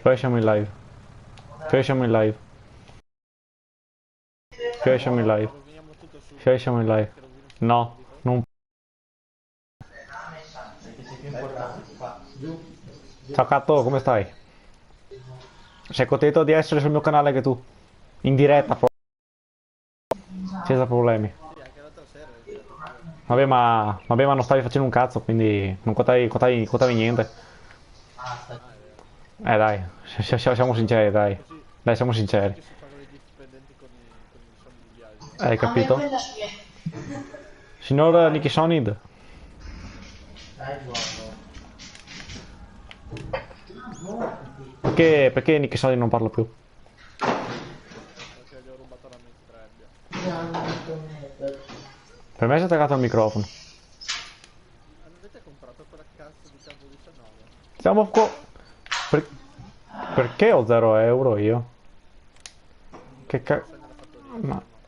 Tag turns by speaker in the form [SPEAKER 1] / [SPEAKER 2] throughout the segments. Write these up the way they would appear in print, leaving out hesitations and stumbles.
[SPEAKER 1] Poi siamo in live. Poi siamo in live. Poi siamo in live. Poi siamo in live. No, non. Ciao Catto, come stai? Sei contento di essere sul mio canale anche tu? In diretta, senza problemi. Vabbè ma non stavi facendo un cazzo, quindi non contavi niente. Dai, siamo sinceri, dai. Dai, siamo sinceri. Hai capito? Signor Nicky Sonid. Perché Nicky Sonid non parla più?
[SPEAKER 2] Perché gli ho rubato la mixtrebbia.
[SPEAKER 1] Per me si è attaccato al microfono.
[SPEAKER 2] Avete comprato quella cazzo di cavo 19?
[SPEAKER 1] Siamo qua. Perché ho 0 euro io? Che cazzo?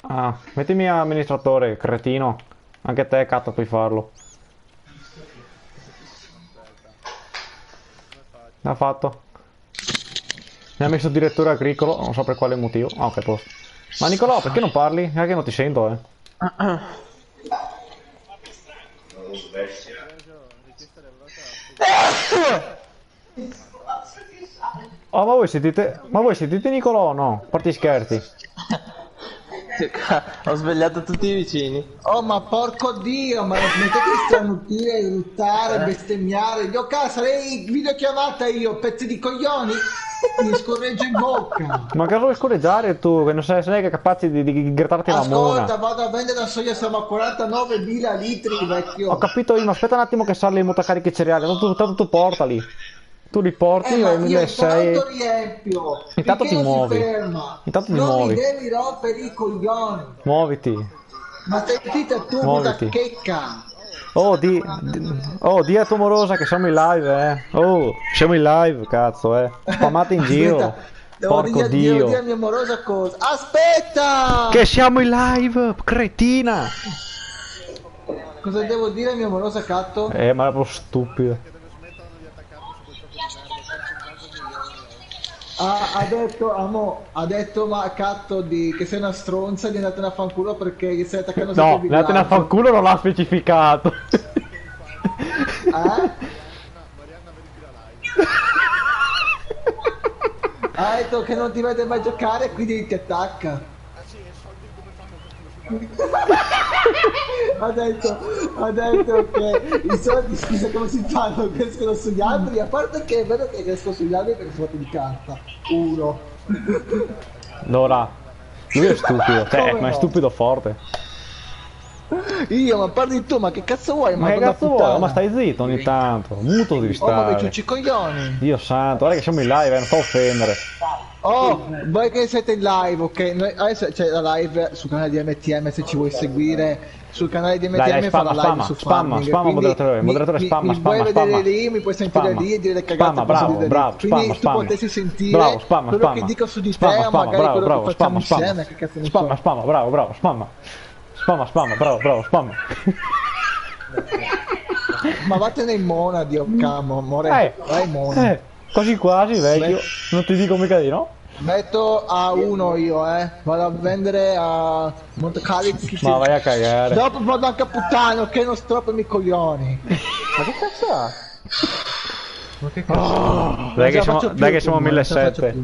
[SPEAKER 1] Ah, mettimi amministratore, cretino. Anche te, Catto, puoi farlo. L'ha fatto. Mi ha messo direttore agricolo, non so per quale motivo. Ah, ok, posto. Ma Nicolò, perché non parli? È che non ti sento, Oh, ma voi sentite Nicolò o no? Parti scherzi.
[SPEAKER 3] Ho svegliato tutti i vicini.
[SPEAKER 4] Oh ma porco dio, ma smettete di starnutire, ruttare, bestemmiare. Io sarei videochiamata io, pezzi di coglioni, mi scorreggio in bocca.
[SPEAKER 1] Ma che vuoi scorreggiare tu? Che non sei che capace di grattarti la mona.
[SPEAKER 4] Ascolta, vado a vendere la soia, siamo a 49.000 litri, vecchio.
[SPEAKER 1] Ho capito io, ma aspetta un attimo che sale il motocarichi cereali, tanto tu portali. Tu li porti
[SPEAKER 4] Ma
[SPEAKER 1] e
[SPEAKER 4] io
[SPEAKER 1] 1.600.
[SPEAKER 4] intanto riempio.
[SPEAKER 1] Intanto ti
[SPEAKER 4] Finché non
[SPEAKER 1] muovi.
[SPEAKER 4] si ferma.
[SPEAKER 1] Intanto ti
[SPEAKER 4] non
[SPEAKER 1] muovi.
[SPEAKER 4] mi devi rompere i coglioni.
[SPEAKER 1] Muoviti.
[SPEAKER 4] Ma stai zitta tu,
[SPEAKER 1] Muoviti.
[SPEAKER 4] puta checca.
[SPEAKER 1] Oh, di a tua morosa che siamo in live, Oh, siamo in live, cazzo, Spammate in giro.
[SPEAKER 4] Aspetta,
[SPEAKER 1] Porco
[SPEAKER 4] devo
[SPEAKER 1] Dio.
[SPEAKER 4] dire a mia amorosa cosa. Aspetta!
[SPEAKER 1] Che siamo in live, cretina.
[SPEAKER 4] Cosa devo dire a mia amorosa Catto?
[SPEAKER 1] Ma è proprio stupido.
[SPEAKER 4] Ha detto ma Catto che sei una stronza di andatene a fanculo perché gli stai attaccando
[SPEAKER 1] No,
[SPEAKER 4] sempre
[SPEAKER 1] andatene a fanculo non l'ha specificato.
[SPEAKER 4] Ha detto che non ti vede mai giocare e quindi ti attacca. ha detto che i soldi, scusa, come si fanno, crescono sugli alberi, a parte che è vero che crescono sugli alberi perché sono fatti di carta. Uno.
[SPEAKER 1] Allora, lui è stupido, ma è stupido forte.
[SPEAKER 4] Io, ma parli tu, ma che cazzo vuoi?
[SPEAKER 1] Ma che cazzo vuoi? Ma stai zitto ogni tanto, muto devi
[SPEAKER 4] Oh, ma mi
[SPEAKER 1] stare.
[SPEAKER 4] ciucci i coglioni.
[SPEAKER 1] Dio santo, guarda che siamo in live, non sto a offendere.
[SPEAKER 4] Oh, voi che siete in live, ok? Adesso c'è la live sul canale di MTM, se ci vuoi seguire sul canale di MTM.
[SPEAKER 1] Dai,
[SPEAKER 4] fa la live su Farming,
[SPEAKER 1] spamma, moderatore, spamma,
[SPEAKER 4] mi puoi vedere lì, mi puoi sentire lì e dire le cagate che posso dire lì. Quindi tu potessi sentire quello che dico su di te o magari quello che facciamo insieme, che cazzo ne so.
[SPEAKER 1] Spamma, bravo, spamma. Spamma.
[SPEAKER 4] Ma vattene in mona, Dio camo, amore. Vai in mona.
[SPEAKER 1] Quasi vecchio, non ti dico mica di no.
[SPEAKER 4] Metto a uno io, vado a vendere a Monte Calico.
[SPEAKER 1] Ma vai a cagare.
[SPEAKER 4] Dopo vado anche a puttano, che non stroppami i coglioni.
[SPEAKER 3] Ma che cazzo ha?
[SPEAKER 4] Ma che cazzo?
[SPEAKER 1] Dai che siamo 1.700.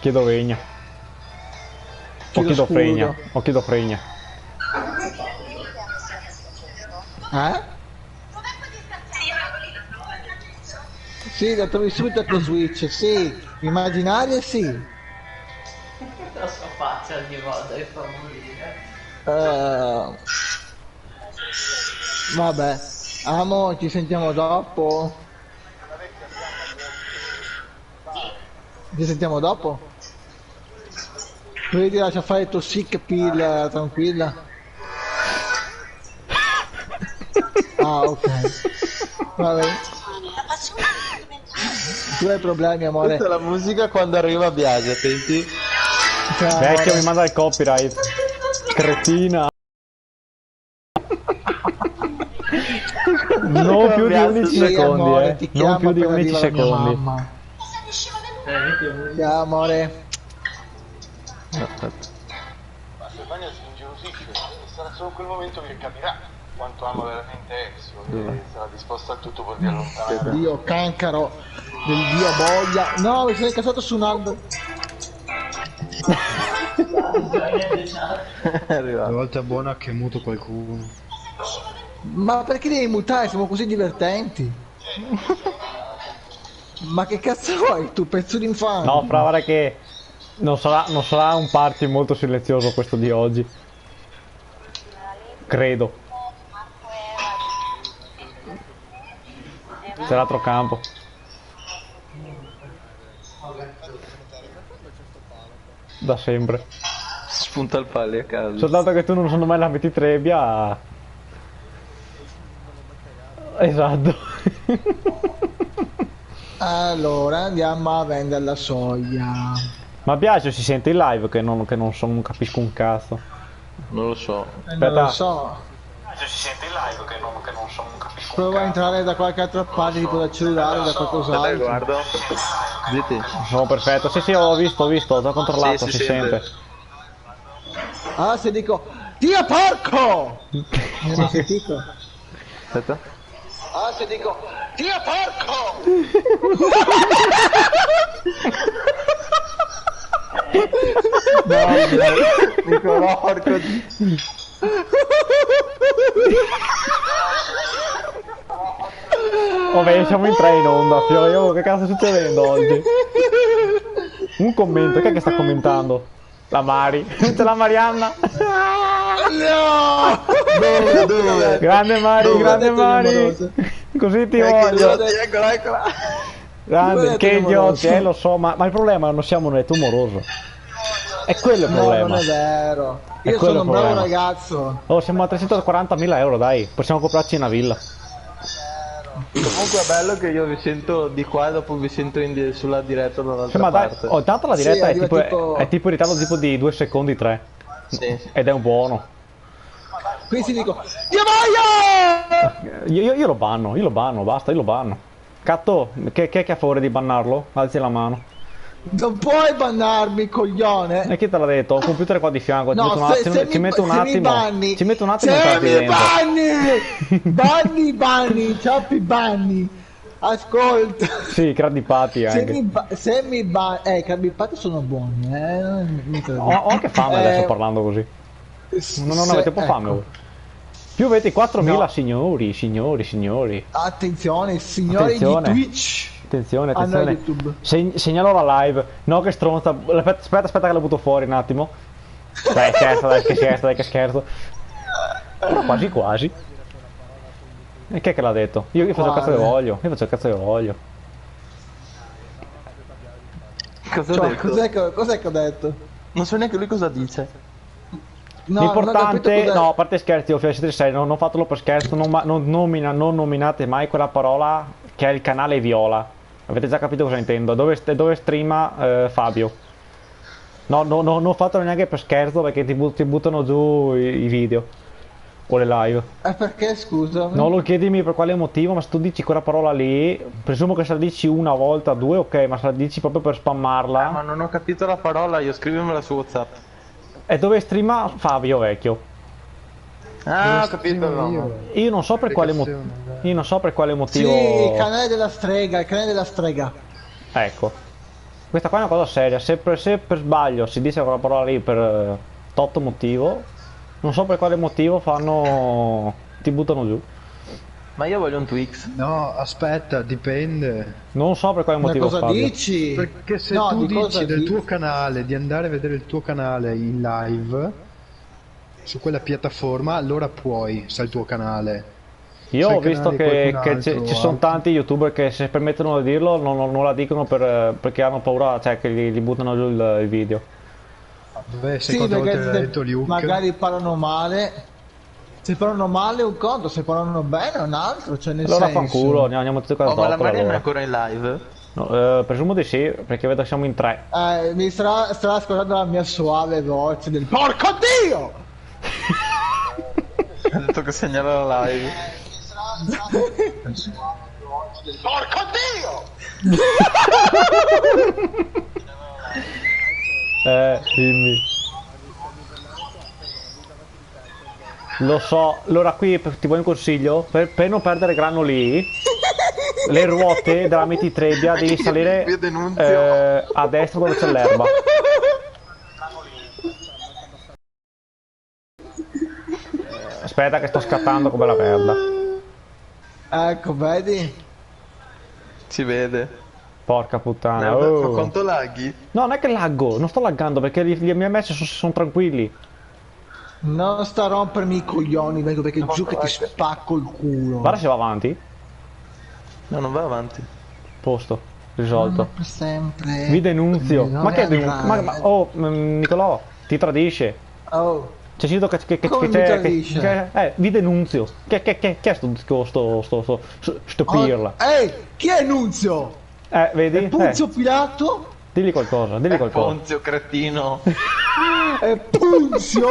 [SPEAKER 1] Chiedo vegna. O chiedo fregna.
[SPEAKER 4] Sì, la trovi subito con Switch, sì. Immaginarie sì.
[SPEAKER 5] La sua faccia ogni volta che fa morire.
[SPEAKER 4] Vabbè. Amo, ci sentiamo dopo. Ci sentiamo dopo? Vedi, lascia fare il tuo sick pill tranquilla. Ah, ok. Vabbè. Tu hai problemi, amore.
[SPEAKER 3] Questa è la musica quando arriva Biagio, senti?
[SPEAKER 4] Ciao,
[SPEAKER 1] Vecchio,
[SPEAKER 4] amore.
[SPEAKER 1] mi manda il copyright. Cretina. Non più di 11
[SPEAKER 4] Sì,
[SPEAKER 1] secondi,
[SPEAKER 4] amore, ti
[SPEAKER 1] Non
[SPEAKER 4] chiamo
[SPEAKER 1] più di
[SPEAKER 4] appena
[SPEAKER 1] 11
[SPEAKER 4] arriva la mia
[SPEAKER 1] secondi.
[SPEAKER 4] mamma.
[SPEAKER 5] Veramente
[SPEAKER 4] Ciao, amore.
[SPEAKER 3] Aspetta.
[SPEAKER 6] Ma Stefania si ingelosisce e sarà solo quel momento che capirà quanto ama veramente Ezio e sarà disposta a tutto pur di allontanare.
[SPEAKER 4] Dio cancaro del dio boia. No, mi sono incazzato su un albero.
[SPEAKER 3] È arrivato.
[SPEAKER 7] Una volta buona che muto qualcuno.
[SPEAKER 4] Ma perché devi mutare? Siamo così divertenti. Ma che cazzo vuoi tu, pezzo d'infame?
[SPEAKER 1] No, fra, guarda che non sarà un party molto silenzioso questo di oggi. Credo. C'è l'altro campo. Da sempre.
[SPEAKER 3] Spunta il pali a caso.
[SPEAKER 1] Soltanto che tu non sono mai la metti trebbia. Esatto.
[SPEAKER 4] Allora andiamo a vendere la soia.
[SPEAKER 1] Ma piace si sente in live che non capisco un cazzo.
[SPEAKER 3] Non lo so.
[SPEAKER 4] Non
[SPEAKER 1] Aspetta.
[SPEAKER 4] lo so.
[SPEAKER 6] Si sente in live che non capisco.
[SPEAKER 4] Prova a entrare da qualche altra parte, tipo dal cellulare, da
[SPEAKER 3] Aspetta,
[SPEAKER 4] qualcos'altro.
[SPEAKER 3] guardo. Zitti.
[SPEAKER 1] Sono perfetto. Sì, ho visto, ho già controllato,
[SPEAKER 3] Sì,
[SPEAKER 1] si
[SPEAKER 3] si
[SPEAKER 1] sente.
[SPEAKER 4] Ah, se dico Dio porco! Non ho sentito?
[SPEAKER 3] Aspetta.
[SPEAKER 4] Ah, se dico Dio porco!
[SPEAKER 3] Nicolò, porco.
[SPEAKER 1] Vabbè, siamo in tre in onda, figlio. Che cazzo sta succedendo oggi? Un commento, chi è che sta commentando? La Mari. C'è la Marianna.
[SPEAKER 4] No!
[SPEAKER 3] Dove?
[SPEAKER 1] Grande Mari,
[SPEAKER 4] Dove?
[SPEAKER 1] grande
[SPEAKER 4] Detto
[SPEAKER 1] Mari.
[SPEAKER 4] rumoroso.
[SPEAKER 1] Così ti
[SPEAKER 3] Eccola,
[SPEAKER 1] voglio.
[SPEAKER 3] eccola.
[SPEAKER 1] Grande,
[SPEAKER 4] Dove
[SPEAKER 1] che
[SPEAKER 4] è
[SPEAKER 1] idioti,
[SPEAKER 4] rumoroso?
[SPEAKER 1] lo so, ma il problema non siamo noi, è tumoroso. È quello il
[SPEAKER 4] No,
[SPEAKER 1] problema.
[SPEAKER 4] non è vero. Io
[SPEAKER 1] quello
[SPEAKER 4] sono un
[SPEAKER 1] il
[SPEAKER 4] bravo
[SPEAKER 1] problema.
[SPEAKER 4] ragazzo.
[SPEAKER 1] Oh, siamo a 340.000 euro, dai. Possiamo comprarci una villa.
[SPEAKER 3] Comunque è bello che io vi sento di qua e dopo vi sento sulla diretta dall'altra
[SPEAKER 1] Sì, ma dai,
[SPEAKER 3] parte.
[SPEAKER 1] oh, tanto la
[SPEAKER 4] Sì,
[SPEAKER 1] diretta
[SPEAKER 4] arriva
[SPEAKER 1] è
[SPEAKER 4] tipo-
[SPEAKER 1] tipo in ritardo tipo di 2 secondi, 3.
[SPEAKER 3] Sì.
[SPEAKER 1] Ed è un buono.
[SPEAKER 4] Qui si dico Dio boia!
[SPEAKER 1] Io lo banno, basta, io lo banno. Catto, che è che ha favore di bannarlo? Alzi la mano.
[SPEAKER 4] Non puoi bannarmi, coglione.
[SPEAKER 1] E chi te l'ha detto? Ho il computer qua di fianco,
[SPEAKER 4] No,
[SPEAKER 1] ci metto un
[SPEAKER 4] se mi
[SPEAKER 1] attimo.
[SPEAKER 4] banni,
[SPEAKER 1] Ci metto un attimo a
[SPEAKER 4] se
[SPEAKER 1] entrarti
[SPEAKER 4] mi
[SPEAKER 1] dentro.
[SPEAKER 4] banni, ciappi banni. Ascolta,
[SPEAKER 1] Sì, grandi pati anche.
[SPEAKER 4] se mi banni, Krabby Patty sono buoni, mica
[SPEAKER 1] Ho anche fame adesso parlando così. Non avete un po' fame voi? Più 24.000
[SPEAKER 4] No.
[SPEAKER 1] signori.
[SPEAKER 4] Attenzione, signori
[SPEAKER 1] Attenzione.
[SPEAKER 4] di Twitch.
[SPEAKER 1] Attenzione,
[SPEAKER 4] Ah, no,
[SPEAKER 1] attenzione.
[SPEAKER 4] YouTube.
[SPEAKER 1] Segnalo la live. No, che stronza. Aspetta che la butto fuori un attimo. Dai, scherzo, dai che scherzo. Però quasi quasi. E chi è che l'ha detto? Io faccio il cazzo che
[SPEAKER 4] Quale?
[SPEAKER 1] voglio. Io faccio il cazzo che voglio.
[SPEAKER 3] Cosa ho
[SPEAKER 4] Cioè,
[SPEAKER 3] detto?
[SPEAKER 4] cos'è che ho detto?
[SPEAKER 3] Non so neanche lui cosa dice.
[SPEAKER 4] No, non ho capito
[SPEAKER 1] L'importante,
[SPEAKER 4] cos'è.
[SPEAKER 1] no, a parte scherzi, siete seri, non fatelo per scherzo, non nominate mai quella parola che è il canale Viola. Avete già capito cosa intendo? Dove streama Fabio. No, non fatelo neanche per scherzo perché ti buttano giù i video o le live.
[SPEAKER 4] Perché, scusa?
[SPEAKER 1] Non lo chiedimi per quale motivo, ma se tu dici quella parola lì, presumo che se la dici una volta, due, ok, ma se la dici proprio per spammarla.
[SPEAKER 3] Ma non ho capito la parola, io scrivimela su WhatsApp.
[SPEAKER 1] E dove streama Fabio vecchio?
[SPEAKER 3] Ah, ho capito il nome.
[SPEAKER 1] Io non so per quale motivo. Io non so per quale motivo.
[SPEAKER 4] Sì, il canale della strega.
[SPEAKER 1] Ecco. Questa qua è una cosa seria. Se per sbaglio si dice quella parola lì per tot motivo, non so per quale motivo ti buttano giù.
[SPEAKER 3] Ma io voglio un Twix.
[SPEAKER 7] No, aspetta, dipende.
[SPEAKER 1] Non so per quale
[SPEAKER 4] Ma
[SPEAKER 1] motivo
[SPEAKER 4] cosa
[SPEAKER 1] Fabio.
[SPEAKER 4] dici?
[SPEAKER 7] Perché se
[SPEAKER 4] No,
[SPEAKER 7] tu
[SPEAKER 4] di cosa
[SPEAKER 7] dici del
[SPEAKER 4] dici?
[SPEAKER 7] tuo canale di andare a vedere il tuo canale in live su quella piattaforma, allora puoi, se è il tuo canale.
[SPEAKER 1] Io
[SPEAKER 7] Se
[SPEAKER 1] ho
[SPEAKER 7] il
[SPEAKER 1] visto
[SPEAKER 7] canale di
[SPEAKER 1] che
[SPEAKER 7] qualcun altro
[SPEAKER 1] ci sono
[SPEAKER 7] altro.
[SPEAKER 1] tanti youtuber che se permettono di dirlo non la dicono perché hanno paura, cioè che gli buttano giù il video.
[SPEAKER 7] Beh, sai
[SPEAKER 4] Sì,
[SPEAKER 7] quante volte
[SPEAKER 4] perché
[SPEAKER 7] l'ha detto Luke?
[SPEAKER 4] magari parlano male. Se parlano male è un conto, se parlano bene è un altro, cioè nel
[SPEAKER 1] Allora
[SPEAKER 4] senso.
[SPEAKER 1] fanculo, andiamo tutti qua
[SPEAKER 3] Oh, ma la
[SPEAKER 1] dopo.
[SPEAKER 3] Mariana è
[SPEAKER 1] Allora.
[SPEAKER 3] ancora in live?
[SPEAKER 1] No, presumo di sì, perché vedo che siamo in tre.
[SPEAKER 4] Mi starà ascoltando la mia suave voce del porco Dio!
[SPEAKER 3] Ha detto che segnala la live.
[SPEAKER 6] Porco Dio!
[SPEAKER 1] Dimmi. Lo so, allora qui ti vuoi un consiglio? Per non perdere grano lì, le ruote della metti trebbia devi salire
[SPEAKER 3] Io denunzio.
[SPEAKER 1] a destra dove c'è l'erba. Aspetta che sto scattando come la merda.
[SPEAKER 4] Ecco, vedi?
[SPEAKER 3] Si vede.
[SPEAKER 1] Porca puttana.
[SPEAKER 3] Ma
[SPEAKER 1] Oh.
[SPEAKER 3] quanto laghi?
[SPEAKER 1] No, non è che laggo, non sto laggando perché gli miei messi sono tranquilli.
[SPEAKER 4] Non sta a rompermi i coglioni, vengo perché giù che ti spacco il culo.
[SPEAKER 1] Guarda se va avanti.
[SPEAKER 3] No, non va avanti.
[SPEAKER 1] Posto, risolto.
[SPEAKER 4] Per sempre.
[SPEAKER 1] Vi denunzio.
[SPEAKER 4] Non
[SPEAKER 1] Ma che
[SPEAKER 4] andrai.
[SPEAKER 1] denunzio? Oh, Nicolò, ti tradisce.
[SPEAKER 4] Oh,
[SPEAKER 1] C'è scritto che
[SPEAKER 4] Come mi
[SPEAKER 1] c'è.
[SPEAKER 4] tradisce?
[SPEAKER 1] Vi denunzio. Che è sto pirla?
[SPEAKER 4] Chi è Nunzio?
[SPEAKER 1] Vedi?
[SPEAKER 4] È Punzio Pilato?
[SPEAKER 1] Digli qualcosa, digli qualcosa.
[SPEAKER 3] Ponzio cretino.
[SPEAKER 4] È Punzio?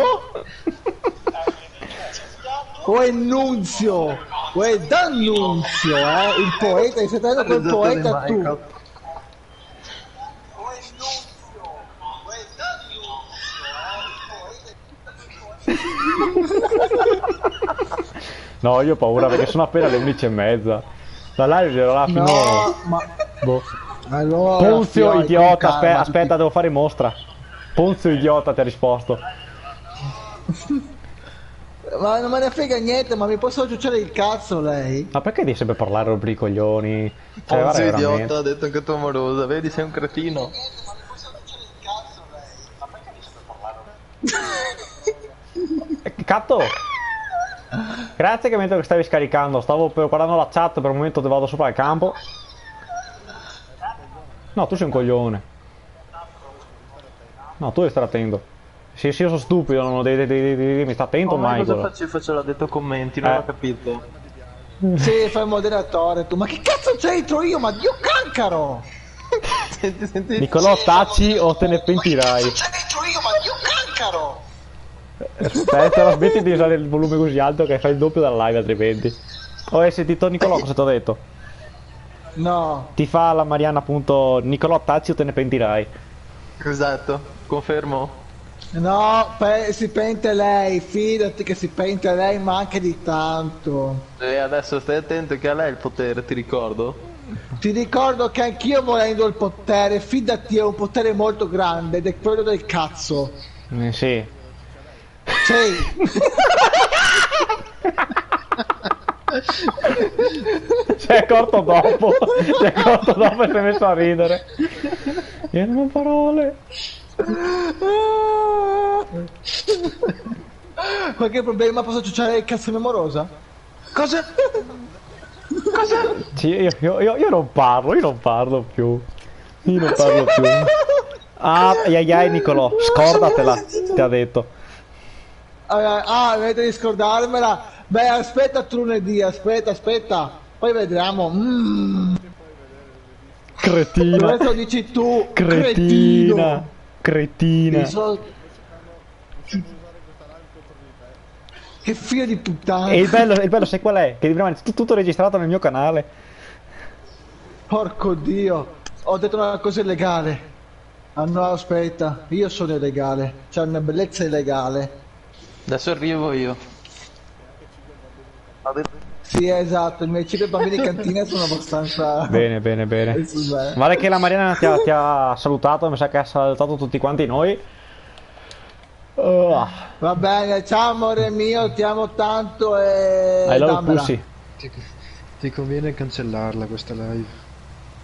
[SPEAKER 4] O è Nunzio? O è D'Annunzio, il poeta, stai sentendo quel poeta tu?
[SPEAKER 1] No, io ho paura perché sono appena alle 11:30. La live era là fino
[SPEAKER 4] No, ma
[SPEAKER 1] boh.
[SPEAKER 4] allora
[SPEAKER 1] Ponzio
[SPEAKER 4] Fioi,
[SPEAKER 1] idiota,
[SPEAKER 4] con calma,
[SPEAKER 1] aspetta, devo fare mostra. Ponzio idiota ti ha risposto.
[SPEAKER 4] Ma non me ne frega niente, ma mi posso giucciare il cazzo lei?
[SPEAKER 1] Ma perché devi sempre parlare rompere i coglioni? Cioè, guarda,
[SPEAKER 3] Ponzio
[SPEAKER 1] veramente.
[SPEAKER 3] idiota, ha detto che tu amorosa. Vedi, sei un cretino.
[SPEAKER 1] Catto! Grazie che mentre stavi scaricando, stavo guardando la chat, per un momento te vado sopra il campo. No, tu sei un coglione. No, tu devi stare attento. Se io sono stupido, non mi sta attento
[SPEAKER 3] Ma
[SPEAKER 1] mai.
[SPEAKER 3] cosa faccio? L'ha detto commenti, non ho capito.
[SPEAKER 4] Sì, fai il moderatore tu, ma che cazzo c'entro io? Ma Dio cancaro!
[SPEAKER 3] Senti.
[SPEAKER 1] Nicolò, taci o te ne pentirai.
[SPEAKER 4] C'entro io, ma Dio cancaro!
[SPEAKER 1] Aspetta, smetti di usare il volume così alto che fai il doppio dalla live altrimenti. Oh, hai sentito Nicolò cosa ti ho detto?
[SPEAKER 4] No,
[SPEAKER 1] Ti fa la Mariana appunto Nicolò, taci o te ne pentirai.
[SPEAKER 3] Esatto, confermo.
[SPEAKER 4] no, si pente lei, fidati che si pente lei, ma anche di tanto.
[SPEAKER 3] E adesso stai attento che a lei il potere, ti ricordo.
[SPEAKER 4] Ti ricordo che anch'io volendo il potere, fidati, è un potere molto grande ed è quello del cazzo.
[SPEAKER 1] Sì.
[SPEAKER 4] Sì.
[SPEAKER 1] Si è accorto dopo. Si è accorto dopo e si è messo a ridere. Io non ho parole.
[SPEAKER 4] Qualche problema? Posso ciucciare il cazzo mia amorosa? Cosa? Cosa?
[SPEAKER 1] Sì, io non parlo, io non parlo più. Io non parlo più. Ai Nicolò, scordatela, ti ha detto.
[SPEAKER 4] Avete di scordarmela? Beh, aspetta lunedì, aspetta. Poi vedremo.
[SPEAKER 1] Cretina.
[SPEAKER 4] Questo dici tu,
[SPEAKER 1] Cretina. Cretina.
[SPEAKER 4] Che figlio di puttana.
[SPEAKER 1] E il bello sai qual è? Che rimane tutto registrato nel mio canale.
[SPEAKER 4] Porco Dio. Ho detto una cosa illegale. Ah no, aspetta. Io sono illegale. C'è una bellezza illegale.
[SPEAKER 3] Adesso arrivo io.
[SPEAKER 4] Sì, esatto. I miei 5 bambini in cantina sono abbastanza...
[SPEAKER 1] Bene. Guarda che la Mariana ti ha salutato, mi sa che ha salutato tutti quanti noi.
[SPEAKER 4] Va bene, ciao amore mio, ti amo tanto e...
[SPEAKER 1] I love
[SPEAKER 4] dammela.
[SPEAKER 1] pussy.
[SPEAKER 7] Ti conviene cancellarla questa live.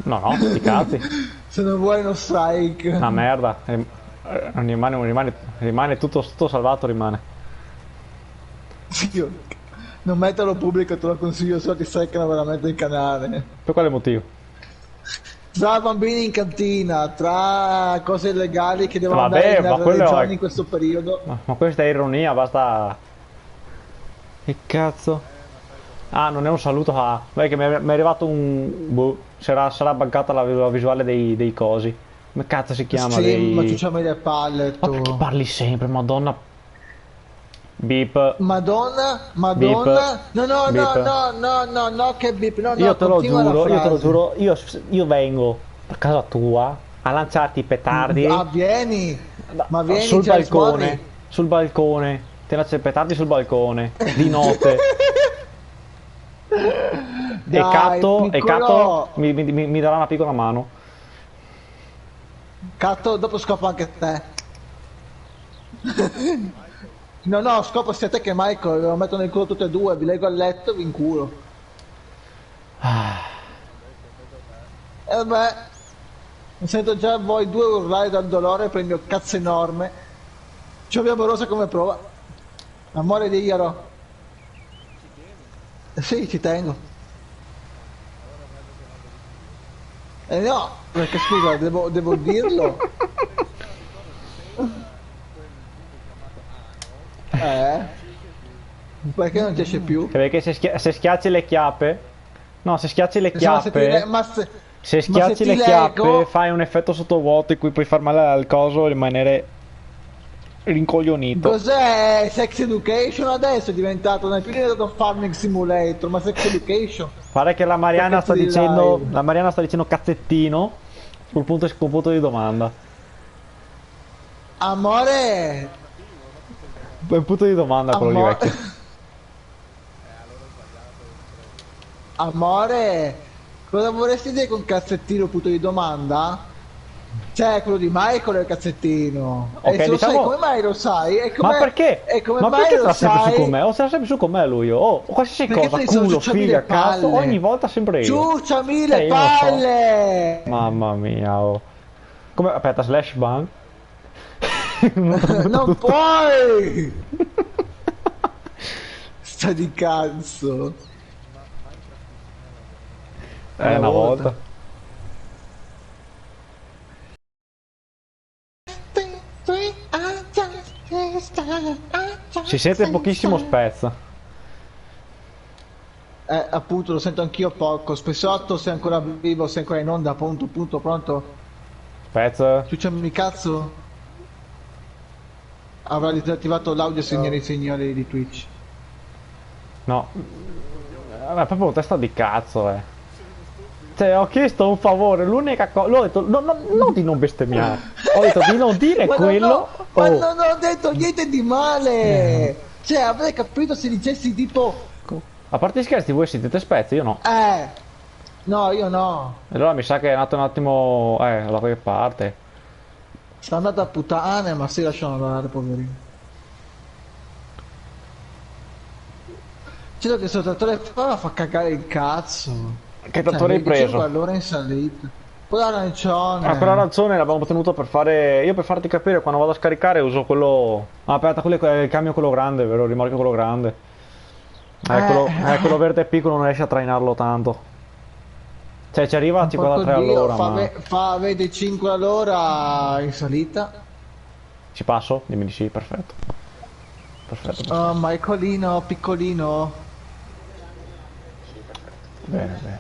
[SPEAKER 1] No, sti cazzi.
[SPEAKER 4] Se non vuoi uno strike.
[SPEAKER 1] Una merda. Rimane tutto salvato, rimane.
[SPEAKER 4] Io- Non metterlo pubblico, te lo consiglio, solo ti seccano veramente il canale.
[SPEAKER 1] Per quale motivo?
[SPEAKER 4] Tra bambini in cantina, tra cose illegali che devono
[SPEAKER 1] Vabbè,
[SPEAKER 4] andare
[SPEAKER 1] ma
[SPEAKER 4] nelle
[SPEAKER 1] quello
[SPEAKER 4] regioni
[SPEAKER 1] è-
[SPEAKER 4] in questo periodo.
[SPEAKER 1] Ma questa è ironia, basta. Che cazzo? Ah, non è un saluto. Ah, beh, che mi è arrivato un. Boh, sarà buggata la visuale dei cosi. Come cazzo si chiama?
[SPEAKER 4] Sì,
[SPEAKER 1] dei...
[SPEAKER 4] ma tu c'hai le palle
[SPEAKER 1] Ma
[SPEAKER 4] tu.
[SPEAKER 1] perché parli sempre, madonna? Beep.
[SPEAKER 4] Madonna,
[SPEAKER 1] Beep.
[SPEAKER 4] no, no, no,
[SPEAKER 1] Beep.
[SPEAKER 4] no, no, no, no, che beep, no,
[SPEAKER 1] Io
[SPEAKER 4] no,
[SPEAKER 1] te lo
[SPEAKER 4] continua la
[SPEAKER 1] giuro, io te lo
[SPEAKER 4] frase.
[SPEAKER 1] giuro, io vengo a casa tua a lanciarti i petardi
[SPEAKER 4] Ah, vieni, ma vieni,
[SPEAKER 1] sul
[SPEAKER 4] Charles
[SPEAKER 1] balcone,
[SPEAKER 4] Morley.
[SPEAKER 1] sul balcone, ti lancio i petardi sul balcone, di notte.
[SPEAKER 4] Dai,
[SPEAKER 1] e
[SPEAKER 4] piccolo.
[SPEAKER 1] Catto mi darà una piccola mano.
[SPEAKER 4] Catto, dopo scopo anche te. No, no, scopo sia te che Michael, lo metto nel culo tutte e due, vi leggo a letto, vi inculo. E beh, mi sento già voi due urlare dal dolore per il mio cazzo enorme. Ci abbiamo Rosa come prova. Amore di Iaro. Sì, ci tengo. No, perché scusa, devo dirlo. Perché non ti esce più?
[SPEAKER 1] Perché se schiacci le chiappe, no, se schiacci le chiappe, se schiacci le chiappe fai un effetto sottovuoto in cui puoi far male al coso e rimanere rincoglionito.
[SPEAKER 4] Cos'è Sex Education adesso? È diventato, non è più diventato Farming Simulator, ma Sex Education.
[SPEAKER 1] Pare che la Mariana
[SPEAKER 4] Che
[SPEAKER 1] sta
[SPEAKER 4] cazzo di
[SPEAKER 1] dicendo,
[SPEAKER 4] live?
[SPEAKER 1] la Mariana sta dicendo cazzettino sul punto di domanda.
[SPEAKER 4] Amore,
[SPEAKER 1] È un punto di domanda quello lì vecchio.
[SPEAKER 4] amore, cosa vorresti dire con cazzettino punto di domanda? Cioè, quello di Michael è il cazzettino.
[SPEAKER 1] Ok,
[SPEAKER 4] e se lo sai,
[SPEAKER 1] diciamo-
[SPEAKER 4] come mai lo sai? E
[SPEAKER 1] Ma
[SPEAKER 4] come,
[SPEAKER 1] perché?
[SPEAKER 4] E come
[SPEAKER 1] Ma
[SPEAKER 4] mai
[SPEAKER 1] perché
[SPEAKER 4] lo
[SPEAKER 1] sta sempre
[SPEAKER 4] sai?
[SPEAKER 1] su con me? O sarà sempre su con me lui? Oh, qualsiasi
[SPEAKER 4] Perché
[SPEAKER 1] cosa,
[SPEAKER 4] te ne sono
[SPEAKER 1] culo,
[SPEAKER 4] ciucciami
[SPEAKER 1] figa,
[SPEAKER 4] le
[SPEAKER 1] cazzo,
[SPEAKER 4] palle.
[SPEAKER 1] ogni volta sempre io.
[SPEAKER 4] Ciucciami le
[SPEAKER 1] io lo so.
[SPEAKER 4] palle!
[SPEAKER 1] Mamma mia, oh. Come, aspetta, slash ban?
[SPEAKER 4] Non puoi! Sta di cazzo.
[SPEAKER 1] Una volta. Si sente pochissimo spezza.
[SPEAKER 4] Appunto, lo sento anch'io poco. Spessotto, sei ancora vivo, sei ancora in onda, punto, punto, pronto.
[SPEAKER 1] Spezza.
[SPEAKER 4] Ciucciami cazzo. Avrà disattivato l'audio, signori e signori di Twitch.
[SPEAKER 1] No. È proprio un testa di cazzo, Cioè, ho chiesto un favore, l'unica cosa... L'ho detto, non di non bestemmiare. Ho detto di non dire
[SPEAKER 4] Ma
[SPEAKER 1] quello...
[SPEAKER 4] ma
[SPEAKER 1] oh.
[SPEAKER 4] non ho detto niente di male. Cioè, avrei capito se dicessi tipo...
[SPEAKER 1] A parte gli scherzi, voi siete spezzi, io no.
[SPEAKER 4] No, io no.
[SPEAKER 1] E allora mi sa che è nato un attimo... da qualche parte.
[SPEAKER 4] Sta andando a puttane, ma si lasciano andare, poverino. C'è che il sottatore fa cagare il cazzo.
[SPEAKER 1] Che tattore hai preso?
[SPEAKER 4] Allora in salita. Quello arancione.
[SPEAKER 1] Ah, quella ragione l'abbiamo ottenuto per fare... Io per farti capire, quando vado a scaricare uso quello... Ah, aspetta, quello è il cambio quello grande, vero? Il rimorchio quello grande. Quello verde e piccolo non riesce a trainarlo tanto. Cioè ci arriva a 53 all'ora, ma...
[SPEAKER 4] Fa 25 all'ora in salita.
[SPEAKER 1] Ci passo? Dimmi di sì, perfetto. Perfetto.
[SPEAKER 4] Oh, Michaelino, piccolino.
[SPEAKER 1] Bene, bene.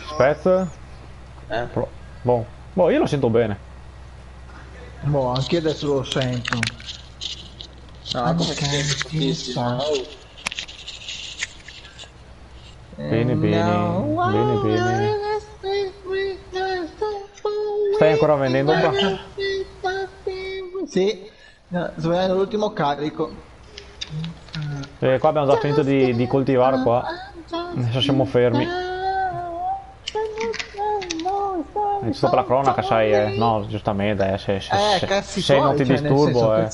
[SPEAKER 1] Aspetta. Boh, io lo sento bene.
[SPEAKER 4] Boh, anche adesso lo sento.
[SPEAKER 3] No, come fortissimo.
[SPEAKER 1] Bene, bene. Bene, bene. Stai ancora vendendo qua?
[SPEAKER 4] Sì, sto vedendo l'ultimo carico.
[SPEAKER 1] Qua abbiamo già finito di coltivare qua. Adesso siamo fermi. Sopra la cronaca, sai, no, giustamente, se non ti disturbo,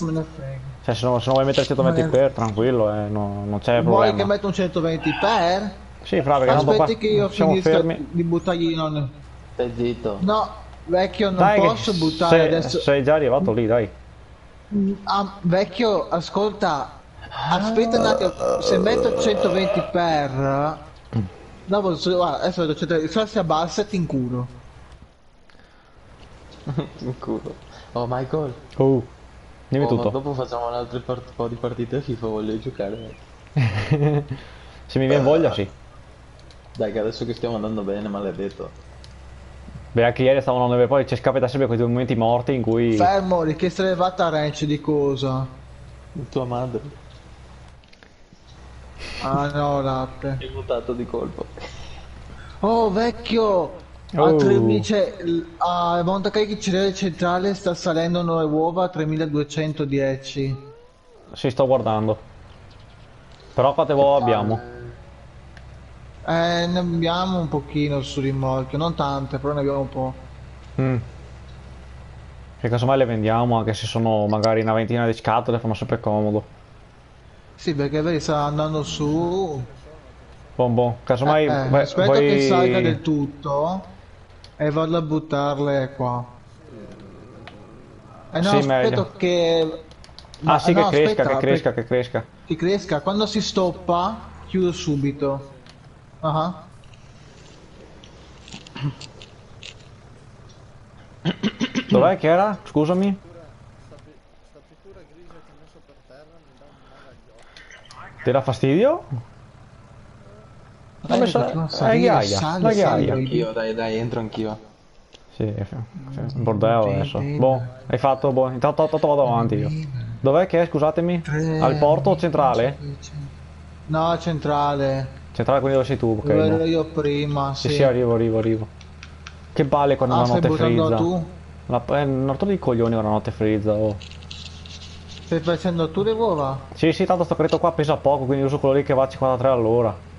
[SPEAKER 1] Cioè, se non vuoi mettere 120 per, tranquillo, non c'è
[SPEAKER 4] Vuoi
[SPEAKER 1] problema.
[SPEAKER 4] che metto un 120 per?
[SPEAKER 1] Sì, fra, perché non
[SPEAKER 4] Aspetti che io
[SPEAKER 1] siamo
[SPEAKER 4] finisca
[SPEAKER 1] fermi.
[SPEAKER 4] di buttargli non...
[SPEAKER 3] Stai zitto.
[SPEAKER 4] No, vecchio, non
[SPEAKER 1] Dai,
[SPEAKER 4] posso buttare
[SPEAKER 1] sei,
[SPEAKER 4] adesso.
[SPEAKER 1] sei già arrivato lì, dai.
[SPEAKER 4] Vecchio, ascolta, aspetta un attimo, se metto 120 per... Dopo, guarda, adesso vedo 120, se si abbassa ti inculo.
[SPEAKER 3] In culo. Oh Michael.
[SPEAKER 1] Dimmi
[SPEAKER 3] Ma
[SPEAKER 1] tutto.
[SPEAKER 3] dopo facciamo un altro po' di partite FIFA, voglio giocare.
[SPEAKER 1] Se mi viene voglia, sì.
[SPEAKER 3] Dai, che adesso che stiamo andando bene, maledetto.
[SPEAKER 1] Beh, anche ieri stavano 9, poi ci scapita sempre quei 2 momenti morti in cui...
[SPEAKER 4] Fermo, richiesta elevata range di cosa?
[SPEAKER 3] Tua madre.
[SPEAKER 4] Ah no, latte.
[SPEAKER 3] È mutato di colpo.
[SPEAKER 4] Oh vecchio!
[SPEAKER 1] Oh.
[SPEAKER 4] A 3000, cioè, a Montacarichi Cereale Centrale sta salendo nuove uova a 3210.
[SPEAKER 1] Sì, sto guardando. Però quante uova abbiamo?
[SPEAKER 4] Ne abbiamo un pochino su rimorchio, non tante, però ne abbiamo un po'.
[SPEAKER 1] Mm. Che casomai le vendiamo, anche se sono magari una ventina di scatole, fanno sempre comodo.
[SPEAKER 4] Sì, perché vedi, sta andando su.
[SPEAKER 1] Boh, casomai
[SPEAKER 4] Aspetta che salga del tutto e vado a buttarle qua. No,
[SPEAKER 1] Sì,
[SPEAKER 4] aspetta
[SPEAKER 1] meglio.
[SPEAKER 4] che...
[SPEAKER 1] Ah sì,
[SPEAKER 4] no,
[SPEAKER 1] che cresca,
[SPEAKER 4] aspetta,
[SPEAKER 1] che cresca, che cresca.
[SPEAKER 4] che cresca. Quando si stoppa, chiudo subito. Ah.
[SPEAKER 1] Dov'è che era? Scusami.
[SPEAKER 2] Sta pittura grigia che ho messo per terra mi dà un male agli occhi.
[SPEAKER 1] Ti dà fastidio? Ha messo la ghiaia, la ghiaia.
[SPEAKER 3] Anch'io, dai, entro anch'io.
[SPEAKER 1] Sì, un bordello adesso. Boh, hai fatto, boh, intanto vado avanti io. Dov'è che è, scusatemi? Al porto o centrale?
[SPEAKER 4] No, centrale.
[SPEAKER 1] Centrale, quindi dove sei tu, ok.
[SPEAKER 4] Dove ero
[SPEAKER 1] No.
[SPEAKER 4] io prima,
[SPEAKER 1] Sì,
[SPEAKER 4] sì.
[SPEAKER 1] sì, arrivo. Che balle quando la
[SPEAKER 4] Stai
[SPEAKER 1] notte
[SPEAKER 4] buttando
[SPEAKER 1] frizza.
[SPEAKER 4] tu?
[SPEAKER 1] Un rotto di coglioni quando la notte frizza, oh.
[SPEAKER 4] Stai facendo tu le uova?
[SPEAKER 1] Sì, tanto sto credito qua pesa poco, quindi uso quello lì che va a 53 all'ora.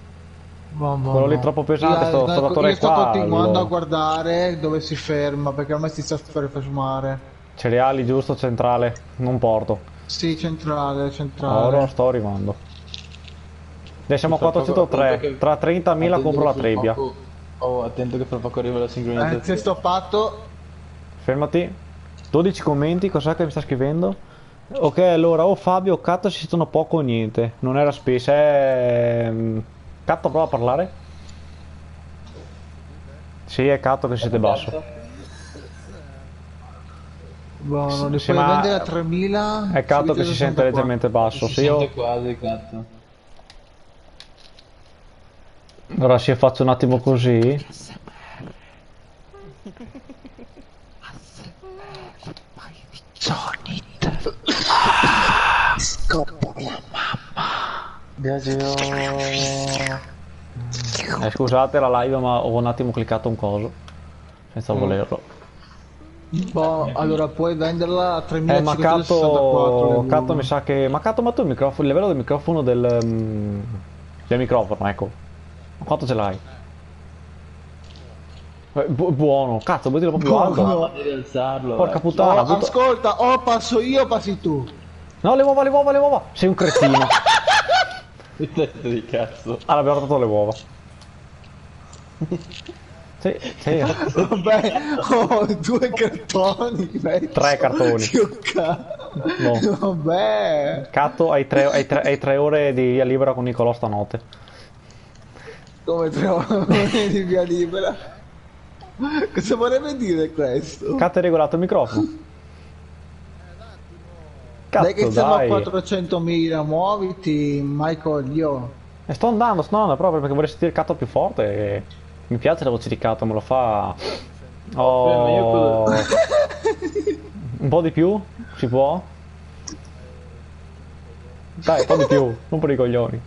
[SPEAKER 1] Quello lì troppo pesante, sto datore
[SPEAKER 4] io sto
[SPEAKER 1] qua.
[SPEAKER 4] continuando a guardare dove si ferma, perché ormai si sta per fermare.
[SPEAKER 1] Cereali, giusto, centrale, non porto.
[SPEAKER 4] Sì, centrale.
[SPEAKER 1] Ora sto arrivando. Adesso siamo a 403, tra 30.000 compro la trebbia.
[SPEAKER 3] Oh, attento che fra poco arriva la
[SPEAKER 4] Si è
[SPEAKER 3] sincronizzazione.
[SPEAKER 4] stoppato.
[SPEAKER 1] Fermati. 12 commenti, cos'è che mi sta scrivendo? Ok, allora, o Fabio o Catto si sentono poco o niente. Non era spesso, Catto, prova a parlare. Sì, è Catto che siete basso.
[SPEAKER 4] Buono, li
[SPEAKER 1] Sì,
[SPEAKER 4] puoi
[SPEAKER 1] ma
[SPEAKER 4] vendere a 3000.
[SPEAKER 1] è Catto che si sente leggermente basso.
[SPEAKER 3] Si
[SPEAKER 1] Se io...
[SPEAKER 3] sente quasi, cazzo.
[SPEAKER 1] Ora se faccio un attimo così. Scusate la live, ma ho un attimo cliccato un coso senza volerlo.
[SPEAKER 4] Boh, allora puoi venderla a
[SPEAKER 1] Ma
[SPEAKER 4] 3564.
[SPEAKER 1] Catto mi sa che... Ma Catto, ma tu il microfono, il livello del microfono del microfono, ecco. Quanto ce l'hai? Buono, cazzo, vuoi dirlo proprio alto?
[SPEAKER 4] Buono.
[SPEAKER 3] Devi alzarlo.
[SPEAKER 1] Porca puttana, butta...
[SPEAKER 4] Ascolta, o passo io o passi tu.
[SPEAKER 1] No, le uova! Sei un cretino.
[SPEAKER 3] Che testa di cazzo.
[SPEAKER 1] Ah, l'abbiamo dato le uova. Sì.
[SPEAKER 4] Vabbè, ho 2 cartoni. Vecchio.
[SPEAKER 1] 3 cartoni. No.
[SPEAKER 4] Vabbè.
[SPEAKER 1] Catto, hai 3 ore di via libera con Nicolò stanotte.
[SPEAKER 4] Come 3 ore di via libera? Cosa vorrebbe dire questo?
[SPEAKER 1] Catto, hai regolato il microfono? Cazzo,
[SPEAKER 4] Dai che siamo
[SPEAKER 1] dai.
[SPEAKER 4] a 400.000, muoviti, Michael, io.
[SPEAKER 1] E sto andando proprio perché vorrei sentire il Catto più forte. E... Mi piace la voce di Catto, me lo fa... Oh...
[SPEAKER 3] Ma io
[SPEAKER 1] Un po' di più? Si può? Dai, un po' di più, non per i coglioni.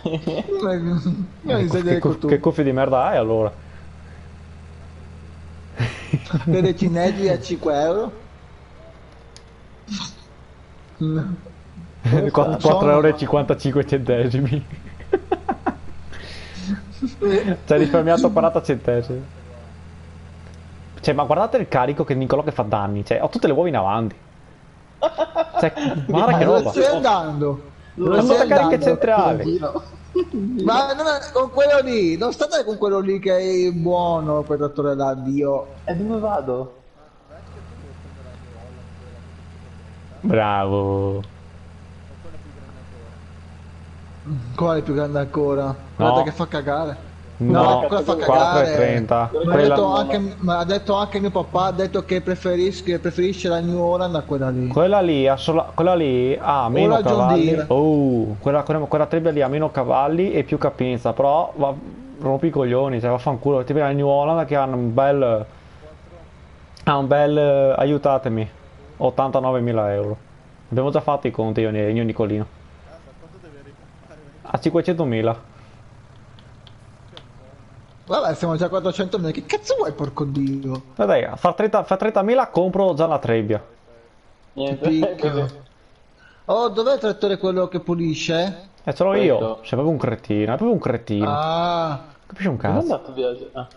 [SPEAKER 4] Io mi sei tu.
[SPEAKER 1] Che cuffie di merda hai allora?
[SPEAKER 4] Delle cinesi a 5 euro?
[SPEAKER 1] 4 euro e 55 centesimi. Ci hai risparmiato 40 centesimi. Cioè, ma guardate il carico che Nicolò che fa danni. Cioè, ho tutte le uova in avanti. Cioè, guarda che
[SPEAKER 4] Dove
[SPEAKER 1] roba.
[SPEAKER 4] stai andando? Dove
[SPEAKER 1] Sono
[SPEAKER 4] stai
[SPEAKER 1] cariche
[SPEAKER 4] andando?
[SPEAKER 1] centrali.
[SPEAKER 4] Ma non è- con quello lì, non state con quello lì che è buono per datore da Dio.
[SPEAKER 3] E dove vado?
[SPEAKER 1] Bravo.
[SPEAKER 4] Quale è più grande ancora? Guarda che fa cagare.
[SPEAKER 1] No,
[SPEAKER 4] quella fa
[SPEAKER 1] 4,30.
[SPEAKER 4] Ma ha detto anche mio papà, ha detto che preferisce la New Holland a quella lì.
[SPEAKER 1] Quella lì ha meno
[SPEAKER 4] la John
[SPEAKER 1] cavalli.
[SPEAKER 4] Deere.
[SPEAKER 1] Quella trebbia lì ha meno cavalli e più capienza. Però rompi i coglioni, cioè vaffanculo. Ti viene la New Holland che ha un bel. Aiutatemi. 89.000 euro. Abbiamo già fatto i conti io e Nicolino.
[SPEAKER 2] Quanto devi rifare?
[SPEAKER 1] A 500.000.
[SPEAKER 4] Vabbè, siamo già a 400.000. Che cazzo vuoi, porco dio?
[SPEAKER 1] Dai, fa 30.000 compro già la trebbia.
[SPEAKER 3] Niente.
[SPEAKER 4] Picchio. Oh, dov'è il trattore quello che pulisce?
[SPEAKER 1] E ce l'ho io.
[SPEAKER 3] Questo.
[SPEAKER 1] Sei proprio un cretino, è proprio un cretino.
[SPEAKER 4] Ah,
[SPEAKER 1] Capisci un
[SPEAKER 3] Dove è
[SPEAKER 1] cazzo?
[SPEAKER 3] andato via? Ah.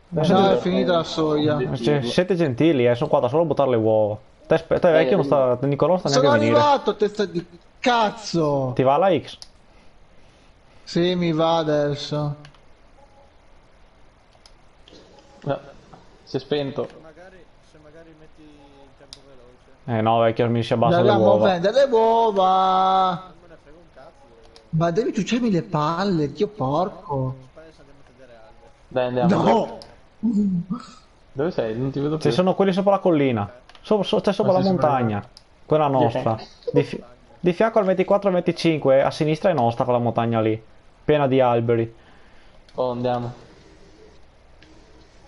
[SPEAKER 4] no, è finita la soia.
[SPEAKER 1] Siete gentili, sono qua da solo a buttare le uova. Te vecchio non sta. Nicolò non sta
[SPEAKER 4] Sono
[SPEAKER 1] neanche a venire.
[SPEAKER 4] arrivato, testa di cazzo.
[SPEAKER 1] Ti va la X?
[SPEAKER 4] Sì, mi va adesso.
[SPEAKER 3] No, si è spento.
[SPEAKER 2] Se magari metti il tempo veloce.
[SPEAKER 1] No, vecchio, mi si abbassano le
[SPEAKER 4] Dobbiamo
[SPEAKER 1] uova.
[SPEAKER 4] vendere le uova.
[SPEAKER 2] Non me ne frega un cazzo.
[SPEAKER 4] Ma devi ciucciarmi le palle, dio porco.
[SPEAKER 2] Pensa andiamo a vedere albe.
[SPEAKER 3] Dai, andiamo.
[SPEAKER 4] No.
[SPEAKER 3] Dove sei? Non ti vedo più.
[SPEAKER 1] Ci sono quelli sopra la collina. C'è sopra la
[SPEAKER 3] sì, sopra
[SPEAKER 1] montagna. Quella nostra. Di fianco al 24 e al 25, a sinistra è nostra quella montagna lì. Piena di alberi.
[SPEAKER 3] Oh, andiamo.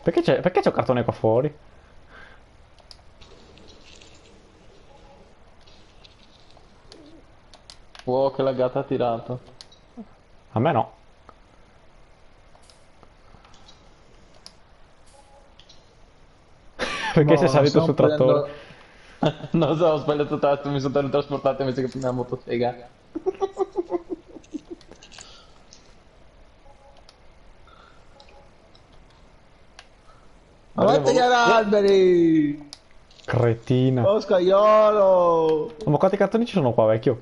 [SPEAKER 1] Perché c'è un cartone qua fuori?
[SPEAKER 3] Wow, che lagata ha tirato.
[SPEAKER 1] A me no. Perché sei salito sul trattore?
[SPEAKER 3] Non so, ho sbagliato tasto, mi sono teletrasportato invece che prendere la motosega.
[SPEAKER 4] Ma vai a tagliare alberi.
[SPEAKER 1] Cretina.
[SPEAKER 4] Oh, scagliolo.
[SPEAKER 1] Ma quanti cartoni ci sono qua, vecchio?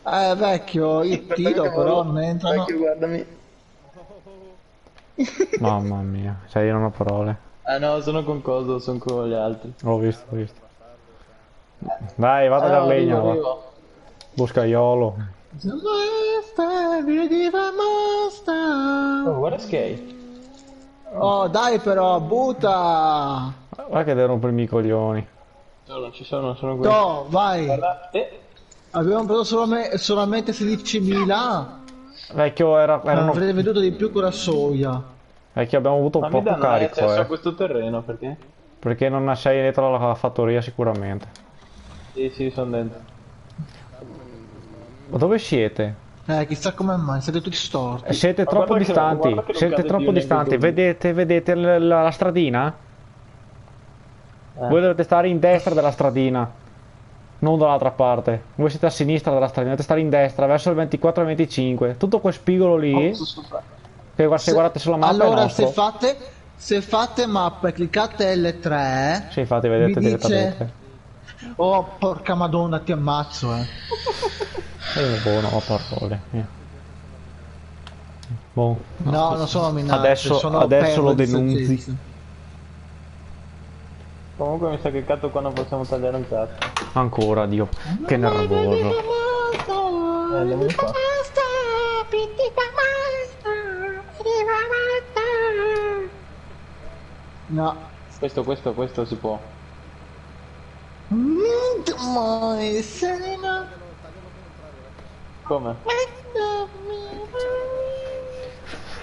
[SPEAKER 4] Vecchio, io tiro, però non entrano.
[SPEAKER 3] Vecchio, guardami.
[SPEAKER 1] Mamma mia, cioè io non ho parole.
[SPEAKER 3] Ah no, sono con coso, sono con gli altri.
[SPEAKER 1] L'ho visto, l'ho visto. Dai, vado a dare legna, va.
[SPEAKER 3] arrivo.
[SPEAKER 1] Buscaiolo.
[SPEAKER 3] Oh, guarda Skate.
[SPEAKER 4] Oh, dai però, butta.
[SPEAKER 1] Guarda che devo rompermi i coglioni.
[SPEAKER 3] No, non ci sono qui.
[SPEAKER 4] No, vai.
[SPEAKER 3] Guarda,
[SPEAKER 4] Abbiamo preso solamente 16.000.
[SPEAKER 1] Vecchio, erano...
[SPEAKER 4] Avrei veduto di più con la soia.
[SPEAKER 1] Vecchio, abbiamo avuto
[SPEAKER 3] ma mi
[SPEAKER 1] poco
[SPEAKER 3] danno
[SPEAKER 1] carico,
[SPEAKER 3] accesso a questo terreno, perché?
[SPEAKER 1] Perché non sei dietro alla fattoria sicuramente.
[SPEAKER 3] Sì, sono dentro.
[SPEAKER 1] Ma dove siete?
[SPEAKER 4] Chissà come mai, siete tutti storti.
[SPEAKER 1] Siete
[SPEAKER 3] Ma
[SPEAKER 1] troppo
[SPEAKER 3] guarda che-
[SPEAKER 1] distanti.
[SPEAKER 3] guarda che non
[SPEAKER 1] Siete
[SPEAKER 3] cade
[SPEAKER 1] troppo
[SPEAKER 3] più
[SPEAKER 1] distanti.
[SPEAKER 3] neanche
[SPEAKER 1] Vedete la stradina? Voi dovete stare in destra della stradina. Non dall'altra parte. Voi siete a sinistra della stradina. Dovete stare in destra, verso il 24 e 25. Tutto quel spigolo lì. Che se guardate sulla mappa è
[SPEAKER 4] Allora,
[SPEAKER 1] nostro.
[SPEAKER 4] se fate mappa e cliccate L3,
[SPEAKER 1] Sì, infatti vedete
[SPEAKER 4] vi dice...
[SPEAKER 1] direttamente.
[SPEAKER 4] Oh, porca madonna, ti ammazzo,
[SPEAKER 1] Io buono, ho parole. Boh.
[SPEAKER 4] No, non sono minacce,
[SPEAKER 1] Adesso
[SPEAKER 4] sono
[SPEAKER 1] lo
[SPEAKER 4] perle di
[SPEAKER 1] denunzi.
[SPEAKER 4] saggezza.
[SPEAKER 3] Comunque mi sa che cazzo qua non possiamo tagliare un cazzo.
[SPEAKER 1] Ancora, Dio. Che nervoso.
[SPEAKER 3] Andiamo di qua.
[SPEAKER 4] No.
[SPEAKER 3] Questo si può.
[SPEAKER 4] Mai serena.
[SPEAKER 3] Come?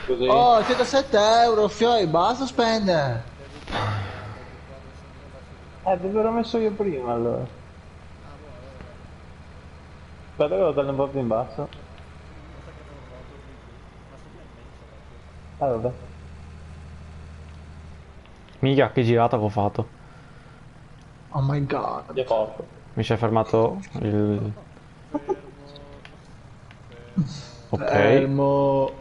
[SPEAKER 3] Così?
[SPEAKER 4] Oh, 107 euro, fioi, basta spendere.
[SPEAKER 3] Ve l'ho messo io prima allora. Aspetta che lo taglio un po' più in basso. Ah vabbè.
[SPEAKER 1] Mica, che girata che ho fatto.
[SPEAKER 4] Oh my god.
[SPEAKER 3] È forte.
[SPEAKER 1] Mi si è fermato il... Ok.
[SPEAKER 4] Fermo.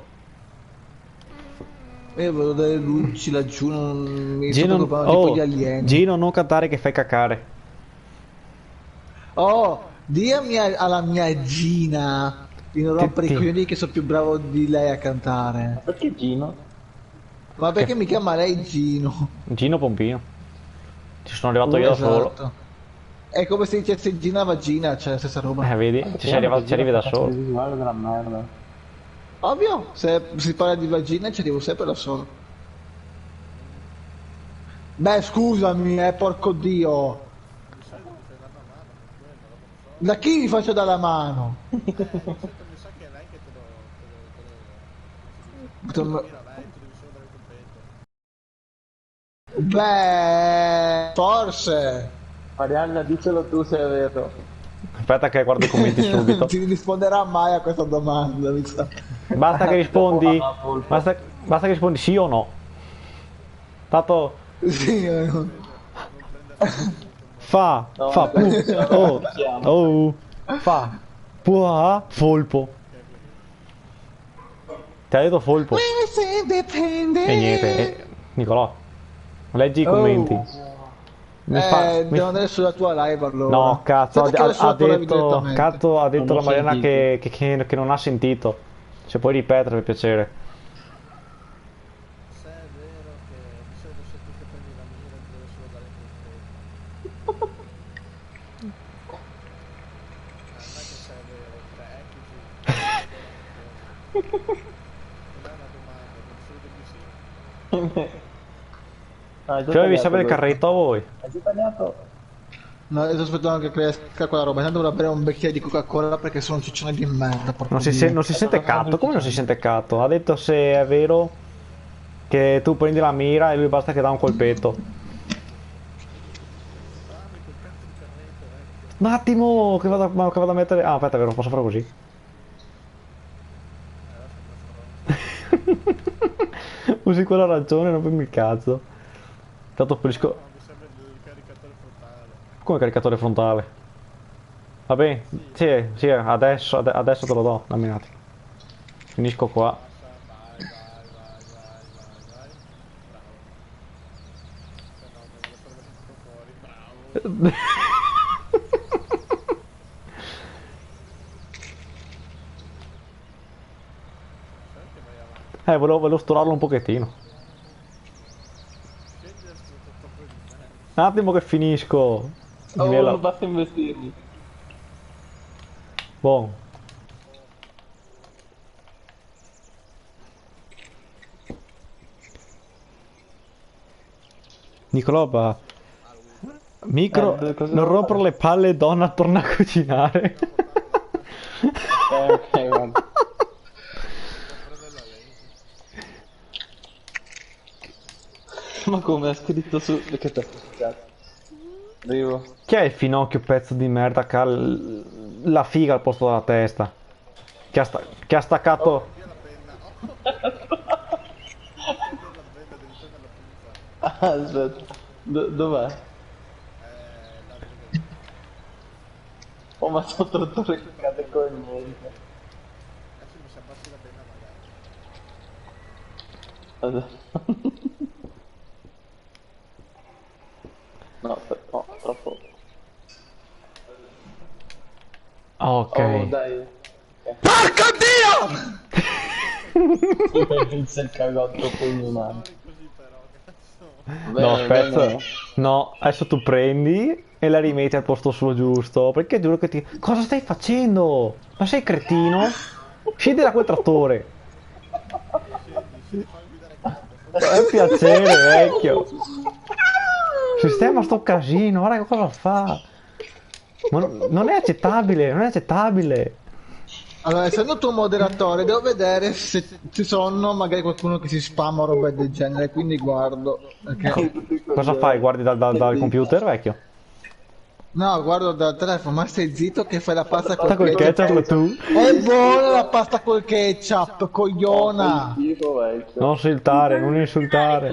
[SPEAKER 4] Io vedo delle luci laggiù, non mi sto
[SPEAKER 1] Gino,
[SPEAKER 4] preoccupando tipo gli alieni.
[SPEAKER 1] Gino, non cantare che fai cacare.
[SPEAKER 4] Oh, di alla mia Gina di non rompere i
[SPEAKER 1] Ti-
[SPEAKER 4] coglioni che sono più bravo di lei a cantare.
[SPEAKER 3] Perché Gino?
[SPEAKER 4] Ma perché mi chiama lei Gino?
[SPEAKER 1] Gino Pompino. Ci sono arrivato io da solo.
[SPEAKER 4] Esatto. È come se dicessi Gina vagina, cioè la stessa roba.
[SPEAKER 1] Vedi? Ci arrivi da solo.
[SPEAKER 3] Visuale della merda.
[SPEAKER 4] Ovvio, se si parla di vagina ci arrivo sempre da solo. Beh, scusami, porco dio. Da chi mi faccio dare la mano?
[SPEAKER 2] Mi sa che è lei che te lo...
[SPEAKER 4] Te lo- Beh, forse.
[SPEAKER 3] Marianna, dicelo tu se è vero.
[SPEAKER 1] Aspetta che guardo i commenti subito.
[SPEAKER 4] Non ti risponderà mai a questa domanda, mi sa.
[SPEAKER 1] Basta che rispondi. Basta che rispondi sì o no. Tanto
[SPEAKER 4] Sì,
[SPEAKER 1] fa può folpo. Ti ha detto folpo. E niente, Nicolò. Leggi i commenti.
[SPEAKER 4] devo andare sulla tua live allora.
[SPEAKER 1] No, cazzo,
[SPEAKER 4] Aspetta che lo sulla tua live direttamente.
[SPEAKER 1] ha detto
[SPEAKER 3] Non
[SPEAKER 1] la
[SPEAKER 3] ho
[SPEAKER 1] Mariana
[SPEAKER 3] sentito.
[SPEAKER 1] che non ha sentito. Se puoi ripetere per piacere.
[SPEAKER 2] Se è vero che di solito se tu che prendi la mira deve solo dare colpetto. Non è che se è vero, cioè è così. Non è una domanda, devi solo dirmi sì.
[SPEAKER 1] Cioè, devi sapere il carretto a voi.
[SPEAKER 3] Hai già tagliato?
[SPEAKER 4] No, io sto aspettando che cresca quella roba. Intanto dovrò bere un bicchiere di Coca-Cola perché sono un ciccione di merda. porco
[SPEAKER 1] Non si
[SPEAKER 4] Dio.
[SPEAKER 1] sente catto. Come non si sente catto? Ha detto se è vero che tu prendi la mira e lui basta che dà un colpetto. Un attimo, che vado a mettere. Ah, aspetta, è vero, posso fare così. Usi quella ragione, non prendi il cazzo. Tanto pulisco.
[SPEAKER 2] No, mi serve il caricatore frontale.
[SPEAKER 1] Come caricatore frontale? Va bene, sì, adesso te lo do, dammi un attimo. Finisco qua.
[SPEAKER 2] Vai. Bravo. Fenomeno, lo sarebbe tutto fuori. Sai che vai avanti.
[SPEAKER 1] Volevo sturarlo un pochettino.
[SPEAKER 2] Scegli il tutto di me.
[SPEAKER 1] Un attimo che finisco.
[SPEAKER 3] Non basta investirmi.
[SPEAKER 1] Boh. Nicolò,
[SPEAKER 3] cosa
[SPEAKER 1] non
[SPEAKER 3] devo
[SPEAKER 1] rompere le palle, donna, torna a cucinare.
[SPEAKER 3] Ok, guarda. Ma come ha scritto su... Che te... Arrivo.
[SPEAKER 1] Chi è il finocchio pezzo di merda che ha la figa al posto della testa? Che ha staccato...
[SPEAKER 3] Aspetta. Dov'è? Oh, ma sotto il torre che cade con niente.
[SPEAKER 2] Adesso mi si abbassi la penna magari.
[SPEAKER 3] No, aspetta, no, troppo.
[SPEAKER 1] Ok.
[SPEAKER 3] Oh, dai.
[SPEAKER 4] Porco Dio!
[SPEAKER 3] Inizia il cagotto pulmonare.
[SPEAKER 2] Così però, cazzo.
[SPEAKER 1] No, aspetta. No, adesso tu prendi e la rimetti al posto suo giusto. Perché giuro che ti... Cosa stai facendo? Ma sei cretino? Scendi da quel trattore. È un piacere, vecchio. Sistema sto casino, guarda che cosa fa. Ma non è accettabile, non è accettabile.
[SPEAKER 4] Allora, essendo tu moderatore, devo vedere se ci sono magari qualcuno che si spamma o roba del genere, quindi guardo. Perché...
[SPEAKER 1] Cosa fai? Guardi dal computer, vecchio?
[SPEAKER 4] No, guardo dal telefono, ma stai zitto che fai la pasta
[SPEAKER 1] Sta col
[SPEAKER 4] col
[SPEAKER 1] ketchup tu?
[SPEAKER 4] È buona la pasta col ketchup, cogliona!
[SPEAKER 1] Non insultare, non insultare.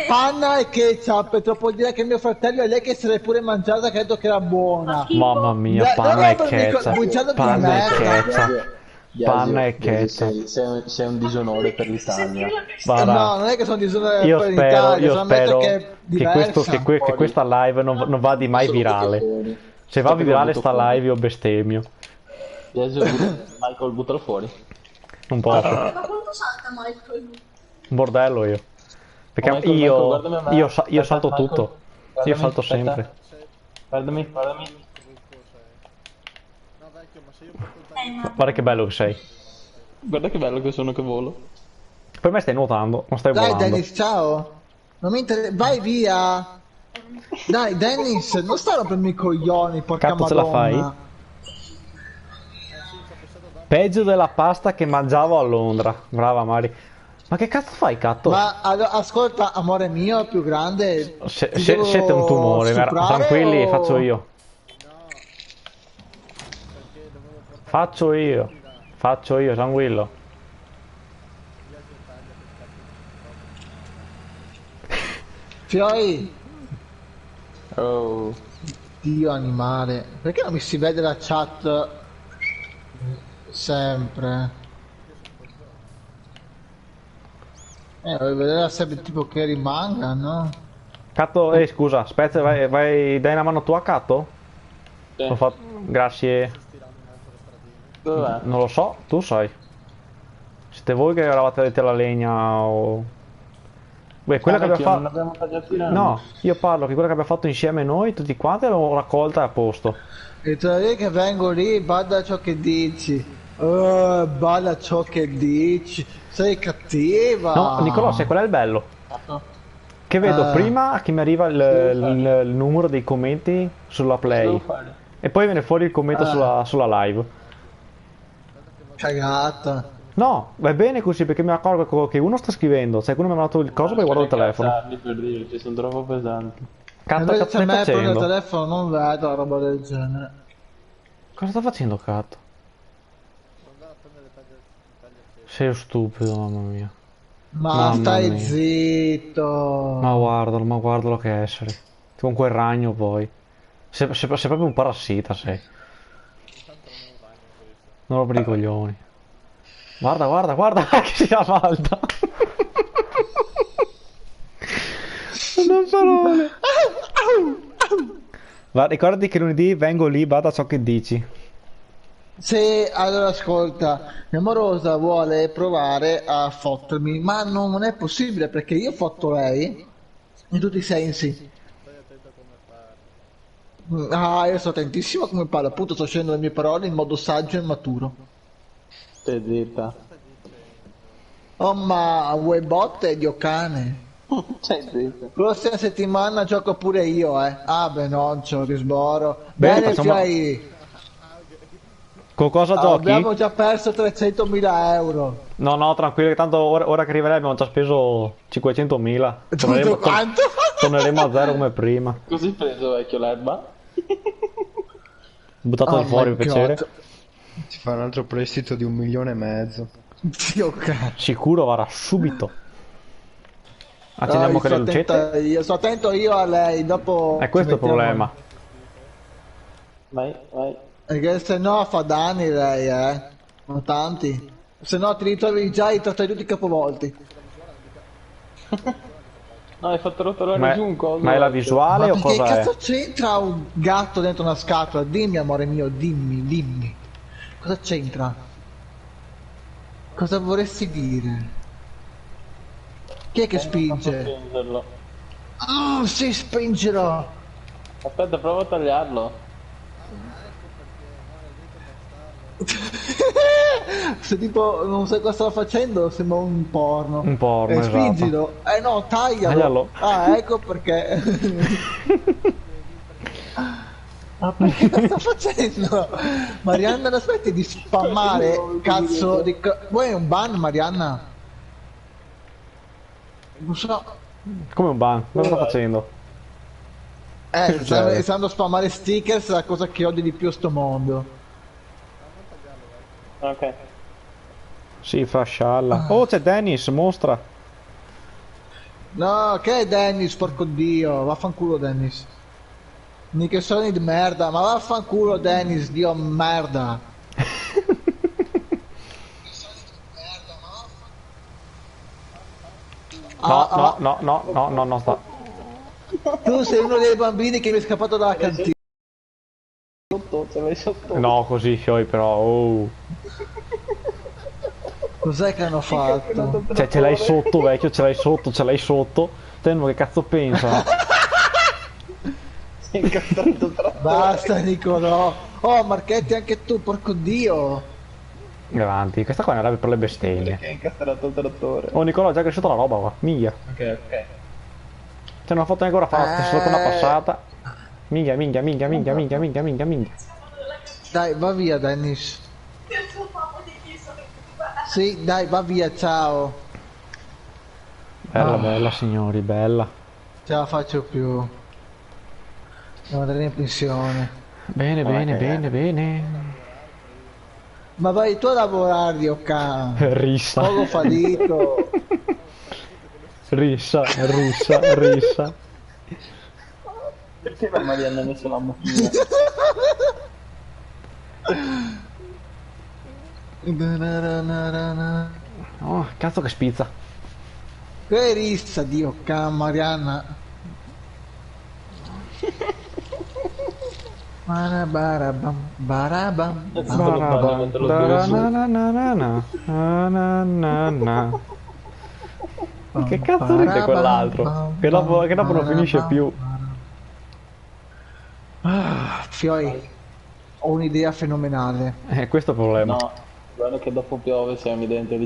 [SPEAKER 4] Panna e ketchup, e te lo può dire che mio fratello e lei che se l'è pure mangiata, credo che era buona.
[SPEAKER 1] Mamma mia,
[SPEAKER 4] Beh,
[SPEAKER 1] panna e
[SPEAKER 4] no, no, bugiardo
[SPEAKER 1] ketchup.
[SPEAKER 4] di
[SPEAKER 1] Panna e
[SPEAKER 4] merda.
[SPEAKER 1] ketchup. Panna e ketchup.
[SPEAKER 3] Sei un disonore per l'Italia.
[SPEAKER 1] Guarda,
[SPEAKER 4] No, non è che sono disonore
[SPEAKER 1] io
[SPEAKER 4] per
[SPEAKER 1] spero,
[SPEAKER 4] l'Italia,
[SPEAKER 1] io
[SPEAKER 4] solamente
[SPEAKER 1] spero
[SPEAKER 4] che è
[SPEAKER 1] che,
[SPEAKER 4] diversa.
[SPEAKER 1] che questa live non vada mai virale. Se va virale sta live io bestemmio.
[SPEAKER 3] Michael, buttalo fuori.
[SPEAKER 1] Non posso.
[SPEAKER 5] Ma quanto salta Michael?
[SPEAKER 1] Un bordello io. Perché
[SPEAKER 3] Oh, Michael, guardami a me.
[SPEAKER 1] io
[SPEAKER 3] Aspetta,
[SPEAKER 1] salto
[SPEAKER 3] Michael,
[SPEAKER 1] tutto. Io
[SPEAKER 3] guardami,
[SPEAKER 1] salto
[SPEAKER 3] aspetta.
[SPEAKER 1] sempre.
[SPEAKER 3] Guardami.
[SPEAKER 2] No, vecchio, ma se io porto il taglio...
[SPEAKER 1] Guarda che bello che sei.
[SPEAKER 3] Guarda che bello che sono che volo.
[SPEAKER 1] Per me stai nuotando, non stai
[SPEAKER 4] Dai
[SPEAKER 1] volando.
[SPEAKER 4] Dennis, ciao! Non mi vai via! Dai Dennis, non sta rompermi i coglioni, porca
[SPEAKER 1] Cazzo, ce la
[SPEAKER 4] madonna!
[SPEAKER 1] Peggio della pasta che mangiavo a Londra. Brava Mari. Ma che cazzo fai, Catto?
[SPEAKER 4] Ma ascolta, amore mio, più grande. ti devo
[SPEAKER 1] Siete un tumore,
[SPEAKER 4] stuprare
[SPEAKER 1] tranquilli,
[SPEAKER 4] o-
[SPEAKER 1] faccio io.
[SPEAKER 2] Perché dovevo portare
[SPEAKER 1] Faccio io. Faccio io, tranquillo.
[SPEAKER 2] via che taglia per
[SPEAKER 4] Fioi,
[SPEAKER 3] Oh.
[SPEAKER 4] Dio animale. Perché non mi si vede la chat sempre? Voglio vedere se tipo che rimanga, no?
[SPEAKER 1] Catto, scusa, aspetta, dai una mano tu a Catto?
[SPEAKER 3] Sì.
[SPEAKER 1] Grazie.
[SPEAKER 3] Dov'è?
[SPEAKER 1] Non lo so, tu sai. Siete voi che eravate detti alla legna o... Beh, quella che
[SPEAKER 3] Non
[SPEAKER 1] abbiamo fatto...
[SPEAKER 3] abbiamo tagliato i rami.
[SPEAKER 1] No, io parlo che quella che abbiamo fatto insieme noi, tutti quanti, l'avevo raccolta a posto.
[SPEAKER 4] E tu lì che vengo lì, bada ciò che dici. Bada ciò che dici. Sei cattiva.
[SPEAKER 1] No, Nicolò, sai qual è il bello? Che vedo prima che mi arriva il numero dei commenti sulla
[SPEAKER 3] Cosa devo
[SPEAKER 1] play.
[SPEAKER 3] fare?
[SPEAKER 1] E poi viene fuori il commento sulla live.
[SPEAKER 4] Cagata.
[SPEAKER 1] No, va bene così perché mi accorgo che uno sta scrivendo, sai che uno mi ha mandato il coso poi guardo il telefono.
[SPEAKER 3] Cazzarli per dirci, sono troppo pesanti.
[SPEAKER 1] Cazzo,
[SPEAKER 4] Invece
[SPEAKER 1] cazzo
[SPEAKER 4] a
[SPEAKER 1] stai
[SPEAKER 4] me prendo il
[SPEAKER 1] facendo?
[SPEAKER 4] telefono, non vedo roba del genere.
[SPEAKER 1] Cosa sta facendo, Catto?
[SPEAKER 2] andare a prendere taglia
[SPEAKER 1] Sei stupido, mamma mia.
[SPEAKER 4] Ma
[SPEAKER 1] Mamma
[SPEAKER 4] stai
[SPEAKER 1] mia.
[SPEAKER 4] zitto.
[SPEAKER 1] Ma guardalo che essere. Con quel ragno poi. Sei proprio un parassita, sei. Non rompere i coglioni. Guarda che si avvalta. Non ho parole. Va, ricordati che lunedì vengo lì, bada ciò che dici.
[SPEAKER 4] Se allora ascolta, mia morosa vuole provare a fottermi, ma non è possibile perché io fotto lei in tutti i sensi. Ah, io sto attentissimo come parlo, appunto sto scegliendo le mie parole in modo saggio e maturo.
[SPEAKER 3] Stai zitta.
[SPEAKER 4] Oh, ma vuoi botte, dio cane?
[SPEAKER 3] Stai zitta.
[SPEAKER 4] Prossima settimana gioco pure io, eh. Ah, beh, non c'ho risboro.
[SPEAKER 1] Bene,
[SPEAKER 4] Bene,
[SPEAKER 1] facciamo-
[SPEAKER 4] Fiai.
[SPEAKER 1] Con cosa giochi?
[SPEAKER 4] Abbiamo già perso 300.000 euro.
[SPEAKER 1] No, tranquillo, che tanto ora che arriverai abbiamo già speso 500.000.
[SPEAKER 4] Tutto quanto?
[SPEAKER 1] Torneremo a zero come prima.
[SPEAKER 3] Così preso vecchio l'erba?
[SPEAKER 1] Buttato
[SPEAKER 4] Oh
[SPEAKER 1] fuori
[SPEAKER 4] my
[SPEAKER 1] per piacere.
[SPEAKER 4] God.
[SPEAKER 7] Ti fa un altro prestito di 1,5 milioni.
[SPEAKER 4] Dio cane.
[SPEAKER 1] Sicuro varrà subito. Accendiamo
[SPEAKER 4] Dai,
[SPEAKER 1] quelle lucette.
[SPEAKER 4] sto attento io a lei, dopo...
[SPEAKER 1] È questo il
[SPEAKER 4] ci mettiamo-
[SPEAKER 1] problema.
[SPEAKER 3] Vai.
[SPEAKER 4] Perché se no fa danni lei, Ma tanti. Se no ti ritrovi già i tutti capovolti.
[SPEAKER 3] No, hai fatto rotolare
[SPEAKER 1] Ma
[SPEAKER 3] giù un coso.
[SPEAKER 1] ma è la visuale
[SPEAKER 4] Ma
[SPEAKER 1] o
[SPEAKER 4] perché
[SPEAKER 1] cosa è?
[SPEAKER 4] cazzo c'entra un gatto dentro una scatola? Dimmi, amore mio, dimmi. Cosa c'entra? Cosa vorresti dire? Chi è che spinge?
[SPEAKER 3] Spingerlo.
[SPEAKER 4] Oh, sì, spingerò!
[SPEAKER 3] Aspetta, prova a tagliarlo.
[SPEAKER 4] Se tipo non sai cosa stava facendo, sembra un porno.
[SPEAKER 1] Un porno, esatto.
[SPEAKER 4] Spingilo. No, taglialo.
[SPEAKER 1] Taglialo.
[SPEAKER 4] Ah, ecco perché. Ma perché cosa sta facendo? Marianna, non aspetti di spammare, cazzo di... Vuoi un ban, Marianna? Non so.
[SPEAKER 1] Come un ban? Cosa sta facendo?
[SPEAKER 4] Sta iniziando a spammare stickers, la cosa che odio di più a sto mondo.
[SPEAKER 3] Ok.
[SPEAKER 1] Sì, fa scialla. Oh, c'è Dennis, mostra.
[SPEAKER 4] No, che è Dennis, porco dio, vaffanculo Dennis. Mica sono di merda, ma vaffanculo Dennis, dio merda.
[SPEAKER 1] No, sta.
[SPEAKER 4] Tu sei uno dei bambini che mi è scappato dalla cantina.
[SPEAKER 3] Sotto, ce l'hai sotto.
[SPEAKER 1] No, così, Fioi, però. Oh.
[SPEAKER 4] Cos'è che hanno fatto?
[SPEAKER 1] Cioè, ce l'hai sotto, vecchio, ce l'hai sotto. Te che cazzo pensa?
[SPEAKER 3] Si è incastrato tra
[SPEAKER 4] Basta Nicolò. Oh Marchetti anche tu, porco dio.
[SPEAKER 1] Avanti, questa qua è una roba per le bestemmie.
[SPEAKER 3] che è incastrato il trattore.
[SPEAKER 1] Oh, Nicolò, è già cresciuta la roba qua. Minchia.
[SPEAKER 3] Ok.
[SPEAKER 1] C'è una foto ancora fatta, solo con una passata. Minchia.
[SPEAKER 4] Dai, va via Dennis. Sì, dai, va via, ciao.
[SPEAKER 1] Bella, bella signori, bella.
[SPEAKER 4] Ce la faccio più. Devo andare in pensione.
[SPEAKER 1] Bene, bene, bene, bene.
[SPEAKER 4] Ma vai tu a lavorare, Dio cane.
[SPEAKER 1] Rissa.
[SPEAKER 4] Poco fallito.
[SPEAKER 1] Rissa, rissa, rissa.
[SPEAKER 3] Perché la Marianna ha messo la macchina?
[SPEAKER 1] Oh, cazzo che spizza.
[SPEAKER 4] Che rissa, Dio cane, Marianna. Barabam, barabam.
[SPEAKER 1] Barabam, darananana, nananana. Che cazzo ride quell'altro? Che dopo non finisce più.
[SPEAKER 4] Fioi, ho un'idea fenomenale.
[SPEAKER 1] Questo è il problema.
[SPEAKER 3] No, guarda che dopo piove siamo dentro.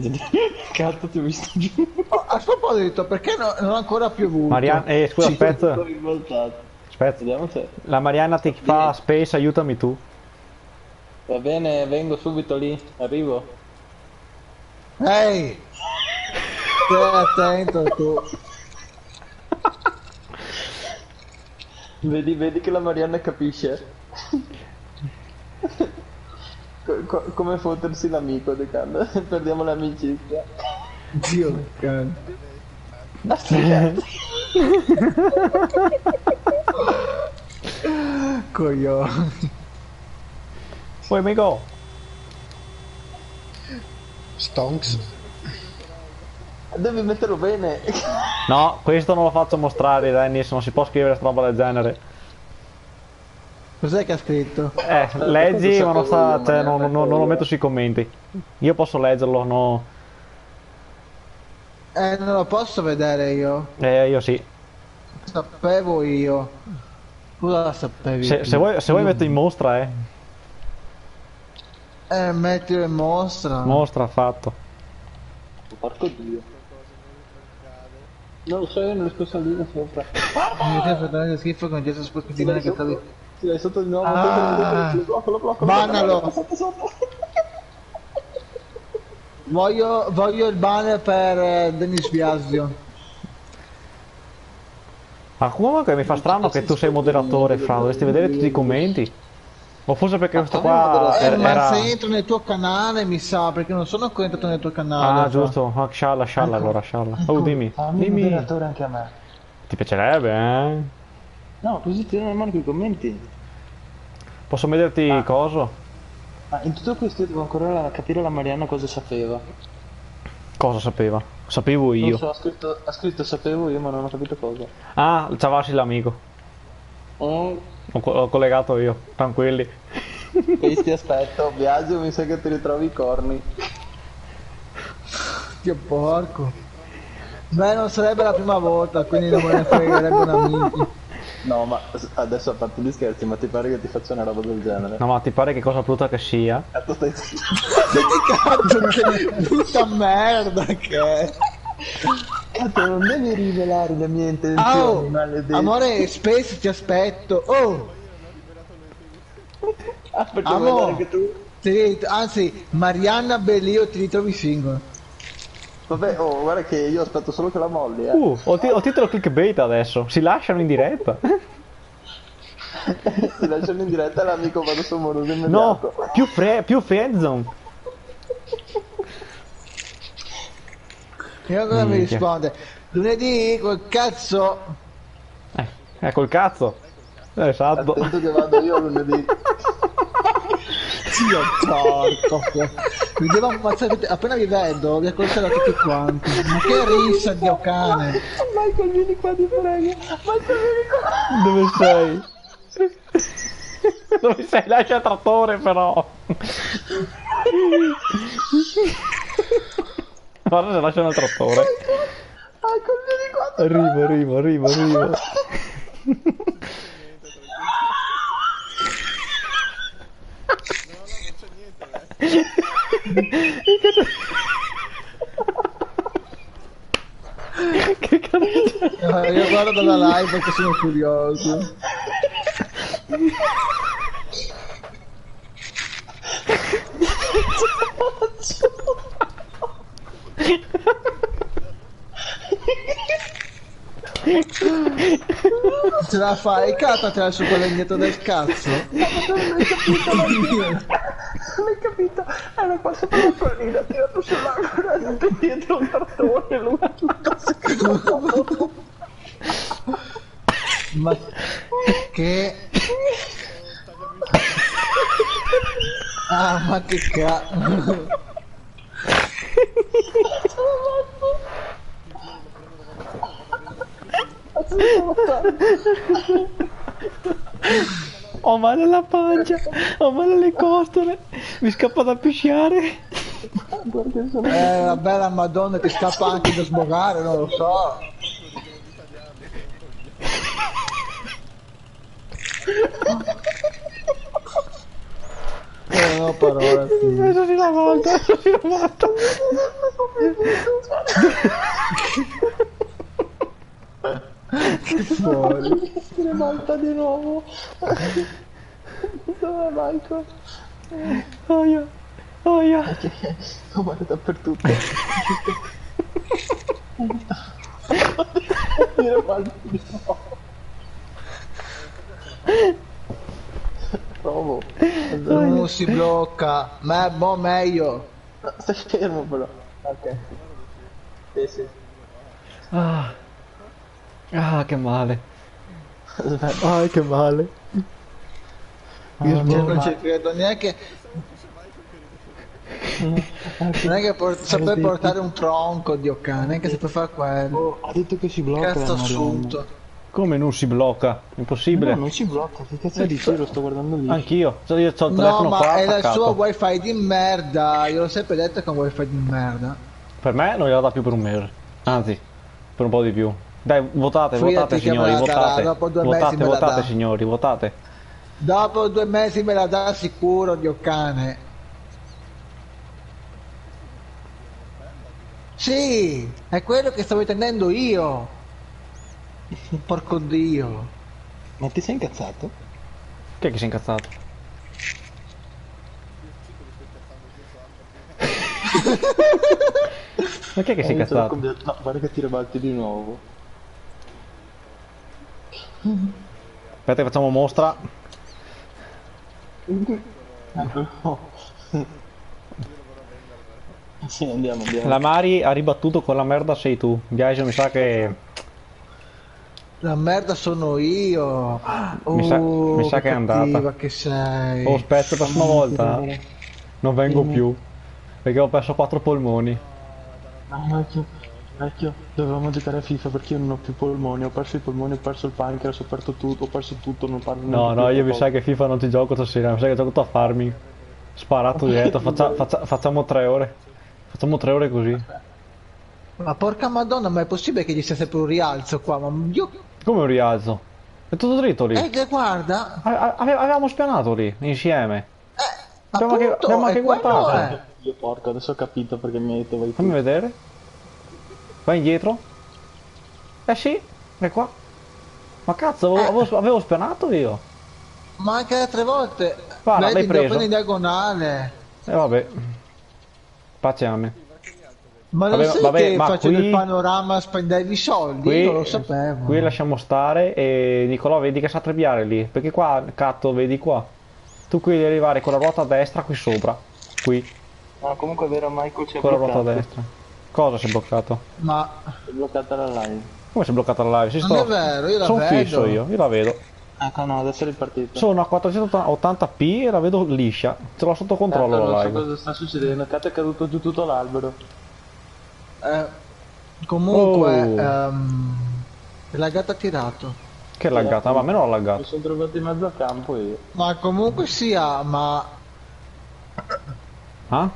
[SPEAKER 3] Cazzo ti ho visto giù.
[SPEAKER 4] Oh, a proposito, perché non ha ancora piovuto?
[SPEAKER 1] Mariana, scusa, aspetta.
[SPEAKER 3] Sono rivoltato.
[SPEAKER 1] Aspetta.
[SPEAKER 3] Vediamo se...
[SPEAKER 1] La Mariana ti fa space, aiutami tu.
[SPEAKER 3] Va bene, vengo subito lì, arrivo.
[SPEAKER 4] Ehi! Stai attento tu.
[SPEAKER 3] Vedi che la Marianna capisce. Come fottersi l'amico di Canna. Perdiamo l'amicizia.
[SPEAKER 4] Dio cane. Coglioni.
[SPEAKER 1] Poi amico.
[SPEAKER 7] Stonks.
[SPEAKER 3] Devi metterlo bene.
[SPEAKER 1] No, questo non lo faccio mostrare, Dennis, non si può scrivere sta roba del genere.
[SPEAKER 4] Cos'è che ha scritto?
[SPEAKER 1] Leggi, ma non sta,
[SPEAKER 3] io,
[SPEAKER 1] cioè,
[SPEAKER 3] Mariana,
[SPEAKER 1] non lo metto sui commenti. Io posso leggerlo, no.
[SPEAKER 4] Non lo posso vedere io.
[SPEAKER 1] Io sì.
[SPEAKER 4] Sapevo io. Cosa la sapevi?
[SPEAKER 1] Se vuoi metto in mostra,
[SPEAKER 4] Mettilo in mostra.
[SPEAKER 1] Mostra, fatto.
[SPEAKER 3] Porco Dio. Non lo so, io non riesco a salire sopra.
[SPEAKER 4] Mi devo dare schifo con gesto sporcatino che stavi...
[SPEAKER 3] Sì, dai, sotto di nuovo.
[SPEAKER 4] Ah.
[SPEAKER 3] Lo blocco.
[SPEAKER 4] Bannalo.
[SPEAKER 3] Sotto.
[SPEAKER 4] Voglio il banner per Dennis Biasio.
[SPEAKER 1] Ma comunque mi fa strano che tu sei moderatore, Fra, dovresti vedere tutti i commenti. O forse perché questo qua
[SPEAKER 4] Ma
[SPEAKER 1] era...
[SPEAKER 4] se entro nel tuo canale mi sa, perché non sono ancora entrato nel tuo canale.
[SPEAKER 1] Ah, giusto, scialla, allora, scialla. Oh, dimmi, dimmi.
[SPEAKER 3] moderatore anche a me.
[SPEAKER 1] Ti piacerebbe, eh?
[SPEAKER 3] No, così ti danno mano con i commenti.
[SPEAKER 1] Posso vederti coso?
[SPEAKER 3] Ma in tutto questo io devo ancora capire la Marianna cosa sapeva.
[SPEAKER 1] Cosa sapeva? Sapevo
[SPEAKER 3] Non
[SPEAKER 1] io.
[SPEAKER 3] so, ha scritto sapevo io, ma non ho capito cosa.
[SPEAKER 1] Ah, Ciavassi l'amico. Ho collegato io, tranquilli.
[SPEAKER 3] E ti aspetto, Biagio mi sa che ti ritrovi i corni.
[SPEAKER 4] Che porco. Beh, non sarebbe la prima volta, quindi non me ne fregherebbero amici.
[SPEAKER 3] No, ma adesso a parte gli scherzi, ma ti pare che ti faccia una roba del genere?
[SPEAKER 1] No, ma ti pare che cosa brutta che sia?
[SPEAKER 3] Cazzo stai...
[SPEAKER 4] Che cazzo, che brutta merda che è.
[SPEAKER 3] Cazzo, non devi rivelare le mie intenzioni,
[SPEAKER 4] Oh,
[SPEAKER 3] maledetto.
[SPEAKER 4] amore, spesso ti aspetto. Oh,
[SPEAKER 3] Ah, perché vuoi
[SPEAKER 4] amore,
[SPEAKER 3] vedere che tu...
[SPEAKER 4] anzi, Marianna Bellio ti ritrovi single.
[SPEAKER 3] Vabbè, oh, guarda che io aspetto solo che la molli,
[SPEAKER 1] Ho titolo clickbait adesso. Si lasciano in diretta.
[SPEAKER 3] Si lasciano in diretta e l'amico vado su moroso immediato.
[SPEAKER 1] No, più friendzone.
[SPEAKER 4] E allora mi
[SPEAKER 1] Minchia.
[SPEAKER 4] risponde, lunedì col cazzo.
[SPEAKER 1] Col cazzo. Esatto.
[SPEAKER 3] Attento che vado io lunedì.
[SPEAKER 4] Dio porco. Mi devo ammazzare, appena vi vedo vi accolterò tutti quanti. Ma che rissa, Dio cane.
[SPEAKER 3] Michael, vieni qua, ti prego. Michael, vieni qua.
[SPEAKER 1] Dove sei? Dove sei? Lascia il trattore però. Guarda se lasciano il trattore.
[SPEAKER 3] Michael, vieni qua.
[SPEAKER 1] Arrivo. Che cazzo?
[SPEAKER 4] Io guardo dalla live perché sono curioso. Ce la fai? Cattatela su quell'indietro del cazzo.
[SPEAKER 3] Non hai capito, non hai capito. Era qua sopra la colina, ha tirato sull'angolo e dietro un cartone, lui tutto secondo.
[SPEAKER 4] Ma che... Ah, ma che cazzo.
[SPEAKER 1] Ho male alla pancia, ho male alle costole, mi scappa da pisciare.
[SPEAKER 4] Vabbè, la madonna, ti scappa anche da sbogare, non lo so. Non ho parole.
[SPEAKER 1] Adesso si la volta, adesso si la volta.
[SPEAKER 4] Che fuori.
[SPEAKER 3] Si ribalta di nuovo. Dov'è Michael?
[SPEAKER 1] Oia, oia.
[SPEAKER 3] Ho male dappertutto. Si ribalta di nuovo. Provo.
[SPEAKER 4] Non si blocca. Ma boh, meglio.
[SPEAKER 3] No, stai fermo però. Ok. Sì, sì.
[SPEAKER 1] Ah, ah, che male.
[SPEAKER 3] Aspetta.
[SPEAKER 1] Ah, che male.
[SPEAKER 4] Io non ci credo neanche. Non è che saper portare un tronco, Dio cane, neanche saper fare quello.
[SPEAKER 3] Oh, ha detto che si blocca
[SPEAKER 4] Cazzo
[SPEAKER 3] la Marianna.
[SPEAKER 4] assunto.
[SPEAKER 1] Come non si blocca? Impossibile.
[SPEAKER 3] No, non si blocca, che cazzo dici? Lo sto guardando lì.
[SPEAKER 1] Anch'io. Io ho il
[SPEAKER 4] No,
[SPEAKER 1] telefono qua
[SPEAKER 4] ma è il
[SPEAKER 1] attaccato.
[SPEAKER 4] suo wifi di merda. Io l'ho sempre detto che è un wifi di merda.
[SPEAKER 1] Per me non gliela dà più per un mese. Anzi, per un po' di più. Dai, votate,
[SPEAKER 4] Fidati
[SPEAKER 1] votate
[SPEAKER 4] che
[SPEAKER 1] signori,
[SPEAKER 4] me la darà,
[SPEAKER 1] votate.
[SPEAKER 4] dopo 2 mesi
[SPEAKER 1] Votate,
[SPEAKER 4] me la
[SPEAKER 1] votate
[SPEAKER 4] dà.
[SPEAKER 1] signori, votate.
[SPEAKER 4] Dopo 2 mesi me la dà sicuro, Dio cane. Sì, è quello che stavo intendendo io. Porco Dio.
[SPEAKER 3] Ma ti sei incazzato?
[SPEAKER 1] Chi è che si è incazzato? Ma chi è che si è incazzato?
[SPEAKER 3] No, guarda che ti ribalti di nuovo.
[SPEAKER 1] Aspetta che facciamo mostra.
[SPEAKER 3] No. Sì, andiamo.
[SPEAKER 1] La Mari ha ribattuto con la merda sei tu. Biagio mi sa che...
[SPEAKER 4] La merda sono io.
[SPEAKER 1] Mi sa che è andata.
[SPEAKER 4] cattiva che sei.
[SPEAKER 1] Oh, aspetta, la prossima volta non vengo più. Perché ho perso 4 polmoni.
[SPEAKER 3] No, vecchio, dovevamo giocare a FIFA perché io non ho più polmoni, ho perso i polmoni, ho perso il pancreas, ho perso tutto, non parlo
[SPEAKER 1] No,
[SPEAKER 3] neanche
[SPEAKER 1] no,
[SPEAKER 3] più
[SPEAKER 1] io mi
[SPEAKER 3] poco.
[SPEAKER 1] sa che FIFA non ti gioco stasera, mi sa che gioco tutto a farming. Sparato dietro, facciamo 3 ore. Facciamo 3 ore così.
[SPEAKER 4] Ma porca madonna, ma è possibile che gli sia sempre un rialzo qua? Ma io...
[SPEAKER 1] Come un rialzo? È tutto dritto lì.
[SPEAKER 4] che guarda.
[SPEAKER 1] Avevamo spianato lì, insieme. Abbiamo
[SPEAKER 4] Appunto,
[SPEAKER 1] anche
[SPEAKER 4] è quello
[SPEAKER 1] guardato.
[SPEAKER 4] è.
[SPEAKER 3] Io porco, adesso ho capito perché mi hai detto vai tu.
[SPEAKER 1] Fammi vedere. Vai indietro. Eh sì, è qua. Ma cazzo, avevo spianato io.
[SPEAKER 4] Ma anche altre volte.
[SPEAKER 1] Guarda,
[SPEAKER 4] Vedi,
[SPEAKER 1] l'hai preso.
[SPEAKER 4] prendi in diagonale.
[SPEAKER 1] E vabbè. Pace a me.
[SPEAKER 4] Ma non sai
[SPEAKER 1] vabbè,
[SPEAKER 4] che
[SPEAKER 1] ma
[SPEAKER 4] facendo
[SPEAKER 1] qui-
[SPEAKER 4] il panorama spendevi soldi? Non lo sapevo.
[SPEAKER 1] Qui lasciamo stare e Nicolò vedi che sa trebbiare lì. Perché qua, catto, vedi qua. Tu qui devi arrivare con la ruota a destra qui sopra. Qui,
[SPEAKER 3] No, comunque è vero, Michael ci ha
[SPEAKER 1] con la ruota a
[SPEAKER 3] bloccato.
[SPEAKER 1] destra. Cosa si è bloccato?
[SPEAKER 4] Ma
[SPEAKER 3] È bloccata la live.
[SPEAKER 1] Come si è bloccata la live?
[SPEAKER 4] non è vero, io la
[SPEAKER 1] Sono
[SPEAKER 4] vedo.
[SPEAKER 1] fisso io la vedo.
[SPEAKER 3] Ecco, no, adesso è ripartito.
[SPEAKER 1] Sono a 480p e la vedo liscia. Ce l'ho sotto controllo
[SPEAKER 3] non
[SPEAKER 1] la
[SPEAKER 3] so
[SPEAKER 1] live.
[SPEAKER 3] cosa sta succedendo, cazzo è caduto giù tutto l'albero.
[SPEAKER 4] Comunque,
[SPEAKER 1] Oh.
[SPEAKER 4] la gatta ha tirato.
[SPEAKER 1] Che laggata, ma a me non l'ha
[SPEAKER 3] Mi
[SPEAKER 1] laggato.
[SPEAKER 3] sono trovato in mezzo a campo io.
[SPEAKER 4] Ma comunque sia,
[SPEAKER 1] Ah?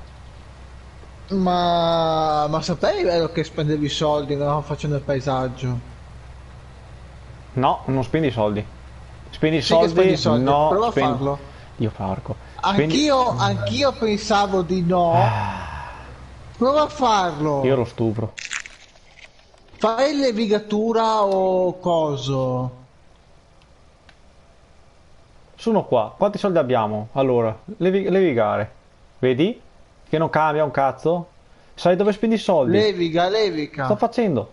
[SPEAKER 4] ma sapevi vero che spendevi soldi no, facendo il paesaggio?
[SPEAKER 1] No, non spendi i soldi. Spendi i
[SPEAKER 4] Sì che
[SPEAKER 1] soldi,
[SPEAKER 4] spendi soldi,
[SPEAKER 1] no,
[SPEAKER 4] prova a
[SPEAKER 1] spendi...
[SPEAKER 4] farlo.
[SPEAKER 1] Io porco. Spendi-
[SPEAKER 4] Anch'io pensavo di no. Prova a farlo.
[SPEAKER 1] Io lo stupro.
[SPEAKER 4] Fai levigatura o coso?
[SPEAKER 1] Sono qua. Quanti soldi abbiamo? Allora, levigare. Vedi? Che non cambia un cazzo? Sai dove spendi i soldi?
[SPEAKER 4] Leviga.
[SPEAKER 1] Sto facendo.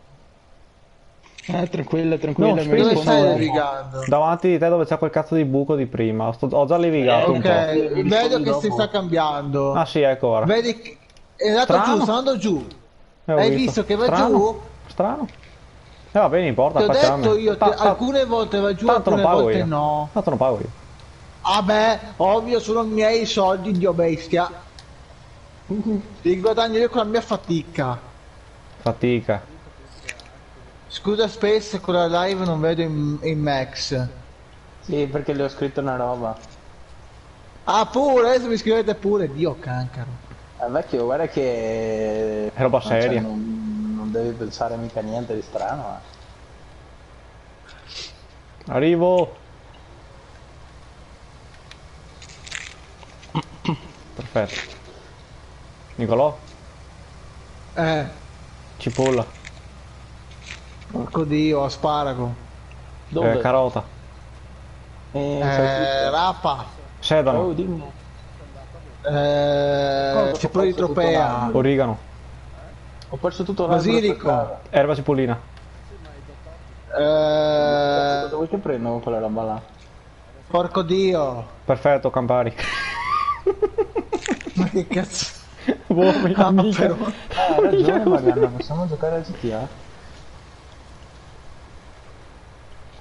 [SPEAKER 8] Tranquilla, tranquilla,
[SPEAKER 1] No,
[SPEAKER 8] mi
[SPEAKER 1] spegni
[SPEAKER 4] Dove
[SPEAKER 8] rispondo.
[SPEAKER 4] stai
[SPEAKER 1] no.
[SPEAKER 4] navigando?
[SPEAKER 1] Davanti di te dove c'è quel cazzo di buco di prima. Ho già levigato un po'.
[SPEAKER 4] Ok, vedo che si
[SPEAKER 8] dopo.
[SPEAKER 4] sta cambiando.
[SPEAKER 1] Ah sì, ecco ora.
[SPEAKER 4] Vedi che è andato
[SPEAKER 1] Strano.
[SPEAKER 4] giù, sta andando giù.
[SPEAKER 1] Ho
[SPEAKER 4] Hai visto che va
[SPEAKER 1] Strano.
[SPEAKER 4] giù?
[SPEAKER 1] Strano. Va bene, importa,
[SPEAKER 4] Ti ho
[SPEAKER 1] facciamo.
[SPEAKER 4] detto io, alcune volte va giù,
[SPEAKER 1] Tanto non
[SPEAKER 4] alcune
[SPEAKER 1] pago
[SPEAKER 4] volte
[SPEAKER 1] io.
[SPEAKER 4] no.
[SPEAKER 1] Tanto non pago io.
[SPEAKER 4] Vabbè, ovvio, sono miei soldi, Dio bestia. Li guadagno io con la mia fatica.
[SPEAKER 1] Fatica.
[SPEAKER 4] Scusa Space, con la live non vedo in Max.
[SPEAKER 8] Sì, perché le ho scritto una roba.
[SPEAKER 4] Ah pure, adesso mi scrivete pure, Dio cancaro.
[SPEAKER 8] Vecchio, guarda che...
[SPEAKER 1] È roba
[SPEAKER 8] cioè,
[SPEAKER 1] seria.
[SPEAKER 8] non devi pensare mica niente di strano,
[SPEAKER 1] Arrivo. Perfetto. Nicolò, cipolla,
[SPEAKER 4] Porco Dio, asparago.
[SPEAKER 8] Dove?
[SPEAKER 1] carota,
[SPEAKER 4] Rapa.
[SPEAKER 1] sedano,
[SPEAKER 8] Oh, dimmi.
[SPEAKER 4] Cipolla di tropea.
[SPEAKER 1] origano,
[SPEAKER 8] Ho perso tutto l'albero per
[SPEAKER 4] Basilico.
[SPEAKER 8] terra.
[SPEAKER 1] erba cipollina.
[SPEAKER 8] Cosa vuoi che prendo quella roba là?
[SPEAKER 4] Porco Dio.
[SPEAKER 1] Perfetto, Campari.
[SPEAKER 4] Ma che cazzo.
[SPEAKER 1] Boh, mica,
[SPEAKER 4] Ah,
[SPEAKER 1] mica.
[SPEAKER 4] però.
[SPEAKER 8] Hai ragione Marianna, possiamo giocare a GTA?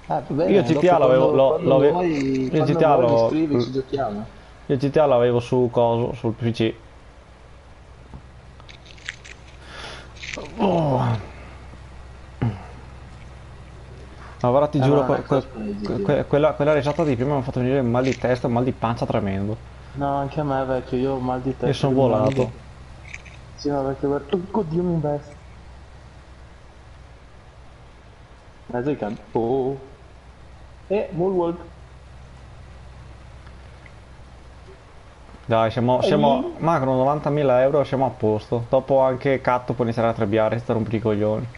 [SPEAKER 8] Va bene,
[SPEAKER 1] Io GTA l'avevo-
[SPEAKER 8] quando
[SPEAKER 1] l'avevo-
[SPEAKER 8] vuoi-
[SPEAKER 1] io
[SPEAKER 8] quando
[SPEAKER 1] GTA
[SPEAKER 8] vuoi mi
[SPEAKER 1] l'ho-
[SPEAKER 8] scrivi, ci giochiamo.
[SPEAKER 1] Io GTA l'avevo su coso, sul PC. Oh. Ma guarda, ti giuro,
[SPEAKER 8] no, cosa fai,
[SPEAKER 1] quella risata di prima mi ha fatto venire mal di testa e mal di pancia tremendo.
[SPEAKER 8] No, anche a me vecchio, io ho mal di testa.
[SPEAKER 1] E sono
[SPEAKER 8] di
[SPEAKER 1] volato.
[SPEAKER 8] mando. Sì, ma perché guarda, oddio mi investe. Mezzo di campo. Oh. Moonwalk.
[SPEAKER 1] Dai, ma con 90.000 euro siamo a posto. Dopo anche Catto può iniziare a trebbiare, sta rompere i coglioni.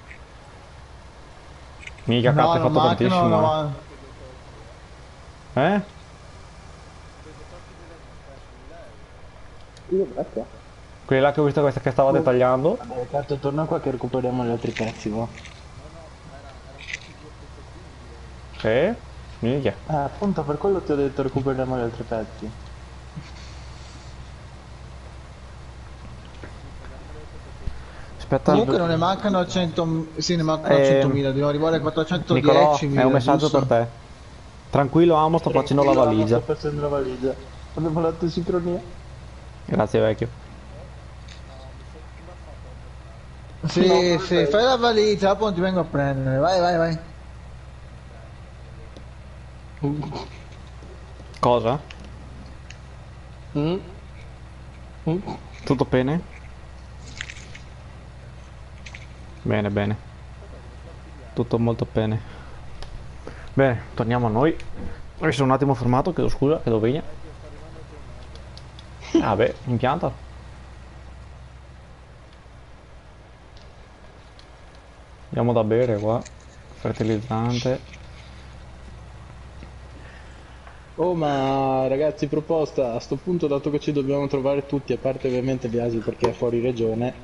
[SPEAKER 1] Mica Catto hai fatto tantissimo, eh?
[SPEAKER 8] Io vecchio.
[SPEAKER 1] Quelli là che ho visto che stavate tagliando.
[SPEAKER 8] Vabbè, Carto, torna qua che recuperiamo gli altri pezzi, va.
[SPEAKER 1] Sì? Minchia.
[SPEAKER 8] Appunto, per quello ti ho detto recuperiamo gli altri pezzi.
[SPEAKER 1] Aspetta.
[SPEAKER 4] Comunque non ne mancano 100. Sì, ne mancano 100.000, dobbiamo arrivare a 410.000.
[SPEAKER 1] Nicolò, è un messaggio
[SPEAKER 4] giusto?
[SPEAKER 1] per te. Tranquillo, amo, sto facendo la valigia.
[SPEAKER 8] Sto facendo la valigia. Abbiamo letto in sincronia.
[SPEAKER 1] Grazie, vecchio.
[SPEAKER 4] Sì, sì, fai la valigia, dopo non ti vengo a prendere. Vai, vai, vai.
[SPEAKER 1] Cosa?
[SPEAKER 8] Mm.
[SPEAKER 1] Tutto bene? Bene, bene. Tutto molto bene. Bene, torniamo a noi. Mi sono un attimo fermato, chiedo scusa, chiedo vegna. Ah beh, impianta. Andiamo da bere qua. Fertilizzante.
[SPEAKER 8] Oh, ma ragazzi, proposta, a sto punto, dato che ci dobbiamo trovare tutti, a parte ovviamente Biasi perché è fuori regione,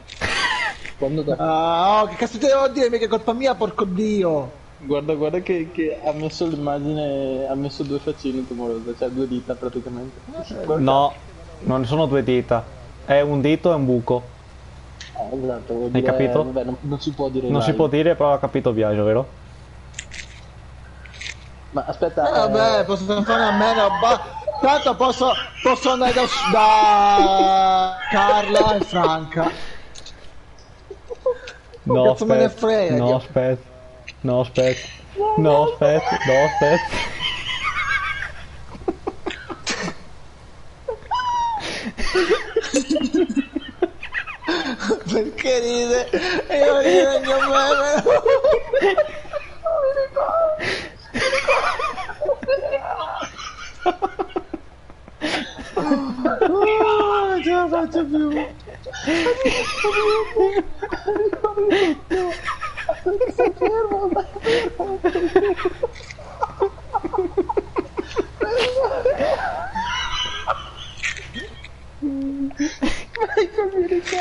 [SPEAKER 8] quando
[SPEAKER 4] Ah, oh, che cazzo ti devo dire? Mica è colpa mia, porco Dio.
[SPEAKER 8] guarda che ha messo l'immagine, ha messo due faccine tumorose, cioè due dita praticamente. Guarda.
[SPEAKER 1] No, non sono due dita. È un dito e un buco.
[SPEAKER 8] Esatto, vuol
[SPEAKER 1] Hai
[SPEAKER 8] dire,
[SPEAKER 1] capito?
[SPEAKER 8] Vabbè, non si può dire
[SPEAKER 1] Non si
[SPEAKER 8] live.
[SPEAKER 1] può dire, però ha capito Biagio, vero?
[SPEAKER 8] Ma aspetta,
[SPEAKER 4] Vabbè, posso fare a meno. Tanto posso andare da Carla e Franca.
[SPEAKER 1] No,
[SPEAKER 4] Cazzo me ne
[SPEAKER 1] aspetta.
[SPEAKER 4] frega,
[SPEAKER 1] No,
[SPEAKER 4] Dio.
[SPEAKER 1] aspetta. No, aspetta. No, aspetta. No, aspetta.
[SPEAKER 4] Perché ride? E io rido il mio meme. Non ce la faccio più.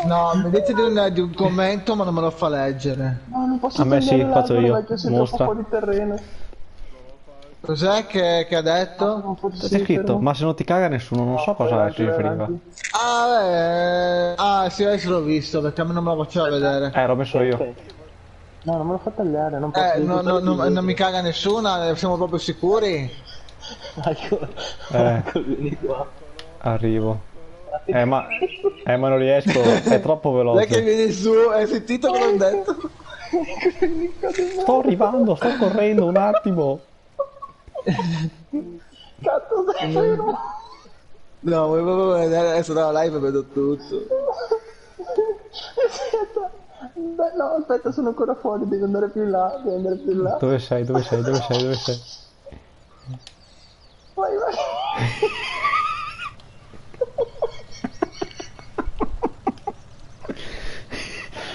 [SPEAKER 4] No, mi dite di un commento ma non me lo fa leggere.
[SPEAKER 8] no, non
[SPEAKER 3] non posso
[SPEAKER 1] A me sì,
[SPEAKER 3] tagliare
[SPEAKER 1] faccio
[SPEAKER 3] l'albero
[SPEAKER 1] io.
[SPEAKER 3] perché sei
[SPEAKER 1] Mostra.
[SPEAKER 3] troppo fuori terreno.
[SPEAKER 4] Cos'è che ha detto?
[SPEAKER 3] Non posso
[SPEAKER 1] C'è scritto, ma se non ti caga nessuno, non so cosa si riferiva.
[SPEAKER 4] Ah, sì, adesso l'ho visto perché a me non me lo faceva vedere.
[SPEAKER 1] L'ho messo io.
[SPEAKER 3] Ok. No, non me lo fa tagliare, non posso
[SPEAKER 4] Non mi caga nessuna, siamo proprio sicuri?
[SPEAKER 3] Ecco,
[SPEAKER 1] Eh.
[SPEAKER 3] ecco, vieni qua.
[SPEAKER 1] Arrivo. Ma non riesco, è troppo
[SPEAKER 4] Dai che
[SPEAKER 1] veloce.
[SPEAKER 4] vieni su, hai sentito cosa ho detto?
[SPEAKER 1] Sto arrivando, sto correndo un attimo.
[SPEAKER 3] Cazzo, sei fermo.
[SPEAKER 4] No, volevo vedere adesso dalla live e vedo tutto.
[SPEAKER 3] Aspetta. Beh, no, aspetta, sono ancora fuori, devi andare più in là, devi andare più in là.
[SPEAKER 1] Dove sei? Dove sei? Dove sei? Dove sei?
[SPEAKER 3] Vai, vai.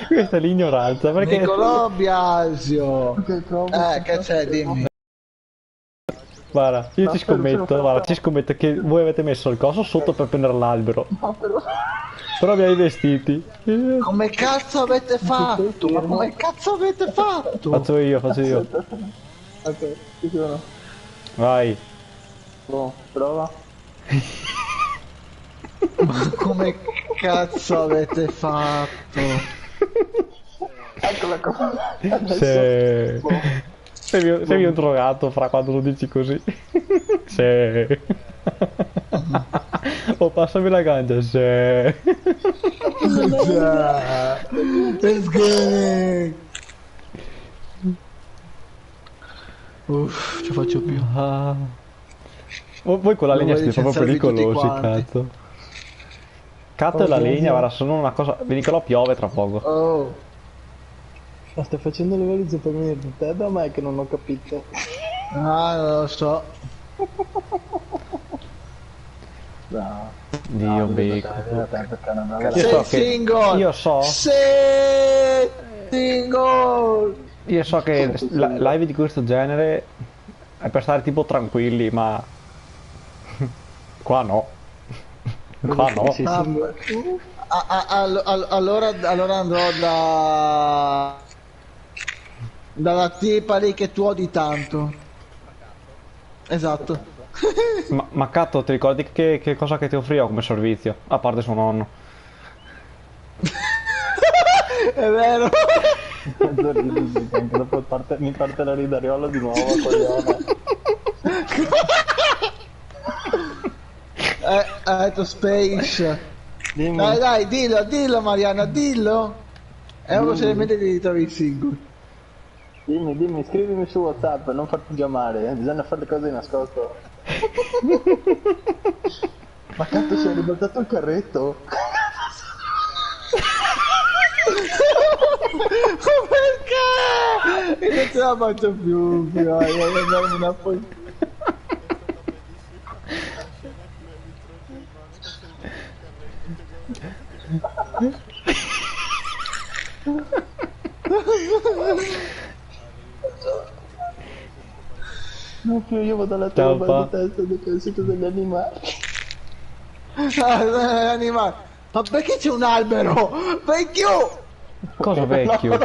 [SPEAKER 1] Questa è l'ignoranza, perché...
[SPEAKER 4] Nicolò Biasio.
[SPEAKER 3] Ok, provo.
[SPEAKER 4] Che c'è, dimmi.
[SPEAKER 1] Guarda, io
[SPEAKER 3] No,
[SPEAKER 1] ci scommetto,
[SPEAKER 3] fermo.
[SPEAKER 1] guarda, ci scommetto che voi avete messo il coso sotto per prendere l'albero.
[SPEAKER 3] No, però...
[SPEAKER 1] Però mi hai vestiti.
[SPEAKER 4] Come cazzo avete fatto? Ma come cazzo avete fatto?
[SPEAKER 1] Faccio io, faccio io.
[SPEAKER 3] Ok, ci sono.
[SPEAKER 1] Vai.
[SPEAKER 3] Oh, prova.
[SPEAKER 4] Ma come cazzo avete fatto?
[SPEAKER 3] Eccola qua.
[SPEAKER 1] Sei un drogato fra quando lo dici così. Sì. Oh, passami la ganja, sì.
[SPEAKER 4] Let's go. Uff, ci faccio più.
[SPEAKER 1] Ah. Voi con la legna
[SPEAKER 4] vuoi
[SPEAKER 1] siete proprio
[SPEAKER 4] licenziarvi tutti
[SPEAKER 1] pericolosi,
[SPEAKER 4] quanti?
[SPEAKER 1] cazzo. Cazzo e la legna, guarda, sono una cosa... Vedi che lo piove tra poco.
[SPEAKER 4] Oh.
[SPEAKER 3] Ma stai facendo le valigie per venire da te da me che non ho capito.
[SPEAKER 4] Ah, non lo so.
[SPEAKER 3] No.
[SPEAKER 1] Dio becco.
[SPEAKER 4] Sei single.
[SPEAKER 1] Io so...
[SPEAKER 4] Sei single.
[SPEAKER 1] Io so che live di questo genere è per stare tipo tranquilli, ma... Qua no. Qua no.
[SPEAKER 4] Allora andrò dalla tipa lì che tu odi tanto. Esatto.
[SPEAKER 1] Ma Catto, ti ricordi che cosa che ti offrivo come servizio? A parte suo nonno.
[SPEAKER 4] È vero.
[SPEAKER 3] Anche dopo mi parte la ridariola di nuovo, coglione.
[SPEAKER 4] Ha detto Space.
[SPEAKER 3] Dimmi.
[SPEAKER 4] Dai, dillo Mariana, dillo. È uno seriamente di ritrovi single.
[SPEAKER 3] Dimmi, scrivimi su WhatsApp, non farti chiamare, bisogna fare le cose di nascosto. Ma cazzo, si è ribaltato il carretto?
[SPEAKER 4] Perché? E non ce la faccio più, voglio andarmi una poi.
[SPEAKER 3] No, più io vado alla
[SPEAKER 1] Ciao,
[SPEAKER 3] tua
[SPEAKER 1] pa.
[SPEAKER 3] di testa del sito degli animali.
[SPEAKER 4] Animale. Ma perché c'è un albero? Vecchio!
[SPEAKER 1] Cosa vecchio?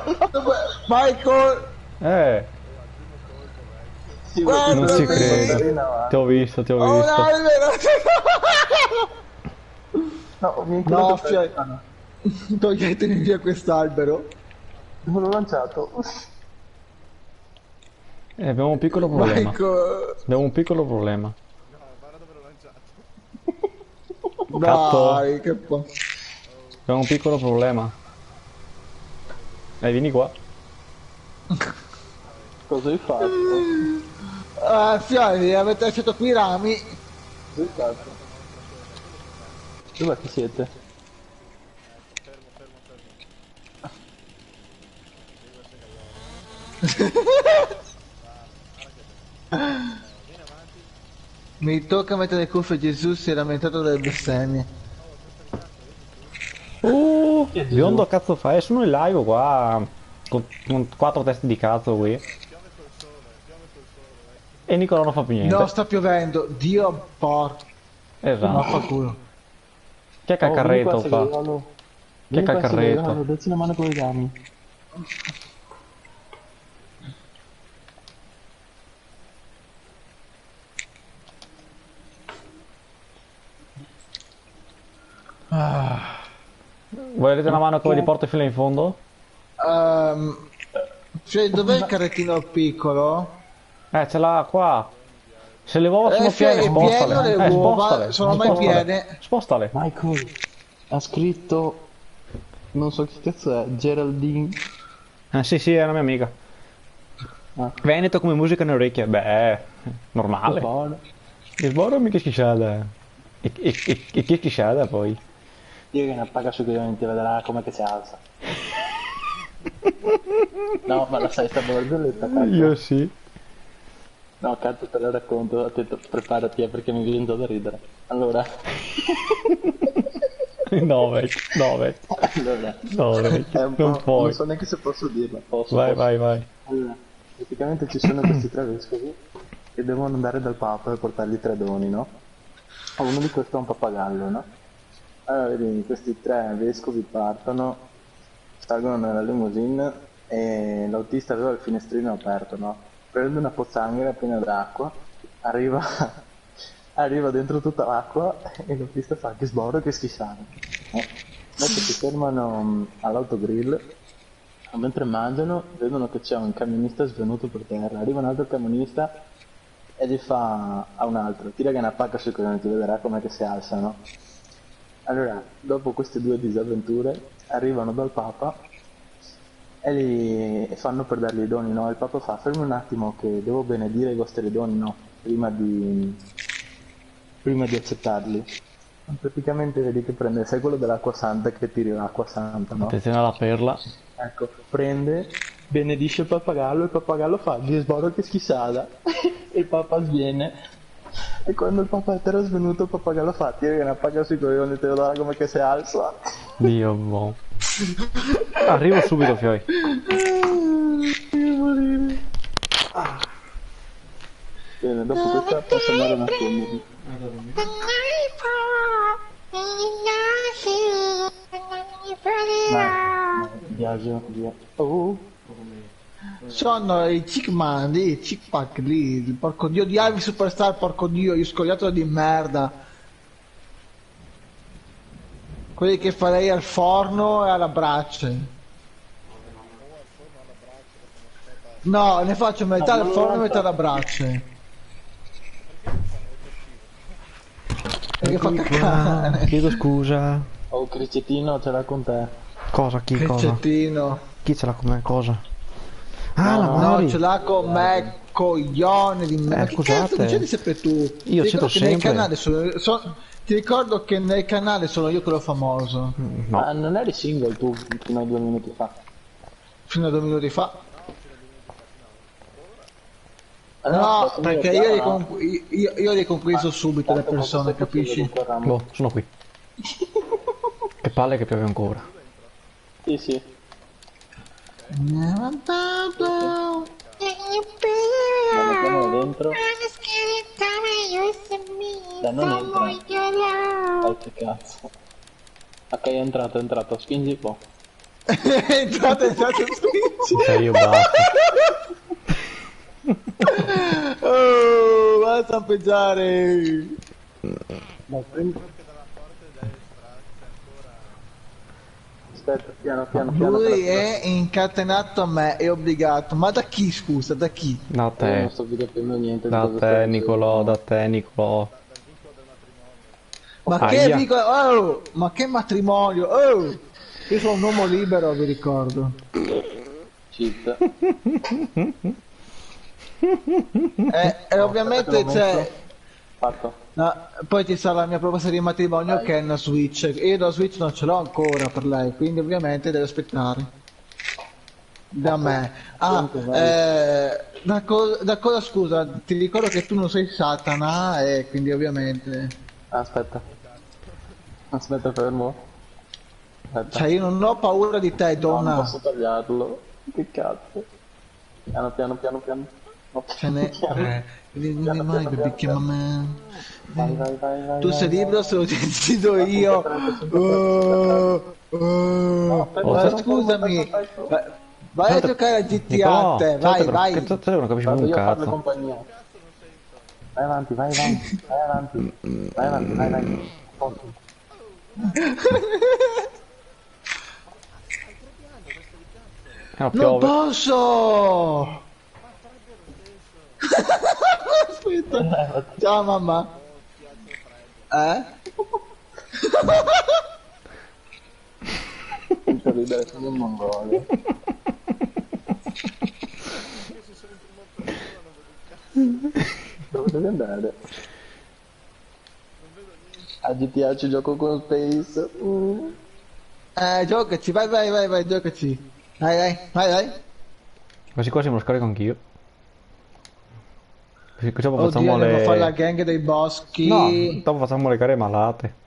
[SPEAKER 4] Michael!
[SPEAKER 3] Sì,
[SPEAKER 4] Guarda,
[SPEAKER 1] Non ci
[SPEAKER 4] vedi?
[SPEAKER 1] credo. Ti ho visto, ti ho
[SPEAKER 4] Un
[SPEAKER 1] visto.
[SPEAKER 4] albero!
[SPEAKER 3] No, mi
[SPEAKER 4] No,
[SPEAKER 3] incontro
[SPEAKER 4] toglietemi via quest'albero.
[SPEAKER 3] me l'ho lanciato.
[SPEAKER 1] Abbiamo un piccolo problema.
[SPEAKER 4] Michael!
[SPEAKER 1] Abbiamo un piccolo problema. Catto.
[SPEAKER 4] Dai, che po'.
[SPEAKER 1] Abbiamo un piccolo problema. Vieni qua.
[SPEAKER 3] Cosa hai fatto?
[SPEAKER 4] Ah, fiori, avete lasciato qui i rami.
[SPEAKER 3] Cosa hai fatto? Dov'è che siete?
[SPEAKER 4] Mi tocca mettere le cuffie, Gesù si è lamentato delle bestemmie.
[SPEAKER 1] Biondo cazzo fai? Sono in live qua. Con 4 teste di cazzo qui. E Nicola non fa più niente.
[SPEAKER 4] No, sta piovendo. Dio porco.
[SPEAKER 1] Esatto.
[SPEAKER 4] Vaffanculo.
[SPEAKER 1] Chi è che ha il carretto qua? Chi è che ha il carretto?
[SPEAKER 3] Dacci una mano con i rami.
[SPEAKER 1] Volete una mano che ve li porto fino in fondo?
[SPEAKER 4] Cioè, dov'è il carrettino piccolo?
[SPEAKER 1] Ce l'ha qua. Se le uova sono
[SPEAKER 4] Sì,
[SPEAKER 1] piene,
[SPEAKER 4] è pieno,
[SPEAKER 1] spostale.
[SPEAKER 4] le uova
[SPEAKER 1] Spostale.
[SPEAKER 4] sono mai
[SPEAKER 1] Spostale.
[SPEAKER 4] piene.
[SPEAKER 1] Spostale.
[SPEAKER 8] Michael ha scritto, non so che cazzo è, Geraldine.
[SPEAKER 1] Sì, è una mia amica.
[SPEAKER 8] Ah.
[SPEAKER 1] Veneto come musica nelle orecchie. Beh, normale.
[SPEAKER 8] Buono.
[SPEAKER 1] Che sborro mica schisciata. E che schisciata poi?
[SPEAKER 8] Dio che ne paga sui coglioni, ti vedrà come che si alza. No, ma la sai sta barzelletta, cazzo?
[SPEAKER 1] Io sì.
[SPEAKER 8] No, cazzo, te la racconto, ho detto preparati perché mi viene da ridere. Allora,
[SPEAKER 1] No, vecchio.
[SPEAKER 8] allora,
[SPEAKER 1] No, vecchio.
[SPEAKER 8] è un po',
[SPEAKER 1] Non
[SPEAKER 8] non
[SPEAKER 1] puoi.
[SPEAKER 8] so neanche se posso dirla, posso?
[SPEAKER 1] Vai.
[SPEAKER 8] Allora, praticamente ci sono questi tre vescovi che devono andare dal Papa e portargli 3 doni, no? Uno di questi è un pappagallo, no? Allora, vedi, questi 3 vescovi partono, salgono nella limousine e l'autista aveva il finestrino aperto, no? Prende una pozzanghera piena d'acqua, arriva dentro tutta l'acqua e l'autista fa che sborro, che schifano. Dopo si fermano all'autogrill, mentre mangiano vedono che c'è un camionista svenuto per terra, arriva un altro camionista e gli fa a un altro, tira che una pacca sui coglioni, ti vedrà com'è che si alzano. Allora, dopo queste 2 disavventure, arrivano dal Papa e li fanno per dargli i doni, no? Il Papa fa, fermi un attimo che devo benedire i vostri doni, no? Prima di accettarli. Praticamente vedi che prende, sai quello dell'acqua santa che tiri l'acqua santa, no?
[SPEAKER 1] Attenzione alla perla.
[SPEAKER 8] Ecco, prende, benedisce il pappagallo fa, Dio sborro che schissata, e il Papa sviene, e quando il Papa è terra svenuto il pappagallo fa, tira che una paga sui coglioni, te lo dà come che si alza.
[SPEAKER 1] Dio boh. Arrivo subito, Fioi.
[SPEAKER 8] Bene, dopo questa posso andare a nascondermi. Viaggio, via. Oh!
[SPEAKER 4] Sono i Chickman lì, i Chickpack lì, il porco dio di Army Superstar, porco dio, gli scogliattolo di merda. Quelli che farei al forno e alla brace. No, ne faccio metà al forno e metà alla brace. Perché fa cacare.
[SPEAKER 1] Chiedo scusa.
[SPEAKER 8] Oh, Cricettino, ce l'ha con te.
[SPEAKER 1] Cosa? Chi? Cosa?
[SPEAKER 4] Pezzettino.
[SPEAKER 1] Chi ce l'ha con me? Cosa? Ah,
[SPEAKER 8] No,
[SPEAKER 1] la
[SPEAKER 8] no,
[SPEAKER 1] Mari.
[SPEAKER 4] No, ce l'ha con me, coglione di merda. Che
[SPEAKER 1] scusate.
[SPEAKER 4] cazzo dicevi sempre tu?
[SPEAKER 1] Io
[SPEAKER 4] Ti
[SPEAKER 1] cito
[SPEAKER 4] ricordo che nel
[SPEAKER 1] sempre.
[SPEAKER 4] canale ti ricordo che nel canale sono io quello famoso.
[SPEAKER 1] No.
[SPEAKER 8] Ma non eri single tu fino a 2 minuti fa?
[SPEAKER 4] Fino a 2 minuti fa.
[SPEAKER 8] Ah,
[SPEAKER 4] No,
[SPEAKER 8] aspetta,
[SPEAKER 4] perché
[SPEAKER 8] piano,
[SPEAKER 4] io li conquisto subito le
[SPEAKER 8] tanto
[SPEAKER 4] persone,
[SPEAKER 8] poco se
[SPEAKER 4] capisci?
[SPEAKER 8] vedo quel ramo.
[SPEAKER 1] Boh, sono qui. Che palle che piove ancora.
[SPEAKER 8] Sì, sì. Lo mettiamo dentro. Dai, non entra. Dai, che cazzo. Ok, è entrato. Spingi un po'.
[SPEAKER 4] entrate, spingi.
[SPEAKER 1] Cioè io basta.
[SPEAKER 4] Oh, basta a pensare.
[SPEAKER 8] Dai, prendi. Aspetta, piano.
[SPEAKER 4] Lui è incatenato a me, è obbligato. Ma da chi, scusa, da chi?
[SPEAKER 1] Da
[SPEAKER 8] Non
[SPEAKER 1] te.
[SPEAKER 8] sto capendo niente. di
[SPEAKER 1] Da
[SPEAKER 8] cosa
[SPEAKER 1] te,
[SPEAKER 8] stai
[SPEAKER 1] Nicolò,
[SPEAKER 8] dicendo.
[SPEAKER 1] da te, Nicolò.
[SPEAKER 4] Ma
[SPEAKER 1] Aia.
[SPEAKER 4] che dico, oh, ma che matrimonio, oh! Io sono un uomo libero, vi ricordo.
[SPEAKER 8] Cheat.
[SPEAKER 4] E ovviamente c'è...
[SPEAKER 8] Fatto.
[SPEAKER 4] No, poi ci sarà la mia proposta di matrimonio che è una Switch. Io la Switch non ce l'ho ancora per lei, quindi ovviamente deve aspettare. Da me. Ah, da cosa scusa? Ti ricordo che tu non sei Satana e quindi ovviamente...
[SPEAKER 8] Aspetta, fermo. Aspetta.
[SPEAKER 4] Cioè io non ho paura di te,
[SPEAKER 8] No, non
[SPEAKER 4] donna.
[SPEAKER 8] posso tagliarlo. Che cazzo. Piano. No,
[SPEAKER 4] Ce n'è... Non mai baby chiama me.
[SPEAKER 8] Vai.
[SPEAKER 4] Tu sei libero se lo decido io. Ma scusami. Vai a giocare a GTA
[SPEAKER 1] Nicolò,
[SPEAKER 4] te, vai,
[SPEAKER 1] che
[SPEAKER 4] vai.
[SPEAKER 1] te non capisci
[SPEAKER 8] Vado
[SPEAKER 1] un
[SPEAKER 8] io a farle
[SPEAKER 1] cazzo.
[SPEAKER 8] compagnia. Vai avanti. Forza.
[SPEAKER 1] No,
[SPEAKER 4] Non
[SPEAKER 1] piove.
[SPEAKER 4] posso! Aspetta. Ciao mamma.
[SPEAKER 8] Non ridere, sono un mongolo. Dove devi andare? A GTA ci gioco con Space.
[SPEAKER 4] Giocaci, vai, giocaci. Vai.
[SPEAKER 1] Quasi quasi me lo scarico anch'io. Così dopo
[SPEAKER 4] Oddio,
[SPEAKER 1] facciamo
[SPEAKER 4] devo fare la
[SPEAKER 1] le...
[SPEAKER 4] gang dei boschi.
[SPEAKER 1] No, dopo facciamo le gare malate.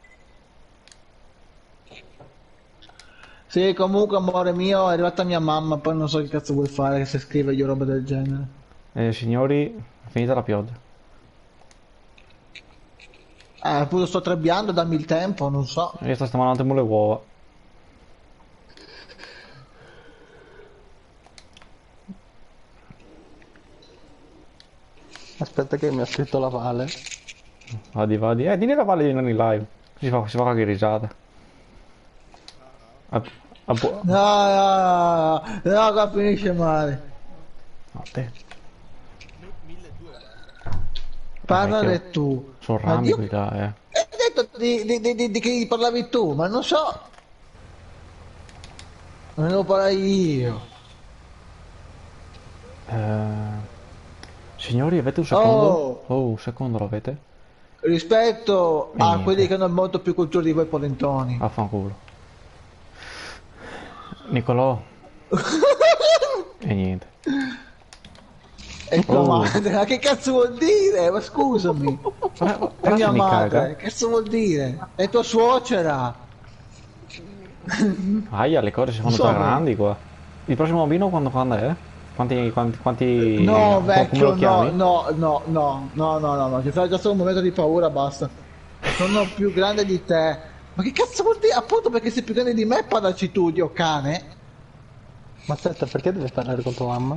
[SPEAKER 4] Sì, comunque, amore mio, è arrivata mia mamma, poi non so che cazzo vuoi fare se scrive io roba del genere.
[SPEAKER 1] Signori, è finita la pioggia.
[SPEAKER 4] Appunto sto trebbiando, dammi il tempo, non so.
[SPEAKER 1] Io sto stamattina le uova.
[SPEAKER 8] Aspetta che mi ha scritto la Vale.
[SPEAKER 1] Vadi. Dì la Valle di non in live. Si fa qualche risata.
[SPEAKER 4] No, qua finisce male.
[SPEAKER 1] No, te.
[SPEAKER 4] Parlane tu.
[SPEAKER 1] Sono
[SPEAKER 4] Ma
[SPEAKER 1] rami
[SPEAKER 4] Dio-
[SPEAKER 1] qui là,
[SPEAKER 4] Hai detto di che parlavi tu, ma non so. Non devo parlare io.
[SPEAKER 1] Signori, avete un secondo? Oh, un secondo lo avete?
[SPEAKER 4] Rispetto a
[SPEAKER 1] niente.
[SPEAKER 4] quelli che hanno molto più cultura di voi polentoni.
[SPEAKER 1] Vaffanculo. Nicolò. E niente.
[SPEAKER 4] E tua
[SPEAKER 1] Oh.
[SPEAKER 4] madre, ma che cazzo vuol dire? Ma scusami. È mia
[SPEAKER 1] mi
[SPEAKER 4] madre,
[SPEAKER 1] caga.
[SPEAKER 4] che cazzo vuol dire? È tua suocera.
[SPEAKER 1] Aia, le cose si fanno già
[SPEAKER 4] Insomma.
[SPEAKER 1] grandi qua. Il prossimo bambino quando è? Quanti...
[SPEAKER 4] No,
[SPEAKER 1] come
[SPEAKER 4] vecchio,
[SPEAKER 1] lo chiami?
[SPEAKER 4] no, ti fai già solo un momento di paura, basta. Sono più grande di te. Ma che cazzo vuol dire? Appunto perché sei più grande di me, parlaci tu, dio cane.
[SPEAKER 8] Ma aspetta, perché devi parlare con tua mamma?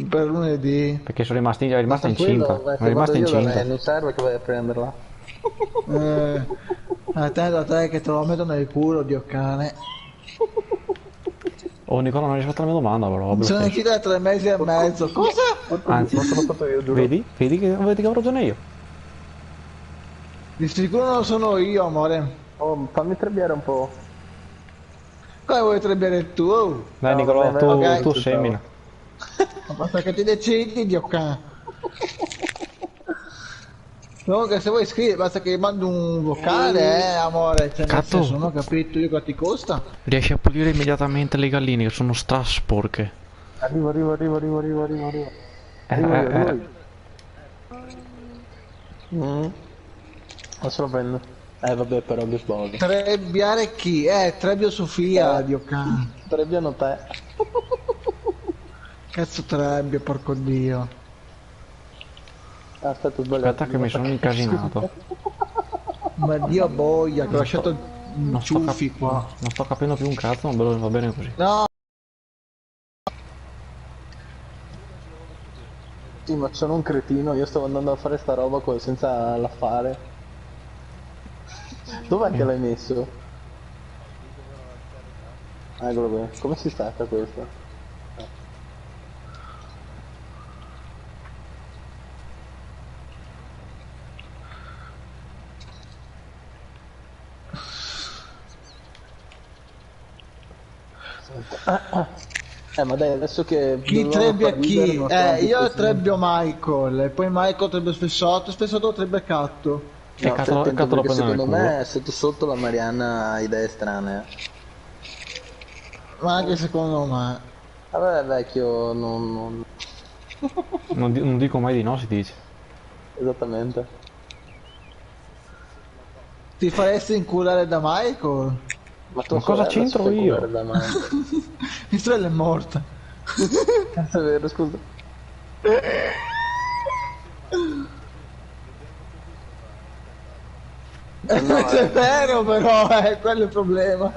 [SPEAKER 4] Per lunedì.
[SPEAKER 1] Perché sono rimasta incinta.
[SPEAKER 8] Tranquillo,
[SPEAKER 1] Sono rimasta incinta.
[SPEAKER 8] non serve che vai a prenderla.
[SPEAKER 4] Attento a te che te lo metto nel culo, dio cane.
[SPEAKER 1] Oh, Nicolò, non hai risposto alla mia domanda, però.
[SPEAKER 4] Sono
[SPEAKER 1] Bluefish.
[SPEAKER 4] uscito da 3 mesi e mezzo. Cosa?
[SPEAKER 1] Anzi,
[SPEAKER 8] Non sono stato io, giuro.
[SPEAKER 1] vedi che avrò ragione io.
[SPEAKER 4] Di sicuro non sono io, amore.
[SPEAKER 8] Oh, fammi trebbiare un po'.
[SPEAKER 4] Come vuoi trebbiare tu?
[SPEAKER 1] Dai,
[SPEAKER 8] No,
[SPEAKER 1] Nicolò,
[SPEAKER 8] vabbè,
[SPEAKER 1] tu,
[SPEAKER 8] ok,
[SPEAKER 1] tu
[SPEAKER 8] ci
[SPEAKER 1] semina.
[SPEAKER 4] Ma basta che ti decidi, dio cane. Comunque se vuoi scrivere basta che mando un vocale, amore, cioè nel
[SPEAKER 1] Cazzo.
[SPEAKER 4] senso, non ho capito io quanto ti costa.
[SPEAKER 1] Riesci a pulire immediatamente le galline che sono strasporche.
[SPEAKER 8] Arrivo. Adesso lo prendo. Vabbè, però che sbaglio.
[SPEAKER 4] Trebbiare chi? Trebbio Sofia, dio cane.
[SPEAKER 8] Trebbiano te.
[SPEAKER 4] Cazzo trebbio, porco dio.
[SPEAKER 8] Aspetta, ho sbagliato.
[SPEAKER 1] Aspetta che mi sono incasinato.
[SPEAKER 4] Ma dio boia, che ho lasciato
[SPEAKER 1] Non sto,
[SPEAKER 4] ciuffi qua.
[SPEAKER 1] non sto capendo più un cazzo, ma va bene così.
[SPEAKER 4] No,
[SPEAKER 8] Sì, ma sono un cretino, io stavo andando a fare sta roba qua senza la fare. Dov'è che l'hai messo? Eccolo qui. Come si stacca questo? Ma dai, adesso che...
[SPEAKER 4] chi
[SPEAKER 8] dovevamo
[SPEAKER 4] trebbia
[SPEAKER 8] far ridere,
[SPEAKER 4] chi?
[SPEAKER 8] non stiamo più così.
[SPEAKER 4] Trebbio Michael, e poi Michael trebbio Spessotto trebbia Catto.
[SPEAKER 1] Che
[SPEAKER 8] No,
[SPEAKER 1] cazzo,
[SPEAKER 8] stai attento,
[SPEAKER 1] cazzo lo
[SPEAKER 8] perché
[SPEAKER 1] prendo nel
[SPEAKER 8] secondo
[SPEAKER 1] culo?
[SPEAKER 8] me sotto la Marianna ha idee strane.
[SPEAKER 4] Ma anche secondo me.
[SPEAKER 8] Vabbè, vecchio, non...
[SPEAKER 1] Non dico mai di no, si dice.
[SPEAKER 8] Esattamente.
[SPEAKER 4] Ti faresti inculare da Michael?
[SPEAKER 8] Tua
[SPEAKER 1] Ma cosa
[SPEAKER 8] sorella
[SPEAKER 1] c'entro
[SPEAKER 8] si fa
[SPEAKER 1] io?
[SPEAKER 8] curare da me.
[SPEAKER 4] Mia sorella è morta.
[SPEAKER 8] Cazzo è vero, scusa.
[SPEAKER 4] È vero però, quello è il problema.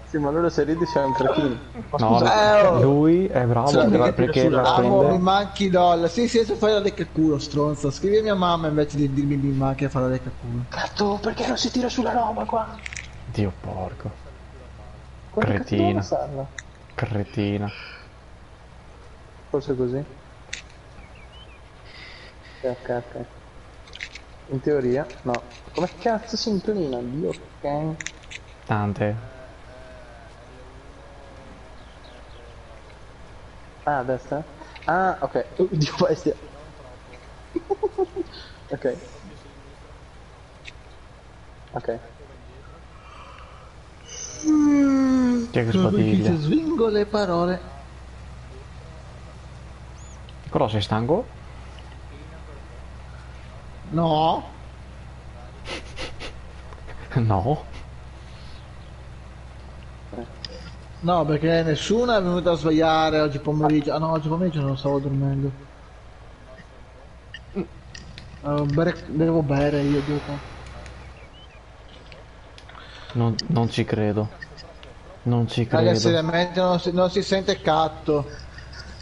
[SPEAKER 8] Sì, ma allora se ridi sei un cretino. Ma
[SPEAKER 1] No,
[SPEAKER 8] scusa,
[SPEAKER 1] lui è bravo perché la
[SPEAKER 4] Amo, mi
[SPEAKER 1] prende.
[SPEAKER 4] manchi LOL. Sì, adesso fai la lecca culo, stronzo. Scrivi a mia mamma invece di dirmi mi manchi a fare la lecca culo.
[SPEAKER 8] cazzo, perché non si tira sulla roba qua?
[SPEAKER 1] Dio porco.
[SPEAKER 8] Quanto cazzo devo
[SPEAKER 1] Cretina.
[SPEAKER 8] usarla?
[SPEAKER 1] Cretina.
[SPEAKER 8] Forse così? Ok. In teoria, no. Come cazzo si inclina? Dio, ok.
[SPEAKER 1] Tante.
[SPEAKER 8] Ah, a destra? Ah, ok. Dio bestia. Ok. Ok.
[SPEAKER 1] Chi è che
[SPEAKER 4] Perché ti
[SPEAKER 1] sbadiglia?
[SPEAKER 4] svingo le parole.
[SPEAKER 1] Cosa sei stanco?
[SPEAKER 4] No.
[SPEAKER 1] No.
[SPEAKER 4] No, perché nessuno è venuto a svegliare oggi pomeriggio. Ah no, oggi pomeriggio non stavo dormendo. Devo bere io, dico.
[SPEAKER 1] Non ci credo. Non ci
[SPEAKER 4] Raga,
[SPEAKER 1] credo.
[SPEAKER 4] seriamente non si sente catto.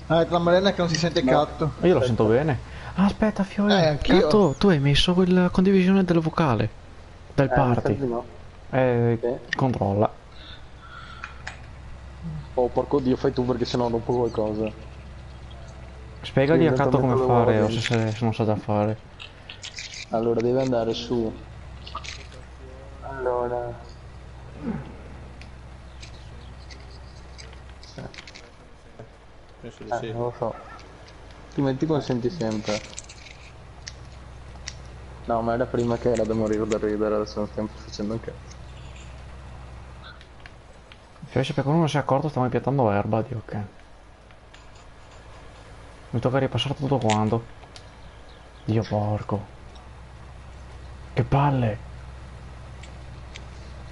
[SPEAKER 4] La Marlena che non si sente catto.
[SPEAKER 1] Io lo sento bene. Ah, aspetta, Fiore.
[SPEAKER 4] Anch'io.
[SPEAKER 1] Gatto, tu hai messo quella condivisione del vocale. Del party.
[SPEAKER 8] infatti no.
[SPEAKER 1] Controlla.
[SPEAKER 8] Oh, porco dio, fai tu perché sennò dopo qualcosa.
[SPEAKER 1] Spiegagli
[SPEAKER 8] Sì,
[SPEAKER 1] a Gatto come
[SPEAKER 8] eventualmente
[SPEAKER 1] fare,
[SPEAKER 8] lo
[SPEAKER 1] o se non sa già fare.
[SPEAKER 8] Allora, deve andare su. Allora.
[SPEAKER 2] Penso di sì.
[SPEAKER 8] Non lo so. Ti metti consenti sempre. No, ma era prima che era da morire da ridere, adesso non stiamo facendo un cazzo.
[SPEAKER 1] Fiore, se qualcuno non si è accorto, stiamo impiantando erba, Dio, ok. Mi tocca ripassare tutto quanto. Dio porco. Che palle.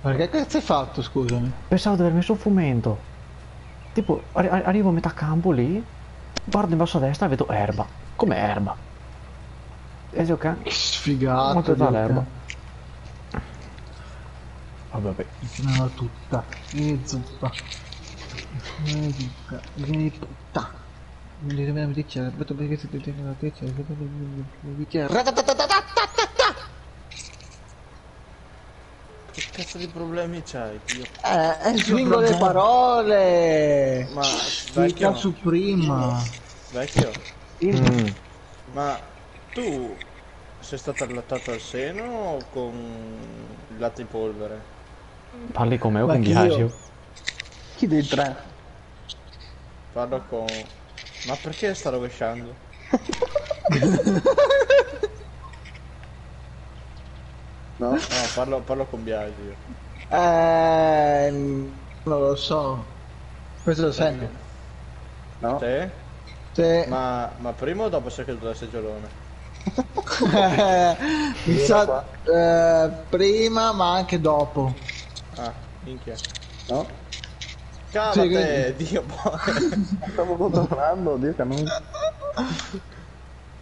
[SPEAKER 4] Ma che cazzo hai fatto, scusami?
[SPEAKER 1] Pensavo di aver messo un frumento. Tipo, arrivo a metà campo lì, guardo in basso a destra e vedo erba. Come erba? E dico, ok.
[SPEAKER 4] Che sfigato.
[SPEAKER 1] Molto da
[SPEAKER 4] Dio,
[SPEAKER 1] l'erba. Vabbè.
[SPEAKER 4] No, tutta. E zuppa. E zuppa. E puttana. Non devi nemmeno bicchiere, aspetta perché se ti tengo la bicchiere,
[SPEAKER 2] Che cazzo di problemi c'hai, Dio?
[SPEAKER 4] svingo le parole!
[SPEAKER 2] Ma
[SPEAKER 4] Fica
[SPEAKER 2] vecchio,
[SPEAKER 4] su prima!
[SPEAKER 2] vecchio,
[SPEAKER 1] Mm.
[SPEAKER 2] ma tu sei stato allattato al seno o con il latte in polvere?
[SPEAKER 1] Parli con me o
[SPEAKER 4] Ma
[SPEAKER 1] con
[SPEAKER 4] chi
[SPEAKER 1] Biagio?
[SPEAKER 8] Chi dei tre?
[SPEAKER 2] Parlo con... Ma perché sta rovesciando?
[SPEAKER 8] No?
[SPEAKER 2] No, parlo con Biagio.
[SPEAKER 4] Non lo so. Questo lo senti?
[SPEAKER 8] No?
[SPEAKER 2] Te?
[SPEAKER 4] Sì.
[SPEAKER 2] Ma prima o dopo sei caduto dal seggiolone?
[SPEAKER 4] Mi sa prima ma anche dopo.
[SPEAKER 2] Ah, minchia.
[SPEAKER 8] No?
[SPEAKER 2] Cavate, Dio boh.
[SPEAKER 8] Stavo tornando, Dio che non...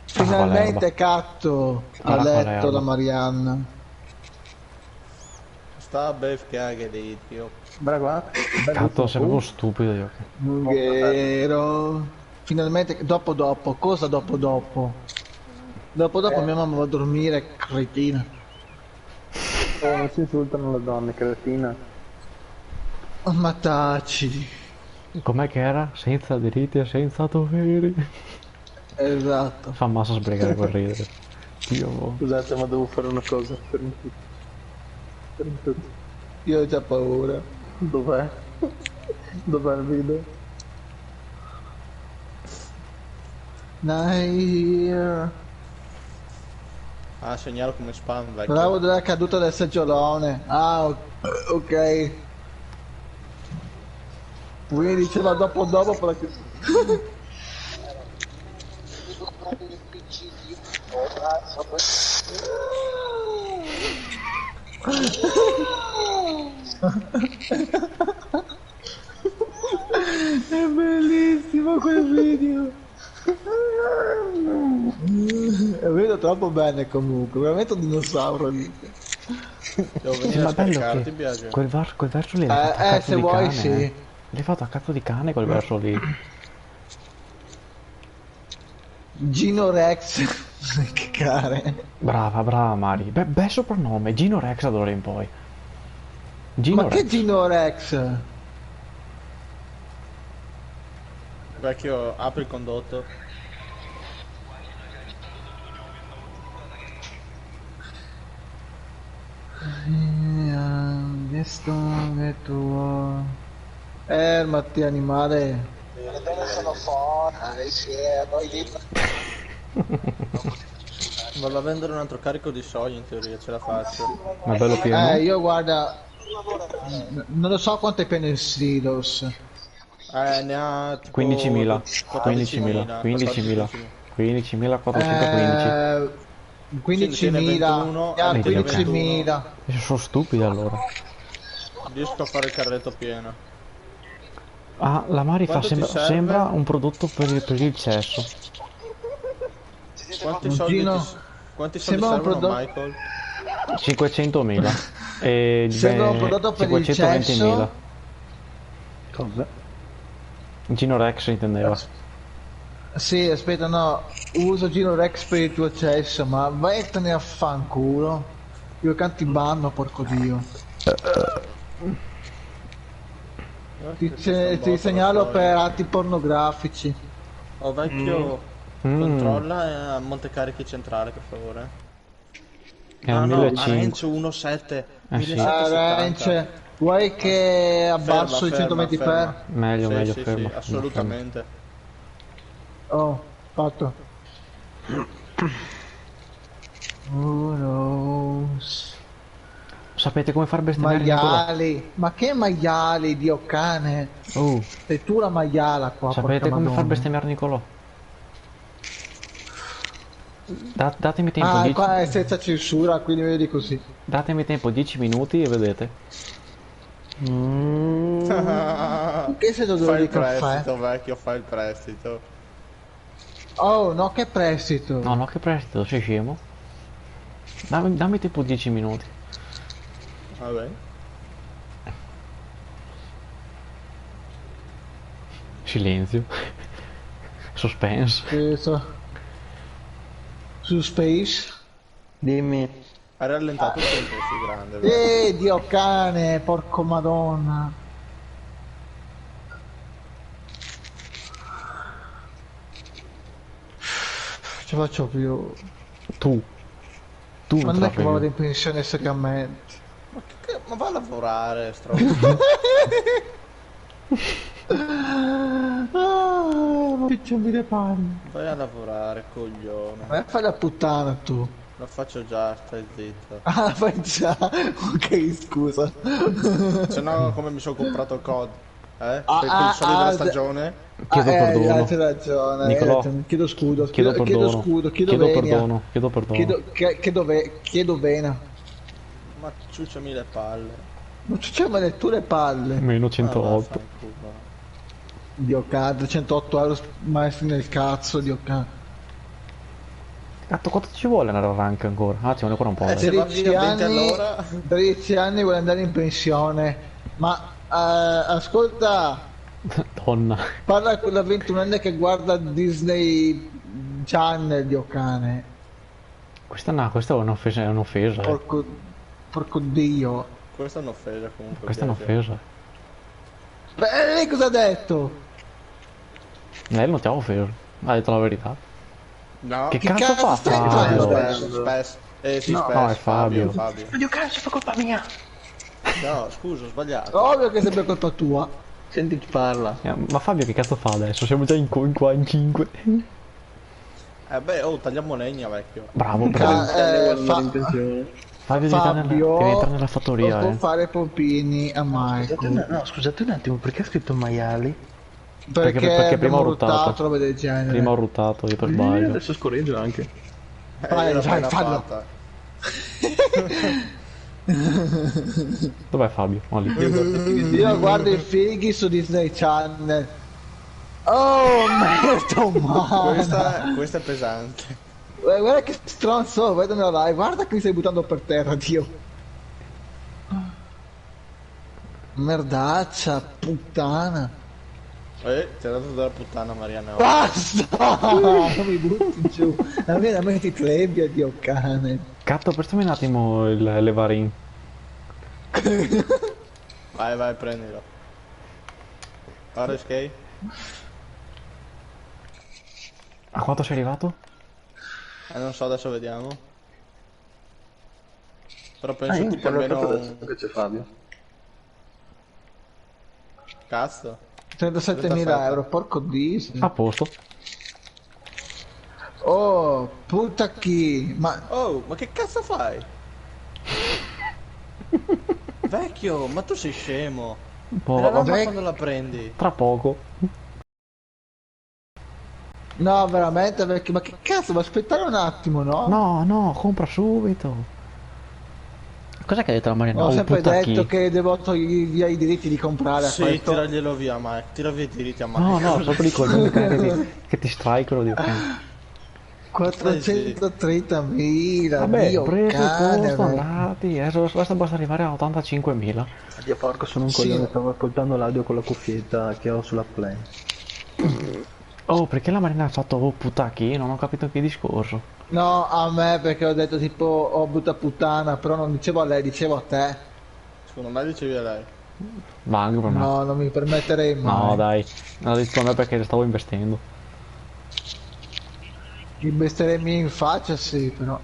[SPEAKER 4] Finalmente catto ha
[SPEAKER 1] Guarda qual
[SPEAKER 4] letto
[SPEAKER 1] erba.
[SPEAKER 4] la Marianna.
[SPEAKER 2] Sta bev caghe di Dio.
[SPEAKER 8] Guarda qua.
[SPEAKER 1] Gatto, sei proprio stupido, io.
[SPEAKER 4] Vero. Finalmente dopo cosa dopo? Dopo mia mamma va a dormire, cretina.
[SPEAKER 8] Oh, non si insultano le donne, cretina.
[SPEAKER 4] Ma taci.
[SPEAKER 1] Com'è che era? Senza diritti e senza doveri.
[SPEAKER 4] Esatto.
[SPEAKER 1] Fa massa sbrigare quel ridere. Dio.
[SPEAKER 8] Scusate, ma devo fare una cosa. Fermi tutti. Fermi tutti.
[SPEAKER 4] Io ho già paura.
[SPEAKER 8] Dov'è? Dov'è il video?
[SPEAKER 4] Dai.
[SPEAKER 2] Ah, segnalo come spam, vecchio.
[SPEAKER 4] Bravo della caduta del seggiolone. Ah, ok. Quindi diceva dopo perché... È bellissimo quel video. Vedo troppo bene comunque, veramente un dinosauro lì.
[SPEAKER 2] Devo
[SPEAKER 1] Sì,
[SPEAKER 2] venire
[SPEAKER 1] ma
[SPEAKER 2] a
[SPEAKER 1] bello
[SPEAKER 2] scaricarti,
[SPEAKER 1] che
[SPEAKER 2] Biagio.
[SPEAKER 1] quel verso lì l'hai fatto a cazzo
[SPEAKER 4] Se
[SPEAKER 1] di
[SPEAKER 4] vuoi
[SPEAKER 1] cane.
[SPEAKER 4] sì.
[SPEAKER 1] L'hai fatto a cazzo di cane quel verso lì.
[SPEAKER 4] Gino Rex. Che care.
[SPEAKER 1] Brava Mari. Beh, soprannome, Gino Rex da d'ora in poi. Gino
[SPEAKER 4] Ma che
[SPEAKER 1] Rex.
[SPEAKER 4] Gino Rex?
[SPEAKER 2] Vecchio, apri il condotto.
[SPEAKER 4] Questo è tuo. Fermati animale.
[SPEAKER 3] Le donne sono forti, sì, noi lì.
[SPEAKER 2] Vado a vendere un altro carico di soia, in teoria, ce la faccio.
[SPEAKER 1] Ma bello pieno.
[SPEAKER 4] Io guarda. Non lo so quanto è pieno il Silos.
[SPEAKER 2] Ne ha tipo
[SPEAKER 1] 15.000.
[SPEAKER 2] 14.000.
[SPEAKER 1] 15.000. 15.415.
[SPEAKER 4] 15.000. 15.000.
[SPEAKER 1] Sono stupidi allora.
[SPEAKER 2] Riesco a fare il carretto pieno.
[SPEAKER 1] Ah, la Mari fa
[SPEAKER 2] Quanto ti serve?
[SPEAKER 1] sembra un prodotto per il cesso.
[SPEAKER 2] Quanti soldi,
[SPEAKER 4] Gino,
[SPEAKER 2] quanti soldi
[SPEAKER 4] sembra un
[SPEAKER 2] servono,
[SPEAKER 4] prodotto-
[SPEAKER 2] Michael?
[SPEAKER 1] 500.000. E
[SPEAKER 4] Sembra un prodotto per il
[SPEAKER 1] 520.000.
[SPEAKER 4] cesso.
[SPEAKER 7] Cosa?
[SPEAKER 1] Gino Rex intendeva.
[SPEAKER 4] Sì, aspetta, no. Uso Gino Rex per il tuo cesso, ma vattene a fanculo. Io canti banno, porco dio. Ti segnalo per atti pornografici.
[SPEAKER 2] Oh vecchio, controlla Montecarichi centrale per favore.
[SPEAKER 1] È
[SPEAKER 2] Ah
[SPEAKER 1] a
[SPEAKER 2] no,
[SPEAKER 1] 1.500.
[SPEAKER 2] Arencio 17.
[SPEAKER 1] Sì.
[SPEAKER 2] 1770.
[SPEAKER 4] Vuoi che abbasso i 100 metri per?
[SPEAKER 1] Meglio,
[SPEAKER 2] Sì,
[SPEAKER 1] meglio,
[SPEAKER 2] sì,
[SPEAKER 1] fermo.
[SPEAKER 2] sì, assolutamente.
[SPEAKER 4] Oh, fatto. Unos.
[SPEAKER 1] Sapete come far bestemmiare Nicolò?
[SPEAKER 4] Maiali. Ma che maiali, dio cane? Sei tu la maiala qua,
[SPEAKER 1] Sapete
[SPEAKER 4] porca
[SPEAKER 1] come far
[SPEAKER 4] Madonna.
[SPEAKER 1] bestemmiare Nicolò? Datemi tempo,
[SPEAKER 4] Ah,
[SPEAKER 1] 10
[SPEAKER 4] qua è senza censura, quindi vedi così.
[SPEAKER 1] datemi tempo 10 minuti e vedete.
[SPEAKER 4] Che sei
[SPEAKER 2] Fai
[SPEAKER 4] odore
[SPEAKER 2] il
[SPEAKER 4] di caffè?
[SPEAKER 2] prestito, vecchio, fai il prestito.
[SPEAKER 4] Oh, no, che prestito.
[SPEAKER 1] No, no, che prestito, sei scemo? Dammi tempo 10 minuti.
[SPEAKER 2] Vabbè.
[SPEAKER 1] Silenzio. Suspense.
[SPEAKER 4] Su Space.
[SPEAKER 8] Dimmi.
[SPEAKER 2] Hai rallentato il tempo, sei grande. vecchio.
[SPEAKER 4] Dio cane, porco madonna. Ce la faccio più.
[SPEAKER 1] Tu
[SPEAKER 4] Ma
[SPEAKER 1] non
[SPEAKER 4] non
[SPEAKER 1] te
[SPEAKER 4] è
[SPEAKER 1] la
[SPEAKER 4] che vado
[SPEAKER 1] fai.
[SPEAKER 4] in pensione secamente.
[SPEAKER 2] Ma va a lavorare, stronzo.
[SPEAKER 4] Ah, piccioni le palle.
[SPEAKER 2] Vai a lavorare, coglione.
[SPEAKER 4] Ma fai la puttana tu.
[SPEAKER 2] Lo faccio già, stai zitto.
[SPEAKER 4] Ah, fai già. Ok, scusa.
[SPEAKER 2] Se no, come mi sono comprato il COD? Per
[SPEAKER 4] ah,
[SPEAKER 2] i soldi della
[SPEAKER 4] ah,
[SPEAKER 2] stagione?
[SPEAKER 1] Chiedo perdono.
[SPEAKER 4] Hai ragione.
[SPEAKER 1] Nicolò.
[SPEAKER 4] Chiedo scudo.
[SPEAKER 1] Chiedo
[SPEAKER 4] Chiedo
[SPEAKER 1] perdono.
[SPEAKER 4] scudo. Chiedo
[SPEAKER 1] Chiedo
[SPEAKER 4] venia.
[SPEAKER 1] perdono. Chiedo perdono.
[SPEAKER 4] Chiedo vena.
[SPEAKER 2] Ma ciucciami le palle.
[SPEAKER 4] Non ci c'è le tue le palle.
[SPEAKER 1] Meno
[SPEAKER 2] Ah,
[SPEAKER 1] 108.
[SPEAKER 2] vaffanculo.
[SPEAKER 4] Dio cazzo, 108 euro maestri nel cazzo, dio cazzo.
[SPEAKER 1] Cazzo, quanto ci vuole andare al rank ancora? Ah, ci vuole ancora un po'.
[SPEAKER 2] se
[SPEAKER 1] dai.
[SPEAKER 2] va via 20 all'ora.
[SPEAKER 4] 13 anni vuole andare in pensione. Ma ascolta,
[SPEAKER 1] Donna.
[SPEAKER 4] parla con la 21enne che guarda Disney Channel, dio cane.
[SPEAKER 1] Questa è un'offesa, è un'offesa.
[SPEAKER 4] Porco dio.
[SPEAKER 2] Questa è un'offesa comunque.
[SPEAKER 1] Questa è
[SPEAKER 2] piace.
[SPEAKER 1] un'offesa.
[SPEAKER 4] Beh, lei cosa ha detto?
[SPEAKER 1] Lei non ti ha offeso. Ha detto la verità.
[SPEAKER 2] No.
[SPEAKER 1] Che
[SPEAKER 4] Che
[SPEAKER 1] cazzo fa
[SPEAKER 4] stai
[SPEAKER 1] Fabio?
[SPEAKER 4] facendo?
[SPEAKER 2] Spes. Sì,
[SPEAKER 4] No,
[SPEAKER 2] Spes,
[SPEAKER 1] no, è Fabio.
[SPEAKER 2] Fabio.
[SPEAKER 3] Dio cazzo, fa colpa mia.
[SPEAKER 2] No, scusa, ho sbagliato.
[SPEAKER 4] Ovvio che è sempre colpa tua.
[SPEAKER 8] Senti chi parla.
[SPEAKER 1] Ma Fabio che cazzo fa adesso? Siamo già qua in 5.
[SPEAKER 2] Beh, tagliamo legna, vecchio.
[SPEAKER 1] Bravo, bravo. Fabio
[SPEAKER 4] Fabio,
[SPEAKER 1] devi entrare nella fattoria,
[SPEAKER 4] non può fare pompini a Michael.
[SPEAKER 8] No, scusate un attimo, perché ha scritto maiali?
[SPEAKER 1] Perché prima
[SPEAKER 4] abbiamo
[SPEAKER 1] ho ruttato.
[SPEAKER 4] roba del genere.
[SPEAKER 1] Prima ho ruttato, io per sbaglio.
[SPEAKER 7] Adesso scorreggio anche.
[SPEAKER 4] Vai,
[SPEAKER 2] io
[SPEAKER 4] vai,
[SPEAKER 2] l'ho
[SPEAKER 4] fallo.
[SPEAKER 2] fatta.
[SPEAKER 1] Dov'è Fabio? Oh, lì.
[SPEAKER 4] Io guardo i fighi su Disney Channel. Oh merda umana.
[SPEAKER 2] Questa è pesante.
[SPEAKER 4] Guarda che stronzo, vedomela là, guarda che mi stai buttando per terra, Dio. Merdaccia, puttana.
[SPEAKER 2] Ti ha dato della puttana Mariana.
[SPEAKER 4] Basta! Non mi butti giù. A me ti trebbia, Dio cane.
[SPEAKER 1] Catto, prestami un attimo il levarin.
[SPEAKER 2] Vai, vai, prendilo. Ora skate.
[SPEAKER 1] A quanto sei arrivato?
[SPEAKER 2] Non so, adesso vediamo. Però
[SPEAKER 8] Ah,
[SPEAKER 2] penso
[SPEAKER 8] io mi
[SPEAKER 2] tipo
[SPEAKER 8] sembra proprio
[SPEAKER 2] almeno
[SPEAKER 8] adesso
[SPEAKER 2] un...
[SPEAKER 8] che c'è Fabio.
[SPEAKER 2] Cazzo.
[SPEAKER 4] 37.000 euro, porco diesel.
[SPEAKER 1] A posto.
[SPEAKER 4] Oh, puta chi? Ma
[SPEAKER 2] Oh, ma che cazzo fai? Vecchio, ma tu sei scemo.
[SPEAKER 1] Un
[SPEAKER 2] E la
[SPEAKER 1] po'.
[SPEAKER 2] lama
[SPEAKER 4] vec-
[SPEAKER 2] quando la prendi?
[SPEAKER 1] Tra poco.
[SPEAKER 4] no, veramente, perché ma che cazzo, ma aspettare un attimo, no?
[SPEAKER 1] No, no, compra subito. Cos'è che ha detto la Mariana?
[SPEAKER 4] Ho
[SPEAKER 1] Oh,
[SPEAKER 4] sempre
[SPEAKER 1] puta
[SPEAKER 4] detto
[SPEAKER 1] chi?
[SPEAKER 4] che devo togliere via i diritti di comprare a
[SPEAKER 2] Sì,
[SPEAKER 4] questo.
[SPEAKER 2] tiraglielo via, Mike. Tira via i diritti a Mike.
[SPEAKER 1] No, no, solo dico il nome che ti strikeano di ok.
[SPEAKER 4] 430.000,
[SPEAKER 1] Vabbè,
[SPEAKER 4] Dio
[SPEAKER 1] preso il
[SPEAKER 4] cane,
[SPEAKER 1] posto,
[SPEAKER 4] vecchio.
[SPEAKER 1] andati. Adesso basta arrivare a 85.000.
[SPEAKER 8] Dio porco, sono un
[SPEAKER 4] Sì.
[SPEAKER 8] coglione, stavo ascoltando l'audio con la cuffietta che ho sulla play.
[SPEAKER 1] Oh, perché la Marina ha fatto oh puta chi? Non ho capito che discorso.
[SPEAKER 4] No, a me perché ho detto tipo oh brutta puttana, però non dicevo a lei, dicevo a te.
[SPEAKER 2] Secondo me dicevi a lei.
[SPEAKER 1] Va anche per me.
[SPEAKER 4] No, non mi permetterei mai.
[SPEAKER 1] No, dai. L'ha detto a me perché stavo investendo.
[SPEAKER 4] Investirei in faccia, sì, però.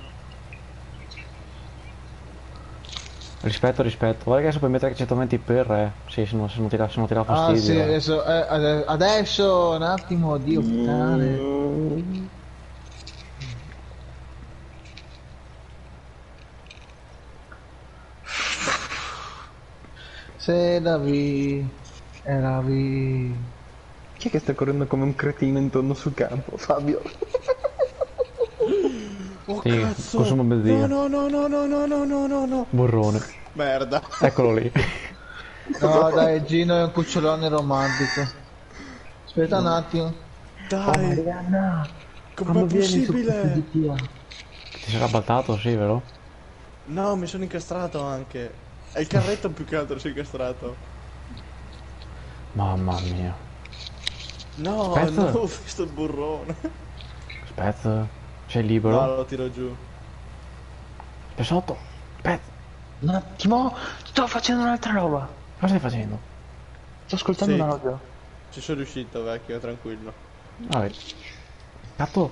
[SPEAKER 1] Rispetto, rispetto. Guarda che adesso puoi mettere che 120 per Sì, se non ti dà
[SPEAKER 4] Ah
[SPEAKER 1] fastidio.
[SPEAKER 4] sì, adesso un attimo, Dio puttane. Se la vi, e la vi.
[SPEAKER 8] Chi è che sta correndo come un cretino intorno sul campo? Fabio.
[SPEAKER 2] Oh
[SPEAKER 1] Sì,
[SPEAKER 2] cazzo!
[SPEAKER 1] consumo benzina.
[SPEAKER 2] No, no, no, no, no, no, no, no, no.
[SPEAKER 1] Burrone.
[SPEAKER 2] Merda.
[SPEAKER 1] Eccolo lì.
[SPEAKER 4] No, dai, Gino è un cucciolone romantico. Aspetta un attimo.
[SPEAKER 2] Dai,
[SPEAKER 8] Marianna,
[SPEAKER 2] com'è
[SPEAKER 8] quando vieni su
[SPEAKER 2] possibile?
[SPEAKER 8] GTA?
[SPEAKER 1] Ti sarà baltato, sì, vero?
[SPEAKER 2] No, mi sono incastrato anche. È il carretto più che altro si è incastrato.
[SPEAKER 1] Mamma mia.
[SPEAKER 2] No,
[SPEAKER 1] Aspetta.
[SPEAKER 2] non ho visto il burrone.
[SPEAKER 1] Aspetta. Sei
[SPEAKER 2] No,
[SPEAKER 1] libero?
[SPEAKER 2] lo tiro giù.
[SPEAKER 1] Sei sotto. Aspetta.
[SPEAKER 8] Un attimo, sto facendo un'altra roba.
[SPEAKER 1] Cosa stai facendo?
[SPEAKER 8] Sto ascoltando
[SPEAKER 2] Sì.
[SPEAKER 8] un audio.
[SPEAKER 2] Ci sono riuscito, vecchio, tranquillo.
[SPEAKER 1] Vabbè. Gatto.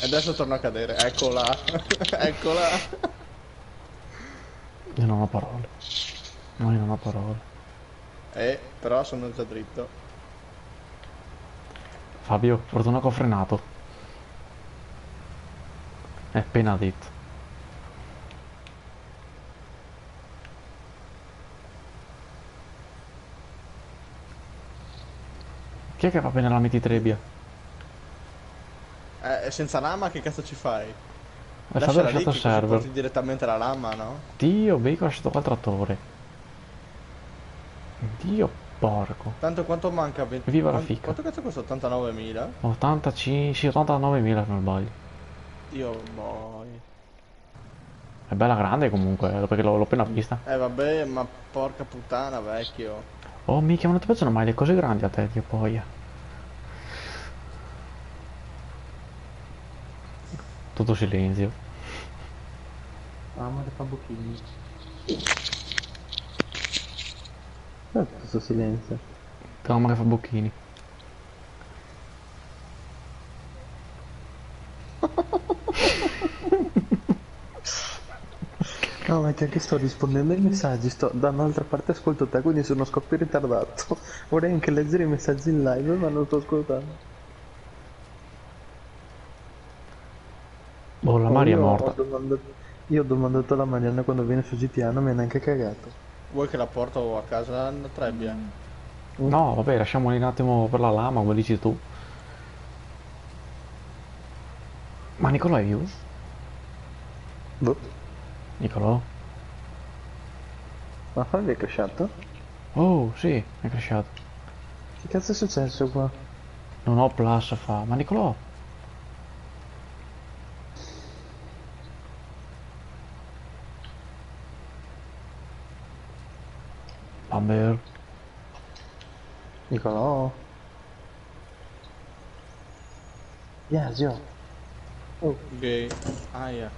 [SPEAKER 2] E adesso torno a cadere. Eccola. Eccola.
[SPEAKER 1] Io non ho parole. No, io non ho parole.
[SPEAKER 2] Però sono già dritto.
[SPEAKER 1] Fabio, fortuna che ho frenato. È appena detto. Chi è che va bene la mititrebbia?
[SPEAKER 2] Senza lama che cazzo ci fai?
[SPEAKER 1] Fabio ha
[SPEAKER 2] Lasciala lì
[SPEAKER 1] lasciato il
[SPEAKER 2] che così
[SPEAKER 1] server.
[SPEAKER 2] porti direttamente la lama, no?
[SPEAKER 1] Dio, Bacon ha lasciato qua il trattore. Dio porco.
[SPEAKER 2] Tanto quanto manca? 20...
[SPEAKER 1] Viva la fica.
[SPEAKER 2] Quanto cazzo costa? 89.000?
[SPEAKER 1] 85, sì, 89.000 se non sbaglio.
[SPEAKER 2] Dio boy.
[SPEAKER 1] È bella grande comunque, perché l'ho appena vista.
[SPEAKER 2] Vabbè, ma porca puttana, vecchio.
[SPEAKER 1] Oh mica, ma non ti piacciono mai le cose grandi a te, Dio poi. Tutto silenzio.
[SPEAKER 8] Mamma, le fa bocchini. Questo silenzio.
[SPEAKER 1] Mamma che fa bocchini.
[SPEAKER 8] No, ma che anche sto rispondendo ai messaggi, sto da un'altra parte ascolto te, quindi sono scoppio ritardato. Vorrei anche leggere i messaggi in live, ma non sto ascoltando.
[SPEAKER 1] Oh, la Maria è morta.
[SPEAKER 8] Io ho domandato alla Marianna quando viene su GTA, non mi ha neanche cagato.
[SPEAKER 2] Vuoi che la porto a casa la trebbia?
[SPEAKER 1] No, vabbè, lasciamoli un attimo per la lama, come dici tu. Ma Nicolò è vivo?
[SPEAKER 8] Boh.
[SPEAKER 1] Nicolò?
[SPEAKER 8] Ma Fabio è cresciuto?
[SPEAKER 1] Oh, sì, è cresciuto.
[SPEAKER 8] Che cazzo è successo qua?
[SPEAKER 1] Non ho plus fa. Ma Nicolò? Bamber.
[SPEAKER 8] Nicolò? Biagio? Oh,
[SPEAKER 2] Gay. Aia.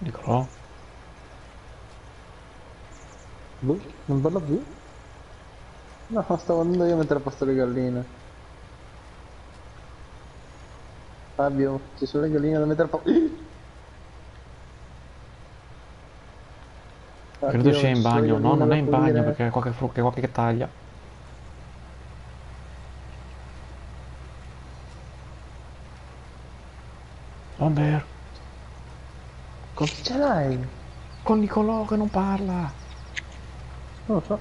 [SPEAKER 1] Nicolò?
[SPEAKER 8] Boh, non parla più? No, stavo andando io a mettere a posto le galline. Fabio, ci sono le galline da mettere a posto.
[SPEAKER 1] Credo sia in bagno. No, non è in bagno perché è qualche taglia. Bomber,
[SPEAKER 8] Con chi ce l'hai?
[SPEAKER 1] con Nicolò che non parla.
[SPEAKER 8] Non lo so.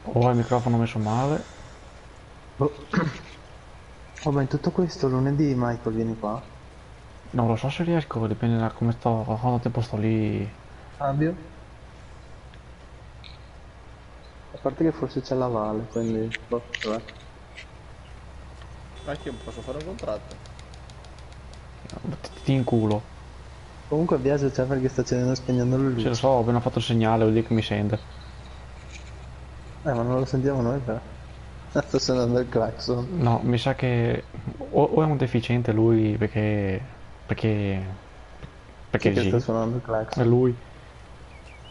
[SPEAKER 1] Oh, il microfono messo male.
[SPEAKER 8] Boh. Vabbè, in tutto questo lunedì Michael vieni qua.
[SPEAKER 1] Non lo so se riesco, dipende da come sto, da quanto tempo sto lì.
[SPEAKER 8] Fabio? A parte che forse c'è la Vale, quindi... boh, vabbè.
[SPEAKER 2] Anche io posso fare un contratto.
[SPEAKER 1] Ti inculo.
[SPEAKER 8] Comunque a Biasio c'è perché sta accendendo e spegnendo le luci.
[SPEAKER 1] Se lo so, ho appena fatto il segnale, vuol dire che mi sente.
[SPEAKER 8] Ma non lo sentiamo noi però. Sta suonando il clacson.
[SPEAKER 1] No, mi sa che o è un deficiente lui perché
[SPEAKER 8] Chi che
[SPEAKER 1] sì,
[SPEAKER 8] sta suonando il
[SPEAKER 1] è
[SPEAKER 8] clacson?
[SPEAKER 1] lui.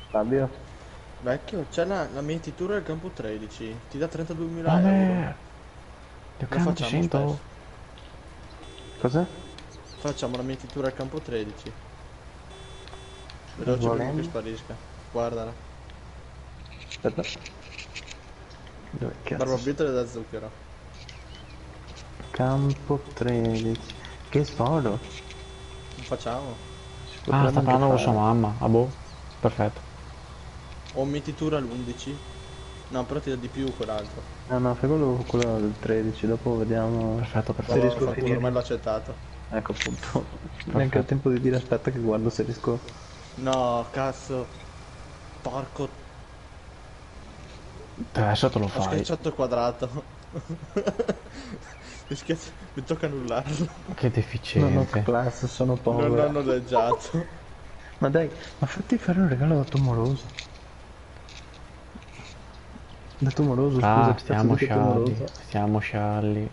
[SPEAKER 8] Fabio?
[SPEAKER 2] Vecchio, c'è la mietitura del campo 13. Ti dà 32.000 euro.
[SPEAKER 1] Vabbè,
[SPEAKER 2] Lo
[SPEAKER 1] non ti
[SPEAKER 2] facciamo
[SPEAKER 1] sento.
[SPEAKER 2] spesso.
[SPEAKER 8] Cos'è?
[SPEAKER 2] Facciamo la mietitura al campo 13. Veloce prima
[SPEAKER 8] Volendo.
[SPEAKER 2] che sparisca. Guardala.
[SPEAKER 8] Aspetta. Dove cazzo?
[SPEAKER 2] Barbabietole da zucchero.
[SPEAKER 8] Campo 13. Che sporo?
[SPEAKER 2] Lo facciamo.
[SPEAKER 8] Si
[SPEAKER 1] Ah,
[SPEAKER 8] potrebbe
[SPEAKER 1] sta
[SPEAKER 8] anche
[SPEAKER 1] parlando con
[SPEAKER 8] fare.
[SPEAKER 1] sua mamma. Ah boh, perfetto.
[SPEAKER 2] Ho mietitura all'11. No, però ti dà di più quell'altro.
[SPEAKER 8] No, fai quello del 13, dopo vediamo
[SPEAKER 1] Perfetto,
[SPEAKER 8] se
[SPEAKER 1] perfetto.
[SPEAKER 8] riesco a
[SPEAKER 2] Ormai
[SPEAKER 8] finire.
[SPEAKER 2] l'ho accettato.
[SPEAKER 8] Ecco appunto. Neanche ho tempo di dire aspetta che guardo se riesco.
[SPEAKER 2] No, cazzo. Porco.
[SPEAKER 1] Adesso te lo
[SPEAKER 2] Ho
[SPEAKER 1] fai.
[SPEAKER 2] schiacciato il quadrato. Mi tocca annullarlo.
[SPEAKER 1] Che
[SPEAKER 8] Non ho
[SPEAKER 1] deficiente.
[SPEAKER 8] class, sono
[SPEAKER 2] Non
[SPEAKER 8] povero.
[SPEAKER 2] l'ho noleggiato.
[SPEAKER 8] Ma dai, ma fatti fare un regalo da Tomoroso. Da Tomoroso, scusa,
[SPEAKER 1] Ah,
[SPEAKER 8] che
[SPEAKER 1] stiamo
[SPEAKER 8] cazzo dico
[SPEAKER 1] scialli.
[SPEAKER 8] Tomoroso?
[SPEAKER 1] Stiamo scialli.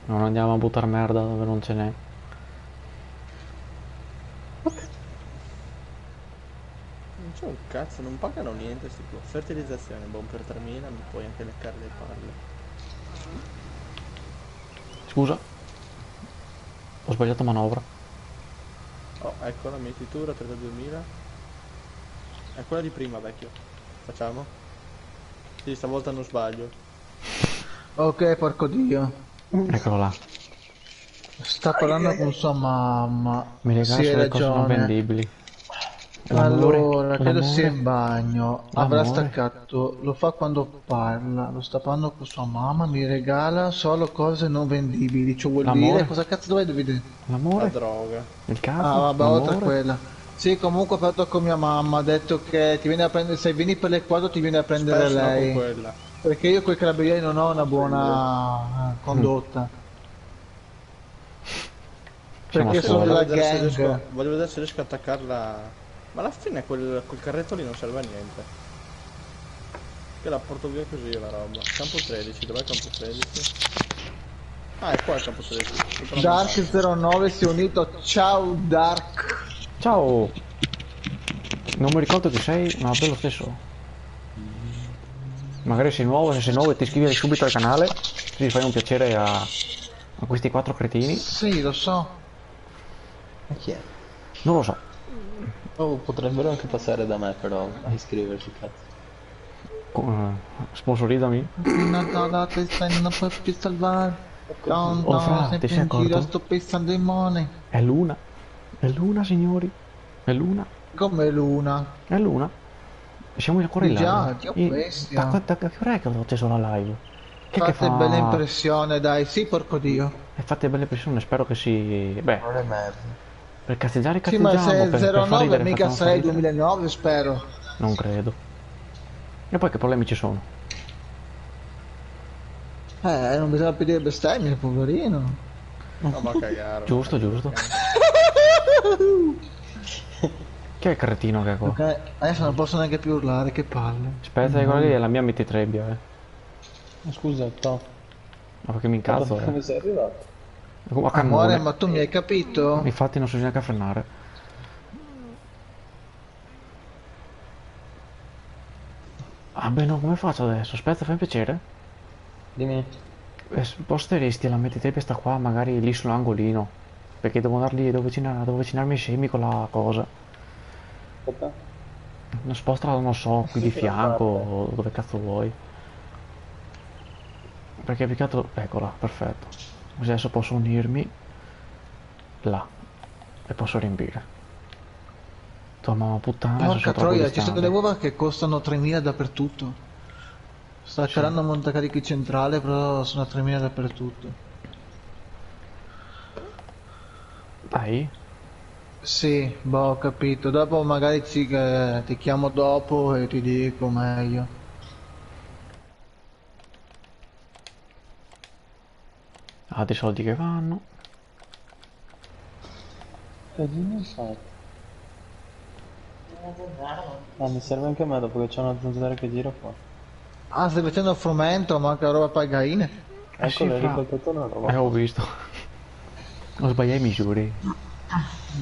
[SPEAKER 1] Non andiamo a buttare merda dove non ce n'è.
[SPEAKER 2] Non c'è un cazzo, non pagano niente sti qua. Fertilizzazione, buon per 3.000, mi puoi anche leccare le palle.
[SPEAKER 1] Scusa. Ho sbagliato manovra.
[SPEAKER 2] Oh, ecco la mietitura, 32.000. È quella di prima, vecchio. Facciamo? Sì, stavolta non sbaglio.
[SPEAKER 4] Ok, porco dio.
[SPEAKER 1] Eccolo là.
[SPEAKER 4] Sta parlando con sua mamma.
[SPEAKER 1] Mi regali
[SPEAKER 4] Sì, hai
[SPEAKER 1] sulle cose non
[SPEAKER 4] ragione.
[SPEAKER 1] vendibili. L'amore,
[SPEAKER 4] Allora, credo
[SPEAKER 1] l'amore.
[SPEAKER 4] sia in bagno. Avrà
[SPEAKER 1] L'amore.
[SPEAKER 4] staccato. Lo fa quando parla. Lo sta parlando con sua mamma. Mi regala solo cose non vendibili. Cioè vuol
[SPEAKER 1] L'amore.
[SPEAKER 4] dire cosa cazzo dovete vedere?
[SPEAKER 2] La
[SPEAKER 1] L'amore,
[SPEAKER 2] droga.
[SPEAKER 1] il caso,
[SPEAKER 4] Ah, vabbè, oltre a
[SPEAKER 1] l'amore.
[SPEAKER 4] quella. Sì, comunque ho parlato con mia mamma. Ha detto che ti viene a prendere. Se vieni per le 4 ti viene a prendere
[SPEAKER 2] Spesso no, con
[SPEAKER 4] lei.
[SPEAKER 2] quella.
[SPEAKER 4] Perché io con i carabinieri non ho una buona condotta.
[SPEAKER 1] Siamo
[SPEAKER 4] Perché
[SPEAKER 1] a
[SPEAKER 4] sono
[SPEAKER 1] scuola.
[SPEAKER 4] della gang.
[SPEAKER 2] Voglio vedere se riesco a attaccarla. Ma alla fine quel carretto lì non serve a niente. Che la porto via così la roba. Campo 13, dov'è il campo 13? Ah, è qua il campo 13. Sopra la montagna.
[SPEAKER 4] Dark09 si è unito. Ciao Dark.
[SPEAKER 1] Ciao. Non mi ricordo chi sei, ma per lo stesso. Magari sei nuovo, se sei nuovo ti iscrivi subito al canale, così fai un piacere a questi 4 cretini.
[SPEAKER 4] Sì, lo so.
[SPEAKER 8] Ma chi è?
[SPEAKER 1] Non lo so.
[SPEAKER 8] Oh, potrebbero anche passare da me però a iscriversi, cazzo.
[SPEAKER 1] Sponsorizzami.
[SPEAKER 4] Natale ti stanno per salvare. Don,
[SPEAKER 1] Oh, fra,
[SPEAKER 4] sempre
[SPEAKER 1] ti sei
[SPEAKER 4] in giro
[SPEAKER 1] accorto?
[SPEAKER 4] sto pensando ai money.
[SPEAKER 1] È Luna. È Luna, signori. È Luna.
[SPEAKER 4] Come Luna.
[SPEAKER 1] È Luna. Siamo ancora in
[SPEAKER 4] Già,
[SPEAKER 1] live.
[SPEAKER 4] Dio bestia.
[SPEAKER 1] Da che ora è che ho acceso la live? Che
[SPEAKER 4] Fate bella impressione, dai. Sì, porco dio.
[SPEAKER 1] Fate belle impressioni, spero che si... Beh,
[SPEAKER 8] Non è merda.
[SPEAKER 1] per cazzeggiare
[SPEAKER 4] Sì, ma
[SPEAKER 1] cazzeggiamo,
[SPEAKER 4] se è
[SPEAKER 1] per far
[SPEAKER 4] 09
[SPEAKER 1] ridere
[SPEAKER 4] mica
[SPEAKER 1] facciamo far
[SPEAKER 4] sei
[SPEAKER 1] ridere.
[SPEAKER 4] 2009, spero.
[SPEAKER 1] Non credo. E poi che problemi ci sono?
[SPEAKER 4] Non bisogna più dire bestemmie, poverino.
[SPEAKER 2] No, ma cagare.
[SPEAKER 1] Giusto, giusto. Chi è il cretino che è qua?
[SPEAKER 4] Ok, adesso non posso neanche più urlare, che palle.
[SPEAKER 1] Aspetta, quella lì è la mia mititrebbia,
[SPEAKER 8] Scusa, Tom.
[SPEAKER 1] Ma perché mi incazzo,
[SPEAKER 8] Come sei arrivato?
[SPEAKER 1] Ma
[SPEAKER 4] Amore,
[SPEAKER 1] cannone.
[SPEAKER 4] ma tu mi hai capito?
[SPEAKER 1] Infatti non so neanche a frenare. Ah beh no, come faccio adesso? Aspetta, fai un piacere.
[SPEAKER 8] Dimmi.
[SPEAKER 1] Sposteresti la mititrebbia sta qua, magari lì sull'angolino. Perché devo andare lì, devo avvicinarmi ai scemi con la cosa.
[SPEAKER 8] Aspetta.
[SPEAKER 1] Non spostala, non so, qui di fianco o dove cazzo vuoi. Perché più che altro, eccola, perfetto. Così adesso posso unirmi là e posso riempire. Tua mamma puttana, adesso
[SPEAKER 4] Porca
[SPEAKER 1] sono troppo
[SPEAKER 4] troia, ci sono
[SPEAKER 1] distante.
[SPEAKER 4] delle uova che costano 3.000 dappertutto. Sta calando montacarichi centrale, però sono a 3.000 dappertutto.
[SPEAKER 1] Dai?
[SPEAKER 4] Sì, boh, ho capito. Dopo magari ti chiamo dopo e ti dico meglio.
[SPEAKER 1] Altri soldi che vanno.
[SPEAKER 8] Non so. Mi serve anche a me dopo che c'è una zanzara che gira qua.
[SPEAKER 4] Ah, stai facendo frumento, manca roba per galline?
[SPEAKER 8] Ecco,
[SPEAKER 1] sì,
[SPEAKER 8] hai
[SPEAKER 1] fra.
[SPEAKER 8] riportato una roba.
[SPEAKER 1] Ho visto. Ho sbagliato i misuri.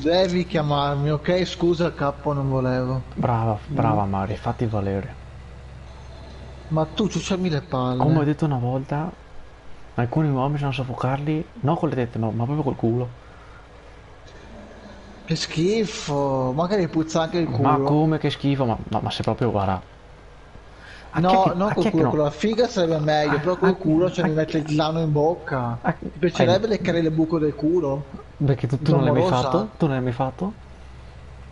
[SPEAKER 4] Devi chiamarmi, ok? Scusa, capo, non volevo.
[SPEAKER 1] Brava, brava Mari, fatti valere.
[SPEAKER 4] Ma tu ciucciami le palle.
[SPEAKER 1] Come ho detto una volta, alcuni uomini bisogna soffocarli, non con le tette, no, ma proprio col culo.
[SPEAKER 4] Che schifo, magari puzza anche il culo.
[SPEAKER 1] Ma come che schifo, ma se proprio guarda.
[SPEAKER 4] No, non col culo,
[SPEAKER 1] no?
[SPEAKER 4] con la figa sarebbe meglio, però col culo cioè mi mette il lano in bocca. Ti piacerebbe leccare il buco del culo?
[SPEAKER 1] Perché tu non l'hai mai
[SPEAKER 4] Amorosa?
[SPEAKER 1] fatto? Tu non l'hai mai fatto?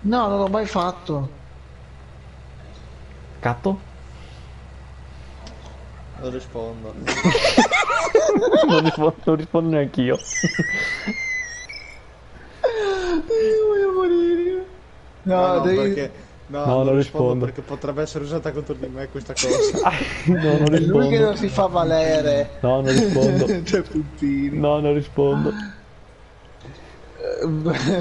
[SPEAKER 4] No, non l'ho mai fatto.
[SPEAKER 1] Catto?
[SPEAKER 2] Non rispondo.
[SPEAKER 1] non rispondo neanch'io.
[SPEAKER 4] Io voglio morire. No, devi...
[SPEAKER 2] perché...
[SPEAKER 1] No,
[SPEAKER 2] non
[SPEAKER 1] non
[SPEAKER 2] rispondo
[SPEAKER 1] rispondo.
[SPEAKER 2] perché potrebbe essere usata contro di me questa cosa.
[SPEAKER 1] No, non
[SPEAKER 4] È lui che non
[SPEAKER 1] rispondo.
[SPEAKER 4] si fa valere.
[SPEAKER 1] No, non rispondo.
[SPEAKER 4] Cioè, puttini.
[SPEAKER 1] No, non rispondo.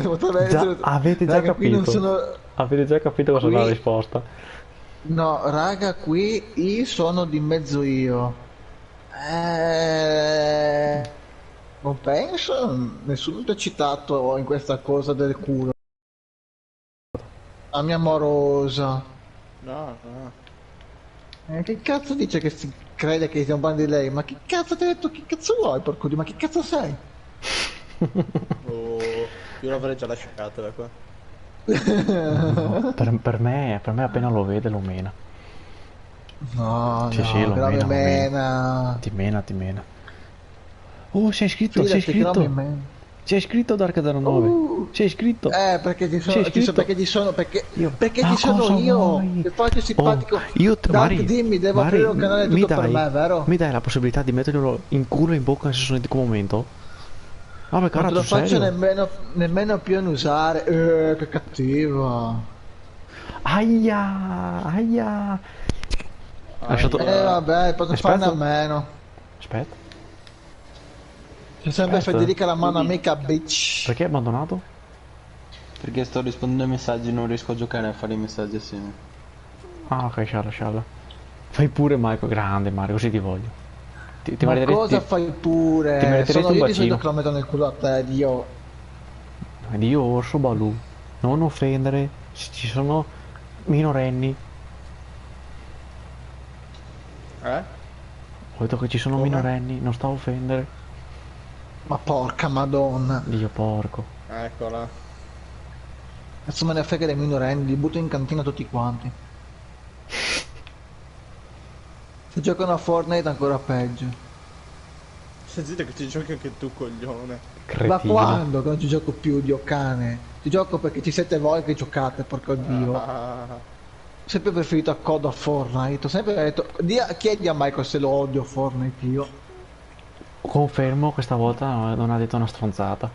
[SPEAKER 4] Potrebbe
[SPEAKER 1] Già,
[SPEAKER 4] essere...
[SPEAKER 1] avete già
[SPEAKER 4] Raga, qui non
[SPEAKER 1] capito.
[SPEAKER 4] sono...
[SPEAKER 1] Avete già capito cosa è
[SPEAKER 4] Qui-
[SPEAKER 1] la risposta.
[SPEAKER 4] No, raga, qui sono di mezzo io. Non penso, nessuno ti ha citato in questa cosa del culo. La mia amorosa.
[SPEAKER 2] No, no.
[SPEAKER 4] Che cazzo dice che si crede che sia un bando di lei? Ma che cazzo ti ha detto? Che cazzo vuoi, porco Dio? Ma che cazzo sei?
[SPEAKER 2] Oh, io l'avrei già lasciata da qua.
[SPEAKER 1] Per me appena lo vede lo mena.
[SPEAKER 4] No,
[SPEAKER 1] Sì,
[SPEAKER 4] no,
[SPEAKER 1] sì, lo
[SPEAKER 4] che la
[SPEAKER 1] mena, lo
[SPEAKER 4] mena.
[SPEAKER 1] Ti mena, ti mena. Oh, sei iscritto,
[SPEAKER 4] Fidati
[SPEAKER 1] sei
[SPEAKER 4] che la
[SPEAKER 1] iscritto.
[SPEAKER 4] mena.
[SPEAKER 1] Sei iscritto Dark09. Sei iscritto.
[SPEAKER 4] Perché ci
[SPEAKER 1] Sei
[SPEAKER 4] sono,
[SPEAKER 1] iscritto?
[SPEAKER 4] perché ci sono, perché
[SPEAKER 1] Ma
[SPEAKER 4] ci sono
[SPEAKER 1] cosa
[SPEAKER 4] io,
[SPEAKER 1] vuoi?
[SPEAKER 4] che faccio simpatico.
[SPEAKER 1] Io
[SPEAKER 4] Dark, dimmi, devo aprire un canale
[SPEAKER 1] mi
[SPEAKER 4] tutto per
[SPEAKER 1] dai-
[SPEAKER 4] me, vero?
[SPEAKER 1] Mi dai la possibilità di metterlo in culo e in bocca nel senso momento? Ma perché
[SPEAKER 4] Non te lo
[SPEAKER 1] sul
[SPEAKER 4] faccio
[SPEAKER 1] serio?
[SPEAKER 4] nemmeno più annusare. Che cattiva.
[SPEAKER 1] Aia. Lasciato...
[SPEAKER 4] Vabbè, posso
[SPEAKER 1] Aspetta.
[SPEAKER 4] farne a meno.
[SPEAKER 1] Aspetta,
[SPEAKER 4] C'è sempre
[SPEAKER 1] Aspetta.
[SPEAKER 4] Federica la mano amica, bitch.
[SPEAKER 1] perché hai abbandonato?
[SPEAKER 8] Perché sto rispondendo ai messaggi, non riesco a giocare a fare i messaggi assieme.
[SPEAKER 1] Ah, ok, scialla. Fai pure Marco, grande Mario, così ti voglio. Ti
[SPEAKER 4] Ma
[SPEAKER 1] meriteresti...
[SPEAKER 4] cosa fai pure?
[SPEAKER 1] ti meriteresti
[SPEAKER 4] Sono
[SPEAKER 1] un
[SPEAKER 4] io di solito
[SPEAKER 1] bacino.
[SPEAKER 4] che lo metto nel culo a te, Dio.
[SPEAKER 1] Dio, orso Balù, non offendere, ci sono minorenni. Ho detto che ci sono
[SPEAKER 2] Come?
[SPEAKER 1] minorenni, non sta a offendere.
[SPEAKER 4] Ma porca madonna.
[SPEAKER 1] Dio porco.
[SPEAKER 2] Eccola.
[SPEAKER 4] Adesso me ne frega dei minorenni, li butto in cantina tutti quanti. Se giocano a Fortnite ancora peggio.
[SPEAKER 2] Stai zitto che ci giochi anche tu, coglione.
[SPEAKER 4] Ma
[SPEAKER 1] Cretino.
[SPEAKER 4] quando che non ci gioco più, Dio cane? Ci gioco perché ci siete voi che giocate, porco Dio.
[SPEAKER 2] Ah,
[SPEAKER 4] Ho sempre preferito a COD a Fortnite. Ho sempre detto, chiedi a Michael se lo odio Fortnite io.
[SPEAKER 1] Confermo, questa volta non ha detto una stronzata.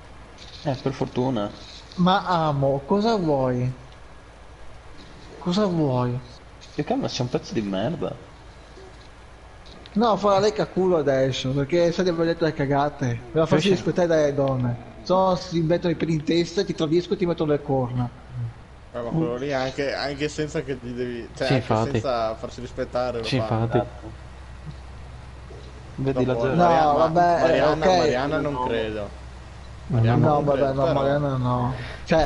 [SPEAKER 8] Per fortuna.
[SPEAKER 4] Ma amo, cosa vuoi? Cosa vuoi?
[SPEAKER 8] Che cavolo, sei un pezzo di merda.
[SPEAKER 4] No, fa la lecca culo adesso, perché sai di aver detto le cagate. Me la faccio
[SPEAKER 1] Invece-
[SPEAKER 4] rispettare dalle donne. Se no si mettono i piedi in testa, ti tradisco e ti metto le corna.
[SPEAKER 2] Ma quello lì anche senza che ti devi... Cioè,
[SPEAKER 1] Sì,
[SPEAKER 2] anche
[SPEAKER 1] infatti.
[SPEAKER 2] senza farsi rispettare lo
[SPEAKER 1] Sì,
[SPEAKER 2] fa.
[SPEAKER 1] infatti.
[SPEAKER 8] Vedi la
[SPEAKER 2] Dopo,
[SPEAKER 8] gente.
[SPEAKER 4] No, vabbè,
[SPEAKER 2] Mariana,
[SPEAKER 4] ok.
[SPEAKER 2] Mariana non credo. Mariana
[SPEAKER 4] No,
[SPEAKER 2] non
[SPEAKER 4] vabbè,
[SPEAKER 2] credo,
[SPEAKER 4] no,
[SPEAKER 2] però-
[SPEAKER 4] Mariana no. Cioè,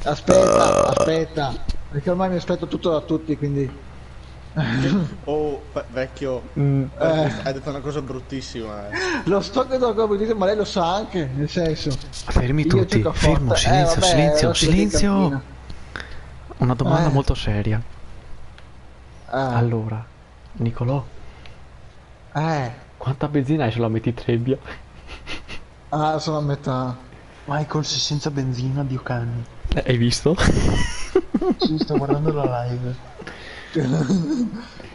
[SPEAKER 4] aspetta. Perché ormai mi aspetto tutto da tutti, quindi...
[SPEAKER 2] Oh, vecchio, hai detto una cosa bruttissima,
[SPEAKER 4] Lo sto che devo dire, ma lei lo sa anche, nel senso...
[SPEAKER 1] Fermi
[SPEAKER 4] Io
[SPEAKER 1] tutti,
[SPEAKER 4] gioco
[SPEAKER 1] fermo,
[SPEAKER 4] forte.
[SPEAKER 1] silenzio,
[SPEAKER 4] Vabbè,
[SPEAKER 1] silenzio,
[SPEAKER 4] allora si vede in
[SPEAKER 1] silenzio.
[SPEAKER 4] cantina.
[SPEAKER 1] Una domanda
[SPEAKER 4] Eh.
[SPEAKER 1] molto seria.
[SPEAKER 4] Ah,
[SPEAKER 1] Allora, Nicolò, quanta benzina hai sulla Trebbia?
[SPEAKER 4] sono a metà.
[SPEAKER 8] Michael, sei senza benzina, Dio cane.
[SPEAKER 1] Hai visto?
[SPEAKER 8] Sì, sto guardando la live.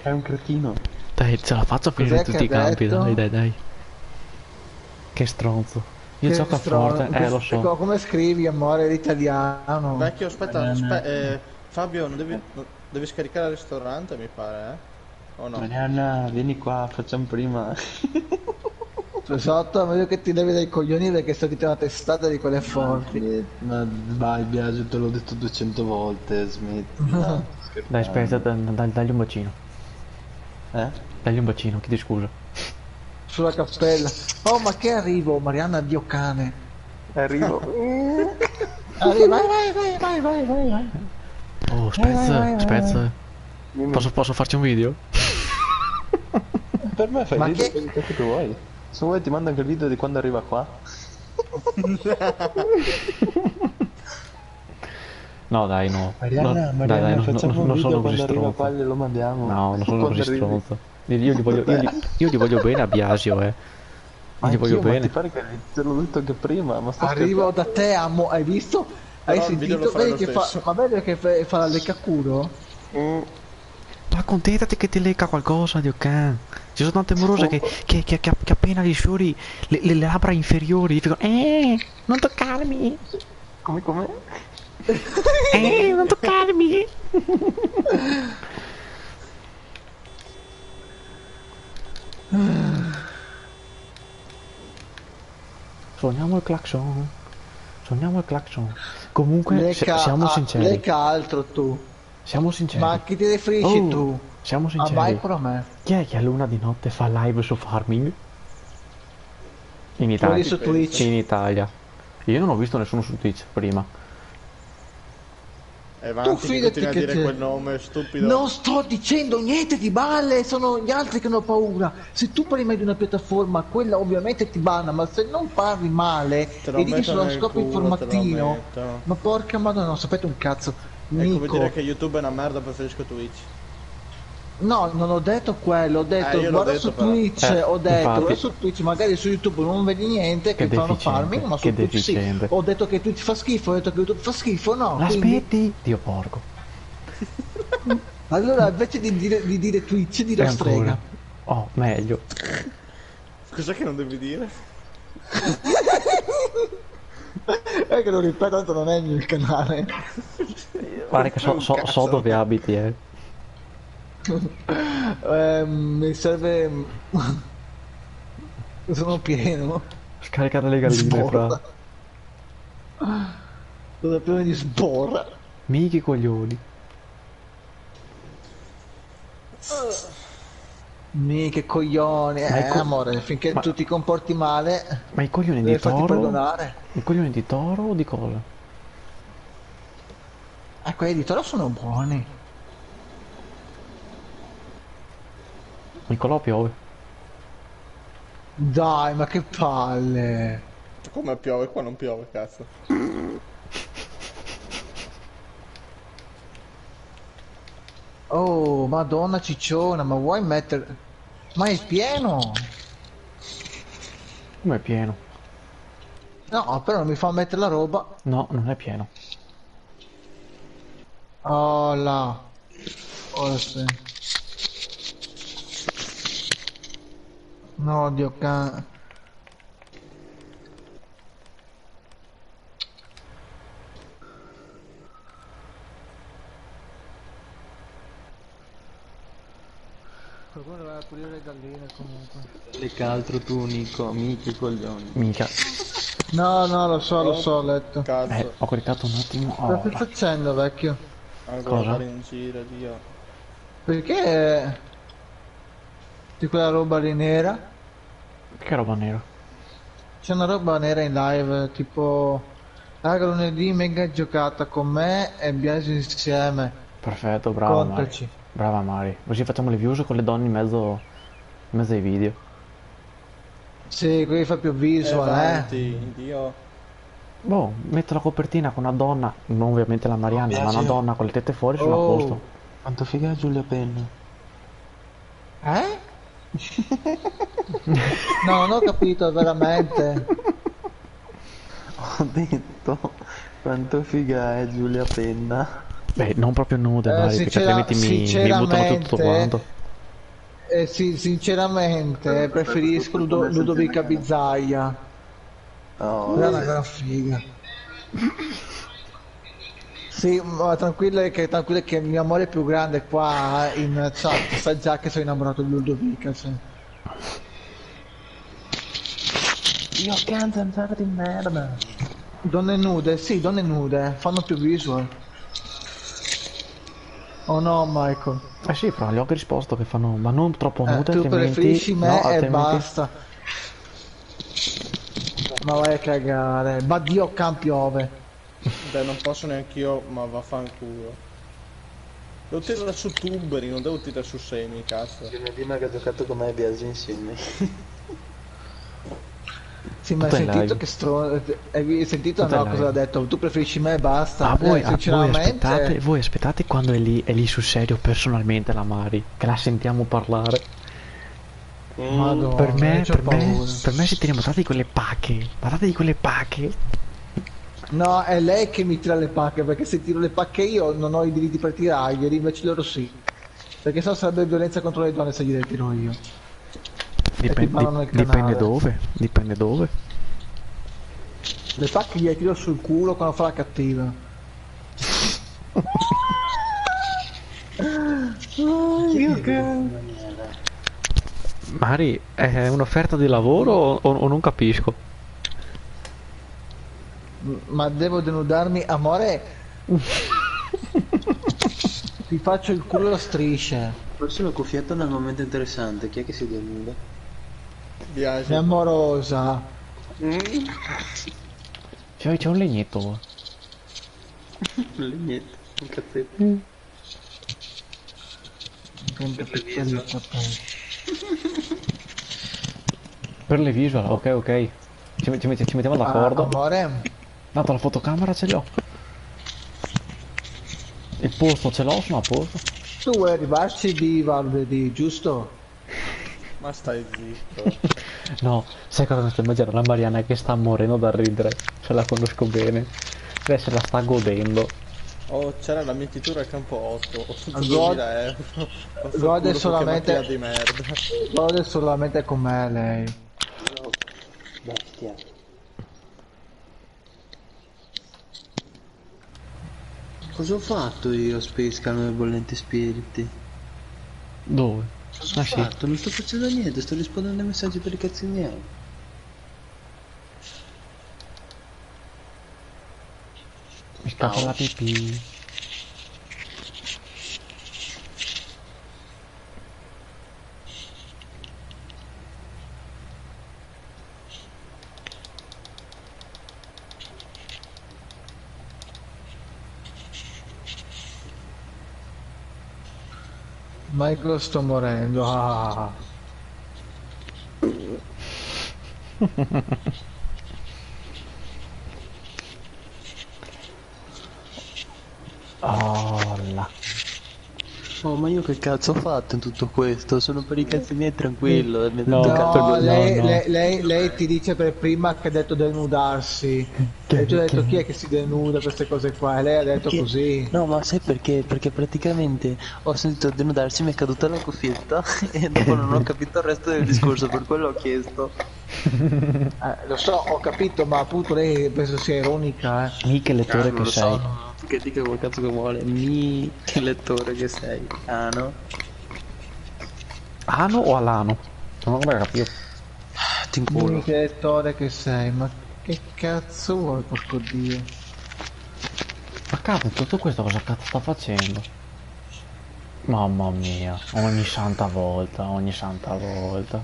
[SPEAKER 8] È un cretino.
[SPEAKER 1] Dai, ce la faccio a finire
[SPEAKER 4] Cos'è
[SPEAKER 1] tutti i
[SPEAKER 4] che ha
[SPEAKER 1] campi,
[SPEAKER 4] detto?
[SPEAKER 1] dai. Che stronzo. Io
[SPEAKER 4] Che
[SPEAKER 1] gioco a
[SPEAKER 4] stronzo.
[SPEAKER 1] forte, lo so.
[SPEAKER 4] Come scrivi, amore, l'italiano?
[SPEAKER 2] Vecchio, aspetta, Fabio, devi scaricare il ristorante, mi pare, O no?
[SPEAKER 8] Mariana, vieni qua, facciamo prima.
[SPEAKER 4] Sotto, meglio che ti levi dai coglioni perché sto di una testata di quelle forti.
[SPEAKER 8] Ma vai, Biagio, te l'ho detto 200 volte, smetti. No,
[SPEAKER 1] Dai, aspetta, dagli un bacino. Dagli un bacino, chiedi scusa.
[SPEAKER 4] Sulla cappella. Oh, ma che arrivo, Mariana, Dio cane.
[SPEAKER 8] Arrivo.
[SPEAKER 4] Vai.
[SPEAKER 1] Oh, aspetta. Posso farci un video?
[SPEAKER 8] Per me fai
[SPEAKER 4] Ma
[SPEAKER 8] il video
[SPEAKER 4] che-
[SPEAKER 8] quello che vuoi. Se vuoi ti mando anche il video di quando arriva qua.
[SPEAKER 1] No, dai, no.
[SPEAKER 8] Mariana,
[SPEAKER 1] No, dai,
[SPEAKER 8] facciamo un
[SPEAKER 1] non
[SPEAKER 8] video
[SPEAKER 1] sono
[SPEAKER 8] quando
[SPEAKER 1] così
[SPEAKER 8] arriva qua
[SPEAKER 1] stronzo.
[SPEAKER 8] glielo mandiamo.
[SPEAKER 1] No, non sono
[SPEAKER 8] Quando
[SPEAKER 1] così
[SPEAKER 8] arrivi.
[SPEAKER 1] stronzo. Io gli voglio bene a Biasio, Io gli voglio
[SPEAKER 8] Anch'io, ma
[SPEAKER 1] bene.
[SPEAKER 8] ti pare che te l'ho detto anche prima, ma sto
[SPEAKER 4] Arrivo da te, amo. Hai visto? Hai
[SPEAKER 2] Però il video lo
[SPEAKER 4] sentito?
[SPEAKER 2] farai
[SPEAKER 4] Vedi
[SPEAKER 2] lo
[SPEAKER 4] che fa.
[SPEAKER 2] stesso.
[SPEAKER 4] Ma vedi che fa la leccaculo?
[SPEAKER 1] Ma accontentati che ti lecca qualcosa, Dio can. Ci sono tante morose che appena gli sfiori le labbra inferiori dicono non toccarmi.
[SPEAKER 8] Come?
[SPEAKER 1] Non toccarmi. Suoniamo il clacson. Comunque, siamo sinceri.
[SPEAKER 4] Lecca altro tu.
[SPEAKER 1] Siamo sinceri.
[SPEAKER 4] Ma chi ti riferisci
[SPEAKER 1] Oh,
[SPEAKER 4] tu?
[SPEAKER 1] Siamo
[SPEAKER 4] A
[SPEAKER 1] sinceri.
[SPEAKER 4] Michael o a me?
[SPEAKER 1] Chi è che a luna di notte fa live su Farming? In Italia.
[SPEAKER 4] Quelli su Twitch.
[SPEAKER 1] In Italia. Io non ho visto nessuno su Twitch prima.
[SPEAKER 2] E avanti, che
[SPEAKER 4] fidati
[SPEAKER 2] continui a
[SPEAKER 4] che
[SPEAKER 2] dire
[SPEAKER 4] te-
[SPEAKER 2] quel nome stupido.
[SPEAKER 4] Non sto dicendo niente di balle, sono gli altri che hanno paura. Se tu parli mai di una piattaforma, quella ovviamente ti banna, ma se non parli male
[SPEAKER 2] Te lo
[SPEAKER 4] e dici
[SPEAKER 2] metto
[SPEAKER 4] solo a
[SPEAKER 2] nel
[SPEAKER 4] scopo
[SPEAKER 2] culo, te lo
[SPEAKER 4] informativo,
[SPEAKER 2] metto.
[SPEAKER 4] ma porca madonna, non sapete un cazzo.
[SPEAKER 2] È come
[SPEAKER 4] Nico,
[SPEAKER 2] dire che YouTube è una merda, preferisco Twitch.
[SPEAKER 4] no, non ho detto quello, ho detto
[SPEAKER 2] io l'ho
[SPEAKER 4] guarda
[SPEAKER 2] detto
[SPEAKER 4] su
[SPEAKER 2] però.
[SPEAKER 4] Twitch, ho detto
[SPEAKER 1] infatti.
[SPEAKER 4] guarda su Twitch, magari su YouTube non vedi niente che
[SPEAKER 1] Che
[SPEAKER 4] fanno
[SPEAKER 1] deficiente,
[SPEAKER 4] farming, ma su
[SPEAKER 1] che
[SPEAKER 4] Twitch sì.
[SPEAKER 1] deficiente.
[SPEAKER 4] Ho detto che Twitch fa schifo, ho detto che YouTube fa schifo, no? Quindi,
[SPEAKER 1] Aspetti, Dio porco.
[SPEAKER 4] allora invece di dire Twitch,
[SPEAKER 1] E
[SPEAKER 4] dirò
[SPEAKER 1] ancora.
[SPEAKER 4] strega.
[SPEAKER 1] Oh, meglio.
[SPEAKER 2] Cos'è che non devi dire?
[SPEAKER 4] È che lo ripeto, tanto non è il mio canale.
[SPEAKER 1] Guarda che so dove abiti,
[SPEAKER 4] Mi serve... Sono pieno.
[SPEAKER 1] Scaricare le galline,
[SPEAKER 4] Sborra.
[SPEAKER 1] fra.
[SPEAKER 4] Sono pieno di sborra.
[SPEAKER 1] Michi coglioni.
[SPEAKER 4] Che coglioni.
[SPEAKER 1] Ma è co-
[SPEAKER 4] Amore, finché
[SPEAKER 1] ma-
[SPEAKER 4] tu ti comporti male,
[SPEAKER 1] Ma i coglioni
[SPEAKER 4] devi
[SPEAKER 1] di
[SPEAKER 4] farti
[SPEAKER 1] toro?
[SPEAKER 4] perdonare.
[SPEAKER 1] I coglioni di toro o di cosa?
[SPEAKER 4] Quelli di toro sono buoni.
[SPEAKER 1] Nicolò piove.
[SPEAKER 4] Dai, ma che palle.
[SPEAKER 2] Come piove? Qua non piove, cazzo.
[SPEAKER 4] Oh, madonna cicciona, ma vuoi mettere... Ma è pieno.
[SPEAKER 1] Come è pieno?
[SPEAKER 4] No, però non mi fa mettere la roba.
[SPEAKER 1] No, non è pieno.
[SPEAKER 4] Oh là. Oh sì. No, Dio can... Qualcuno doveva pulire le galline comunque.
[SPEAKER 8] Lecca altro tu, Nico, amici coglioni.
[SPEAKER 1] Mica.
[SPEAKER 4] No, lo so, ho letto.
[SPEAKER 2] Cazzo.
[SPEAKER 1] Ho cliccato un attimo.
[SPEAKER 4] Cosa
[SPEAKER 1] Oh,
[SPEAKER 4] stai facendo, vecchio?
[SPEAKER 2] A
[SPEAKER 1] Cosa?
[SPEAKER 2] guardare in giro, Dio.
[SPEAKER 4] Perché di quella roba lì nera?
[SPEAKER 1] Che roba nera?
[SPEAKER 4] C'è una roba nera in live, tipo raga lunedì mega giocata con me e Biasi insieme.
[SPEAKER 1] Perfetto, brava Mari.
[SPEAKER 4] Contaci.
[SPEAKER 1] Brava Mari. Così facciamo le views con le donne in mezzo ai video.
[SPEAKER 4] Sì, qui fa più visual,
[SPEAKER 2] Avanti, Dio.
[SPEAKER 1] Boh, metto la copertina con una donna, non ovviamente la Marianna, ma una donna con le tette fuori sono a
[SPEAKER 4] Oh.
[SPEAKER 1] posto.
[SPEAKER 8] Quanto figa è Giulia Penna?
[SPEAKER 4] Eh? No, non ho capito veramente.
[SPEAKER 8] Ho detto quanto figa è Giulia Penna.
[SPEAKER 1] Beh, non proprio nude, Mari, perché altrimenti mi buttano tutto quanto.
[SPEAKER 4] Sì, sinceramente preferisco Ludovica Bizzaia.
[SPEAKER 8] Oh,
[SPEAKER 4] È una gran figa. Sì, ma tranquilla che il mio amore più grande qua in chat sa già che sono innamorato di Ludovica, sì.
[SPEAKER 8] io che zanzara di merda.
[SPEAKER 4] Donne nude, sì, donne nude, fanno più visual. Oh no, Michael.
[SPEAKER 1] Eh sì, fra, gli ho risposto che fanno, ma non troppo nude,
[SPEAKER 4] Tu
[SPEAKER 1] altrimenti...
[SPEAKER 4] preferisci me
[SPEAKER 1] no,
[SPEAKER 4] e
[SPEAKER 1] altrimenti...
[SPEAKER 4] basta. Ma vai a cagare. Ma Dio can piove.
[SPEAKER 2] Beh, non posso neanche io, ma vaffanculo. Devo tirare su Tuberi, non devo tirare su Semi, cazzo.
[SPEAKER 8] Lunedì mega giocato con me e Biasi insieme.
[SPEAKER 4] Sì, ma hai
[SPEAKER 1] Tutto in
[SPEAKER 4] sentito
[SPEAKER 1] live.
[SPEAKER 4] che hai sentito
[SPEAKER 1] Tutto in
[SPEAKER 4] no, cosa
[SPEAKER 1] live.
[SPEAKER 4] ha detto? Tu preferisci me e basta.
[SPEAKER 1] Ah, voi
[SPEAKER 4] Sinceramente.
[SPEAKER 1] voi aspettate quando è lì sul serio personalmente la Mari, che la sentiamo parlare.
[SPEAKER 4] Madonna,
[SPEAKER 1] Per me
[SPEAKER 4] c'ho paura.
[SPEAKER 1] si tiriamo date di quelle pacche, ma date di quelle pacche.
[SPEAKER 4] No, è lei che mi tira le pacche, perché se tiro le pacche io non ho i diritti per tirarglieli, invece loro sì. Perché sennò sarebbe violenza contro le donne se gliele tiro io. bannano il
[SPEAKER 1] Dipende
[SPEAKER 4] canale.
[SPEAKER 1] dipende dove.
[SPEAKER 4] Le pacche gliele tiro sul culo quando fa la cattiva.
[SPEAKER 1] Mari, è un'offerta di lavoro o non capisco?
[SPEAKER 4] Ma devo denudarmi, amore. Ti faccio il culo a strisce.
[SPEAKER 8] Forse la cuffietta nel momento interessante, chi è che si denuda?
[SPEAKER 2] Biasi.
[SPEAKER 4] Mia amorosa.
[SPEAKER 1] C'è un legnetto.
[SPEAKER 8] Niente, un cazzetto.
[SPEAKER 1] Per le visual, ok. Ci mettiamo d'accordo.
[SPEAKER 4] Amore.
[SPEAKER 1] Tanto la fotocamera ce l'ho. Il posto ce l'ho, sono a posto.
[SPEAKER 4] Tu vuoi arrivarci di Valvedi, giusto?
[SPEAKER 2] Ma stai zitto.
[SPEAKER 1] No, sai cosa mi sto immaginando? La Mariana che sta morendo da ridere. Se la conosco bene. Lei se la sta godendo.
[SPEAKER 2] Oh, c'era la mietitura al campo 8, 800.000
[SPEAKER 4] God-
[SPEAKER 2] euro.
[SPEAKER 4] gode solamente-
[SPEAKER 2] Che di merda.
[SPEAKER 4] Gode solamente con me lei.
[SPEAKER 8] Bestia. Cosa ho fatto io, Space Calmo e Bollenti Spiriti?
[SPEAKER 1] Dove?
[SPEAKER 8] Cosa ho
[SPEAKER 1] Ah sì.
[SPEAKER 8] fatto? Non sto facendo niente, sto rispondendo ai messaggi per i cazzi miei.
[SPEAKER 1] Mi scappa la pipì.
[SPEAKER 4] Michael, sto morendo. Ah.
[SPEAKER 1] Oh là.
[SPEAKER 8] Oh, ma io che cazzo ho fatto in tutto questo? Sono per i cazzi miei tranquillo. Mi ha
[SPEAKER 1] No.
[SPEAKER 8] detto cazzo
[SPEAKER 4] No,
[SPEAKER 8] così.
[SPEAKER 4] lei ti dice per prima che ha detto denudarsi. E tu hai detto chi è che si denuda queste cose qua? E lei ha detto
[SPEAKER 8] Che-
[SPEAKER 4] così.
[SPEAKER 8] No, ma sai perché? Perché praticamente ho sentito denudarsi, mi è caduta la cuffietta e dopo non ho capito il resto del discorso, per quello ho chiesto.
[SPEAKER 4] Lo so, ho capito, ma appunto lei penso sia ironica,
[SPEAKER 1] Mica il lettore
[SPEAKER 8] Non
[SPEAKER 1] che
[SPEAKER 8] lo
[SPEAKER 1] sei.
[SPEAKER 8] so, che dica quel cazzo che vuole. Che lettore che sei. Ah no?
[SPEAKER 1] Ano o alano? Non ho capito.
[SPEAKER 8] Ti inculo.
[SPEAKER 4] Che lettore che sei, ma che cazzo vuoi, porco dio?
[SPEAKER 1] Ma cazzo, tutto questo cosa cazzo sta facendo? Mamma mia, ogni santa volta, ogni santa volta.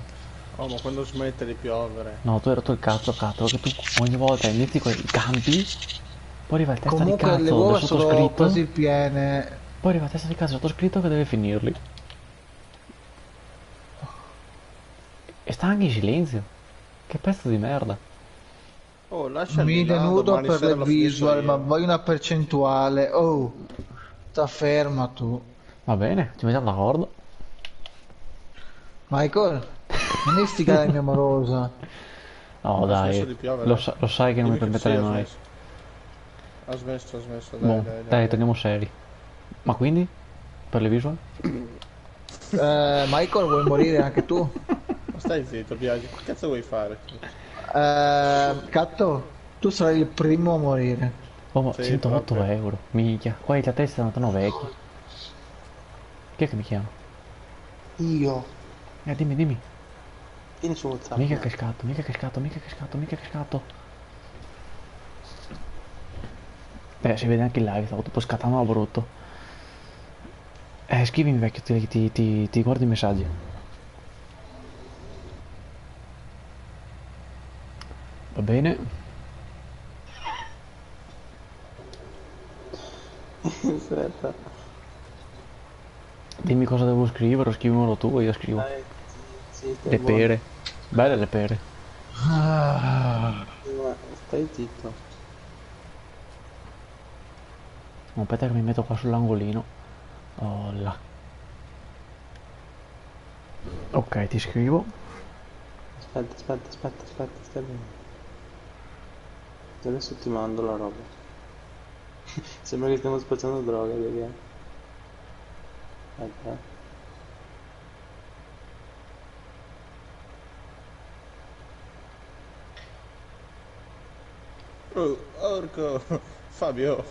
[SPEAKER 2] Oh, ma quando smette di piovere?
[SPEAKER 1] No, tu hai rotto il cazzo, perché tu ogni volta inizi con i campi, poi arriva il testa di
[SPEAKER 4] Comunque le
[SPEAKER 1] cazzo del
[SPEAKER 4] uova sono
[SPEAKER 1] sottoscritto,
[SPEAKER 4] quasi piene.
[SPEAKER 1] poi arriva il testa di cazzo del sottoscritto che deve finirli. E sta anche in silenzio. Che pezzo di merda.
[SPEAKER 2] Oh, lascia
[SPEAKER 4] Mi
[SPEAKER 2] di là,
[SPEAKER 4] denudo
[SPEAKER 2] domani
[SPEAKER 4] per
[SPEAKER 2] sera
[SPEAKER 4] le
[SPEAKER 2] lo finisco
[SPEAKER 4] visual,
[SPEAKER 2] io.
[SPEAKER 4] ma voglio una percentuale. Oh, sta ferma tu.
[SPEAKER 1] Va bene, ci mettiamo d'accordo.
[SPEAKER 4] Michael, non istigare la mia amorosa.
[SPEAKER 1] No
[SPEAKER 2] Ha
[SPEAKER 1] dai,
[SPEAKER 2] smesso di piovere?
[SPEAKER 1] lo sai che non mi
[SPEAKER 2] Dimmi che
[SPEAKER 1] permetterei
[SPEAKER 2] sì, ha
[SPEAKER 1] mai.
[SPEAKER 2] smesso. Ha smesso, dai,
[SPEAKER 1] Boh,
[SPEAKER 2] dai,
[SPEAKER 1] dai, torniamo seri. Ma quindi? Per le visual?
[SPEAKER 4] Michael, vuoi morire anche tu?
[SPEAKER 2] Ma stai zitto, Biagi, che cazzo vuoi fare?
[SPEAKER 4] Catto, tu sarai il primo a morire.
[SPEAKER 1] Oh, ma
[SPEAKER 2] Sì,
[SPEAKER 1] 108
[SPEAKER 2] proprio.
[SPEAKER 1] euro. Minchia, qua la testa notano vecchi. Chi è che mi chiama?
[SPEAKER 8] Io.
[SPEAKER 1] Dimmi, dimmi.
[SPEAKER 8] Vieni su WhatsApp.
[SPEAKER 1] Mica che scatto, mica che scatto, mica che scatto, mica che scatto. Si vede anche in live, stavo tipo scattando a brutto. Scrivimi vecchio, ti guardo i messaggi. Va bene.
[SPEAKER 8] Aspetta.
[SPEAKER 1] Dimmi cosa devo scrivere, scrivimelo tu e io scrivo.
[SPEAKER 8] Dai, sì, stai
[SPEAKER 1] Le
[SPEAKER 8] buono.
[SPEAKER 1] pere. Belle le pere.
[SPEAKER 4] Ah,
[SPEAKER 8] Ma stai zitto.
[SPEAKER 1] Aspetta che mi metto qua sull'angolino. Oh là. Ok, ti scrivo.
[SPEAKER 8] Aspetta. Adesso ti mando la roba. Sembra che stiamo spazzando droga, perché... Aspetta.
[SPEAKER 2] Oh, orco! Fabio!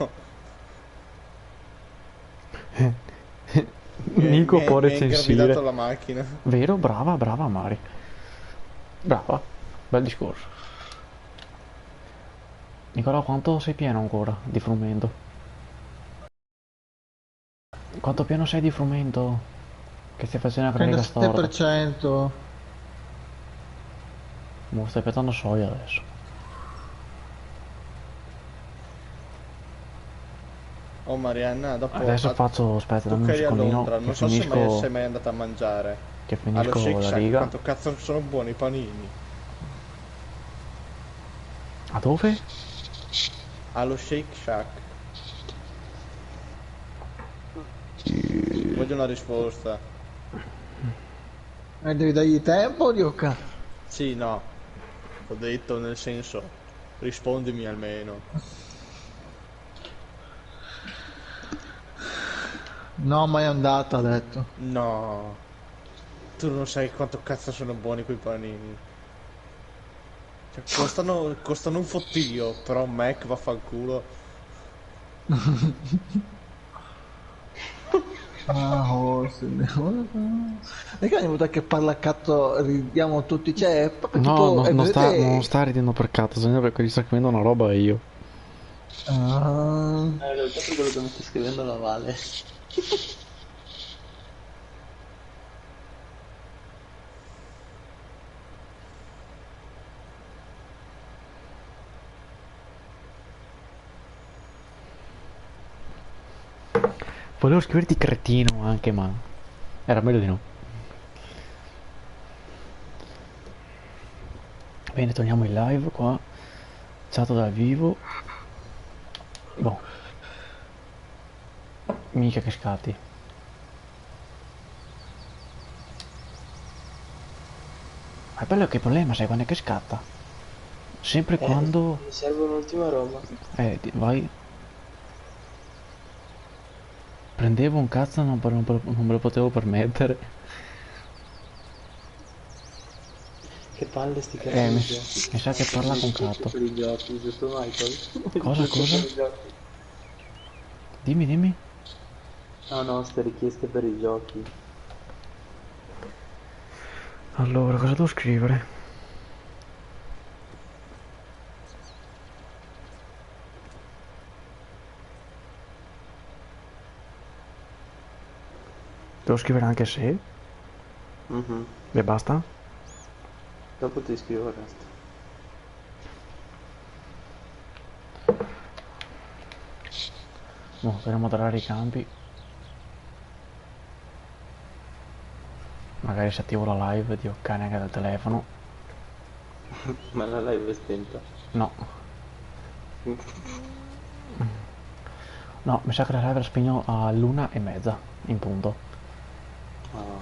[SPEAKER 1] Nico può
[SPEAKER 2] mi ha
[SPEAKER 1] recensire.
[SPEAKER 2] ingravidato la macchina.
[SPEAKER 1] Vero? Brava, brava Mari. Brava. Bel discorso. Nicola, quanto sei pieno ancora di frumento? Quanto pieno sei di frumento? Che stai facendo la carica storta?
[SPEAKER 4] 37%.
[SPEAKER 1] Mo stai pettando soia adesso.
[SPEAKER 2] Oh Marianna, dopo...
[SPEAKER 1] Adesso faccio, aspetta,
[SPEAKER 2] Tu
[SPEAKER 1] dammi un
[SPEAKER 2] che eri a
[SPEAKER 1] secondino
[SPEAKER 2] Londra,
[SPEAKER 1] che
[SPEAKER 2] non so se sei
[SPEAKER 1] finisco,
[SPEAKER 2] mai andata a mangiare.
[SPEAKER 1] che
[SPEAKER 2] Allo
[SPEAKER 1] finisco
[SPEAKER 2] Shake
[SPEAKER 1] la
[SPEAKER 2] Shack,
[SPEAKER 1] riga.
[SPEAKER 2] quanto cazzo sono buoni i panini.
[SPEAKER 1] A dove?
[SPEAKER 2] Allo Shake Shack. Voglio una risposta.
[SPEAKER 4] Devi dargli tempo, Dioca?
[SPEAKER 2] Sì, no. Ho detto nel senso, rispondimi almeno.
[SPEAKER 4] No, mai andata, ha detto.
[SPEAKER 2] No. Tu non sai quanto cazzo sono buoni quei panini. Cioè, costano un fottio, però Mac vaffanculo.
[SPEAKER 4] Ah, oh, perché ogni volta che parla cazzo ridiamo tutti, cioè, è proprio
[SPEAKER 1] No,
[SPEAKER 4] tipo,
[SPEAKER 1] non sta,
[SPEAKER 4] vedete...
[SPEAKER 1] non sta ridendo per cazzo, sembra perché gli sta comendo una roba io.
[SPEAKER 4] Ah,
[SPEAKER 8] In realtà per quello che mi sta scrivendo la Vale.
[SPEAKER 1] Volevo scriverti cretino anche, ma era meglio di no. Bene, torniamo in live qua. Chat dal vivo. Boh. Mica che scatti. Ma è bello che il problema, sai quando è che scatta? Sempre quando...
[SPEAKER 8] Mi serve un'ultima roba.
[SPEAKER 1] Vai. Prendevo un cazzo, non me lo potevo permettere.
[SPEAKER 8] Che palle sti cazzo
[SPEAKER 1] Mi
[SPEAKER 8] di giochi.
[SPEAKER 1] sa che parla con Catto.
[SPEAKER 8] Per i giochi, giusto Michael?
[SPEAKER 1] Cosa,
[SPEAKER 8] Giusto
[SPEAKER 1] cosa?
[SPEAKER 8] per i giochi.
[SPEAKER 1] Dimmi.
[SPEAKER 8] No, ste richieste per i giochi.
[SPEAKER 1] Allora, cosa devo scrivere? Devo scrivere anche se?
[SPEAKER 8] Mhm.
[SPEAKER 1] E basta?
[SPEAKER 8] Dopo ti scrivo il resto.
[SPEAKER 1] No, per moderare i campi. Magari se attivo la live di cane anche dal telefono.
[SPEAKER 8] Ma la live è spenta.
[SPEAKER 1] No. No, mi sa che la live la spegno all'1:30 in punto.
[SPEAKER 8] Oh.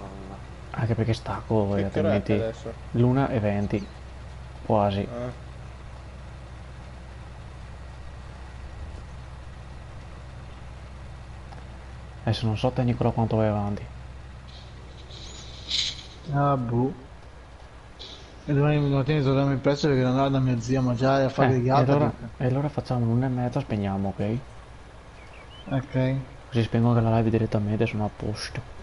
[SPEAKER 1] Anche perché stacco e
[SPEAKER 2] Che ora è
[SPEAKER 1] altrimenti
[SPEAKER 2] adesso?
[SPEAKER 1] l'1:20 quasi.
[SPEAKER 2] Ah.
[SPEAKER 1] Adesso non so te Nicola quanto vai avanti.
[SPEAKER 4] Ah, boh. E domani mattina torniamo in presto perché andrò da mia zia a mangiare a fare degli altri.
[SPEAKER 1] E allora facciamo l'1:30, spegniamo, ok?
[SPEAKER 4] Ok.
[SPEAKER 1] Così spengo anche la live direttamente e sono a posto.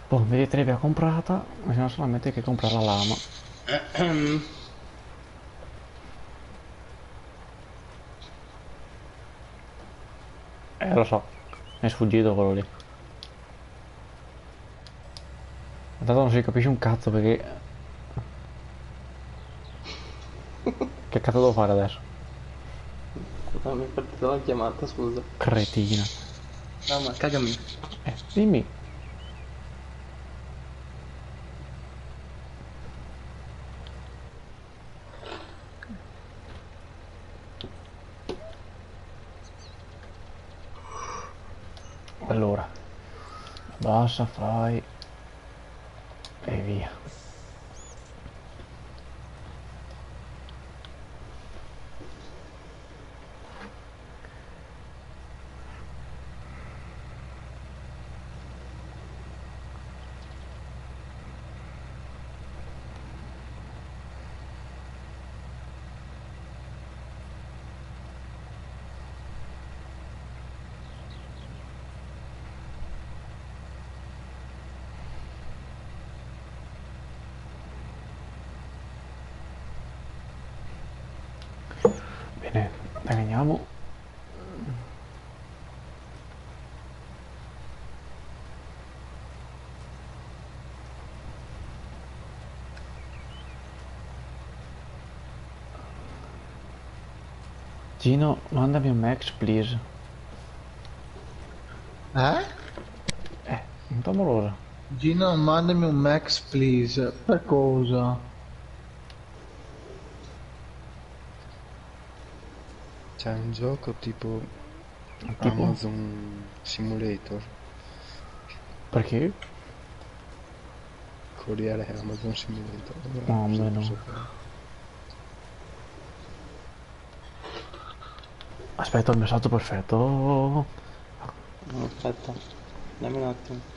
[SPEAKER 1] Boh, vedi Trevia comprata, bisogna solamente che comprare la lama. Lo so, mi è sfuggito quello lì. Intanto non si capisce un cazzo perché... Che cazzo devo fare adesso?
[SPEAKER 8] No, mi è partita la chiamata, scusa.
[SPEAKER 1] Cretina.
[SPEAKER 8] No, ma cagami.
[SPEAKER 1] Dimmi. Allora. Basta, fai... E via. Bene, dai, andiamo. Gino, mandami un Max, please. Non t'ho amorosa.
[SPEAKER 4] Gino, mandami un Max, please. Per cosa?
[SPEAKER 7] C'è un gioco tipo Amazon Simulator.
[SPEAKER 1] Perché?
[SPEAKER 7] Corriere Amazon Simulator.
[SPEAKER 1] No, beh, no. Aspetta il messaggio perfetto.
[SPEAKER 8] No, aspetta, dammi un attimo.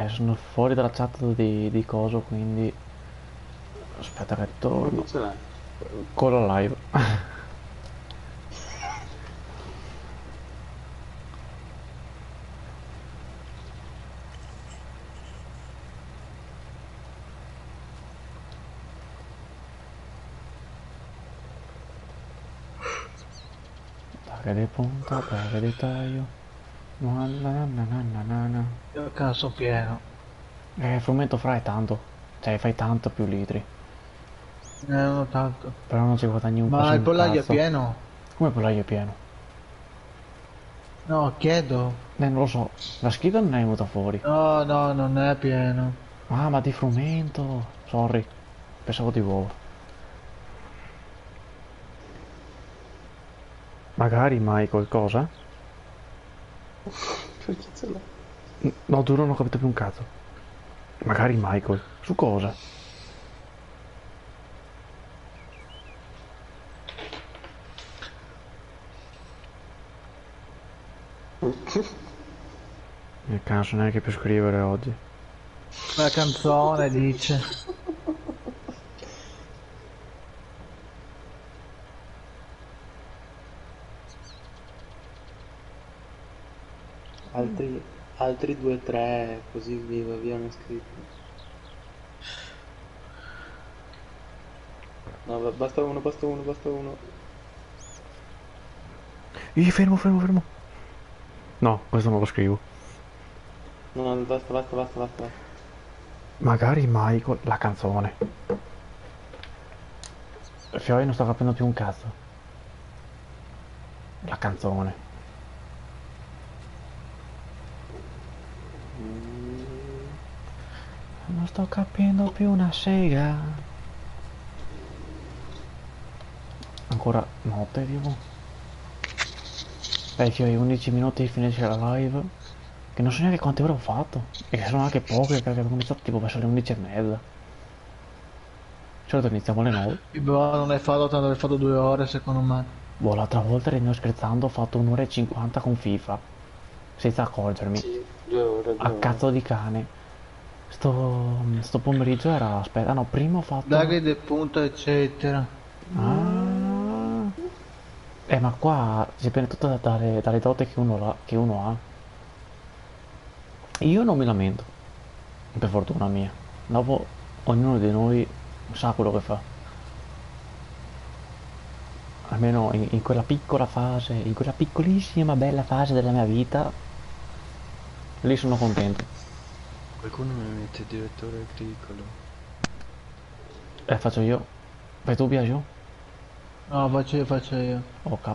[SPEAKER 1] Sono fuori dalla chat di coso, quindi... Aspetta che torno.
[SPEAKER 8] Dove ce l'hai?
[SPEAKER 1] Con la live. Targa di punta, targa di taglio.
[SPEAKER 4] Io cazzo pieno.
[SPEAKER 1] Frumento frai tanto. Cioè fai tanto più litri.
[SPEAKER 4] Non ho tanto.
[SPEAKER 1] Però non ci guadagni un
[SPEAKER 4] Ma il pollaio è
[SPEAKER 1] cazzo.
[SPEAKER 4] pieno?
[SPEAKER 1] Come il pollaio è pieno?
[SPEAKER 4] No, chiedo.
[SPEAKER 1] Non lo so. La scheda non è venuta fuori.
[SPEAKER 4] No, no, non è pieno.
[SPEAKER 1] Ah, ma di frumento. Sorry. Pensavo di uova. Magari mai qualcosa?
[SPEAKER 8] Perché ce l'ho?
[SPEAKER 1] No, tu non ho capito più un cazzo. Magari Michael. Su cosa? Il cazzo neanche più scrivere oggi.
[SPEAKER 4] La canzone dice.
[SPEAKER 8] Altri 2-3 così via hanno scritto. No, basta uno, basta uno, basta uno.
[SPEAKER 1] Fermo, fermo, fermo. No, questo non lo scrivo.
[SPEAKER 8] No, basta, basta, basta, basta.
[SPEAKER 1] Magari Michael, la canzone. Fiori non sto capendo più un cazzo. La canzone. Non sto capendo più una sega. Ancora notte, tipo. Fiori, 11 minuti finisce la live. Che non so neanche quante ore ho fatto. E che sono anche poche, perché abbiamo iniziato tipo verso le 11:30. Certo iniziamo alle 9.
[SPEAKER 4] Boh, non hai fatto tanto, hai fatto 2 ore secondo me.
[SPEAKER 1] Boh, l'altra volta, io scherzando, ho fatto 1 ora e 50 con FIFA. Senza accorgermi.
[SPEAKER 8] Sì, 2 ore, 2
[SPEAKER 1] A
[SPEAKER 8] ore.
[SPEAKER 1] cazzo di cane. Sto pomeriggio era... Aspetta, no, prima ho fatto...
[SPEAKER 4] Davide, punta, eccetera.
[SPEAKER 1] Ah. Ma qua dipende tutto dalle dote che uno ha. Io non mi lamento. Per fortuna mia. Dopo, ognuno di noi sa quello che fa. Almeno in quella piccola fase, in quella piccolissima bella fase della mia vita, lì sono contento.
[SPEAKER 8] Qualcuno mi mette direttore agricolo.
[SPEAKER 1] Faccio io. Fai tu, Biagio?
[SPEAKER 4] No, faccio io.
[SPEAKER 1] O K?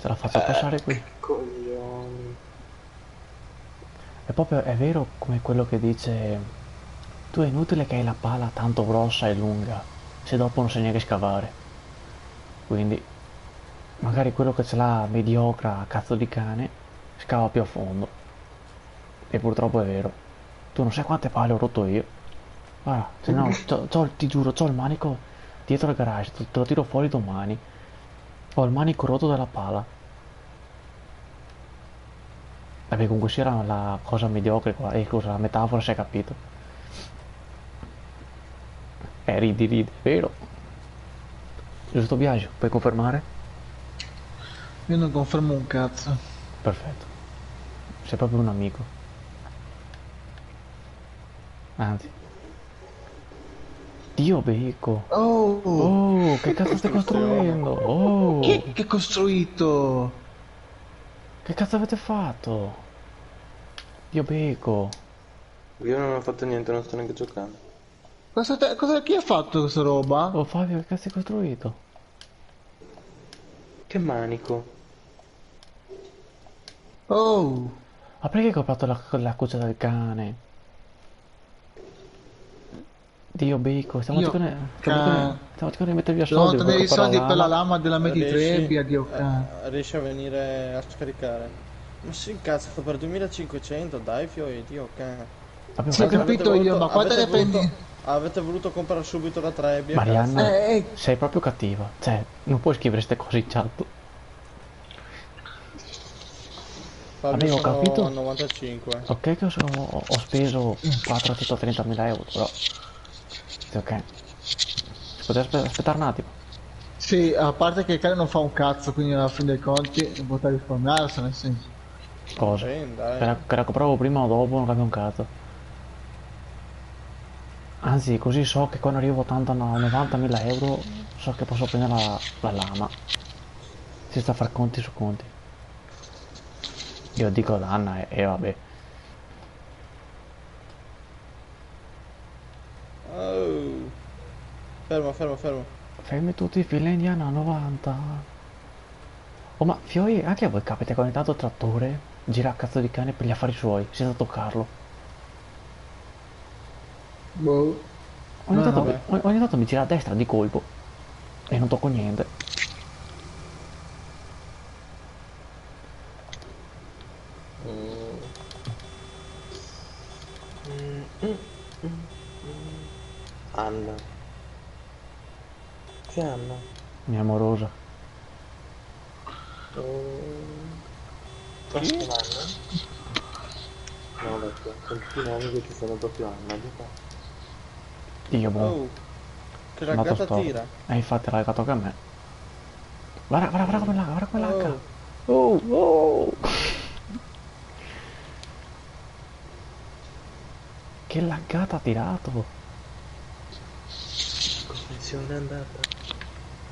[SPEAKER 1] Ce la faccio passare qui.
[SPEAKER 8] Coglioni.
[SPEAKER 1] È proprio, è vero come quello che dice: tu è inutile che hai la pala tanto grossa e lunga, se dopo non sai neanche scavare. Quindi, magari quello che ce l'ha mediocra a cazzo di cane, scava più a fondo. E purtroppo è vero. Tu non sai quante pale ho rotto io. Guarda, se no, ti giuro, c'ho il manico dietro al garage, te lo tiro fuori domani. Ho il manico rotto della pala. Vabbè, comunque sia la cosa mediocre qua, scusa, la metafora si è capito. Ridi, vero? Giusto, Biagio, puoi confermare?
[SPEAKER 4] Io non confermo un cazzo.
[SPEAKER 1] Perfetto. Sei proprio un amico. Anzi. Dio becco.
[SPEAKER 4] Oh!
[SPEAKER 1] Oh, che cazzo stai costruendo? Oh!
[SPEAKER 4] Chi che ha costruito?
[SPEAKER 1] Che cazzo avete fatto? Dio becco.
[SPEAKER 8] Io non ho fatto niente, non sto neanche giocando.
[SPEAKER 4] Chi ha fatto questa roba?
[SPEAKER 1] Oh Fabio, che cazzo hai costruito?
[SPEAKER 8] Che manico.
[SPEAKER 4] Oh!
[SPEAKER 1] Ma perché hai comprato la cuccia del cane? Dio becco, stiamo cercando di mettere via
[SPEAKER 4] Devo
[SPEAKER 1] soldi
[SPEAKER 4] ottenere i soldi per la
[SPEAKER 1] lama.
[SPEAKER 4] lama della Meditrebbia, Dio cane.
[SPEAKER 2] Riesci a venire a scaricare? Ma sì, cazzo, sto per 2500, dai, Fiori, Dio cane.
[SPEAKER 1] Abbiamo
[SPEAKER 4] Sì, ho
[SPEAKER 1] fatto-
[SPEAKER 4] capito io, ma quante ne prendi?
[SPEAKER 2] Avete voluto comprare subito la Trebbia,
[SPEAKER 1] Marianna,
[SPEAKER 4] Eh,
[SPEAKER 1] sei proprio cattiva. Cioè, non puoi scrivere queste cose in chat.
[SPEAKER 2] Fabio,
[SPEAKER 1] Vabbè, ho
[SPEAKER 2] sono
[SPEAKER 1] capito.
[SPEAKER 2] a 95.
[SPEAKER 1] Ok che ho speso 430.000 euro, però... Sì, ok. Si poteva aspettare un attimo.
[SPEAKER 4] sì, a parte che il cane non fa un cazzo, quindi alla fine dei conti non potrà risparmiarsene, nel senso.
[SPEAKER 1] Cosa?
[SPEAKER 2] Sì, dai.
[SPEAKER 1] Che la compravo prima o dopo non cambia un cazzo. Anzi, così so che quando arrivo tanto a 90.000 euro, so che posso prendere la lama. Senza far conti su conti. Io dico ad Anna e vabbè.
[SPEAKER 2] Oh. Fermo, fermo, fermo.
[SPEAKER 1] Fermi tutti i fila indiana a 90. Oh, ma Fiori, anche a voi capita che ogni tanto il trattore gira a cazzo di cane per gli affari suoi, senza toccarlo.
[SPEAKER 4] Boh.
[SPEAKER 1] Ogni, tanto,
[SPEAKER 2] vabbè.
[SPEAKER 1] ogni tanto mi gira a destra di colpo e non tocco niente.
[SPEAKER 8] Anna. Che Anna?
[SPEAKER 1] Mia amorosa.
[SPEAKER 8] Ma che Anna? No, vecchio, con tutti i nomi che ci sono proprio Anna, di qua.
[SPEAKER 1] Dio buono.
[SPEAKER 2] Oh. Che
[SPEAKER 1] È andato
[SPEAKER 2] raggata
[SPEAKER 1] storto.
[SPEAKER 2] tira.
[SPEAKER 1] Infatti l'ha legato anche a me. Guarda come lagga, guarda come lagga.
[SPEAKER 2] Oh.
[SPEAKER 1] Oh. Che laggata ha tirato.
[SPEAKER 8] connessione è andata.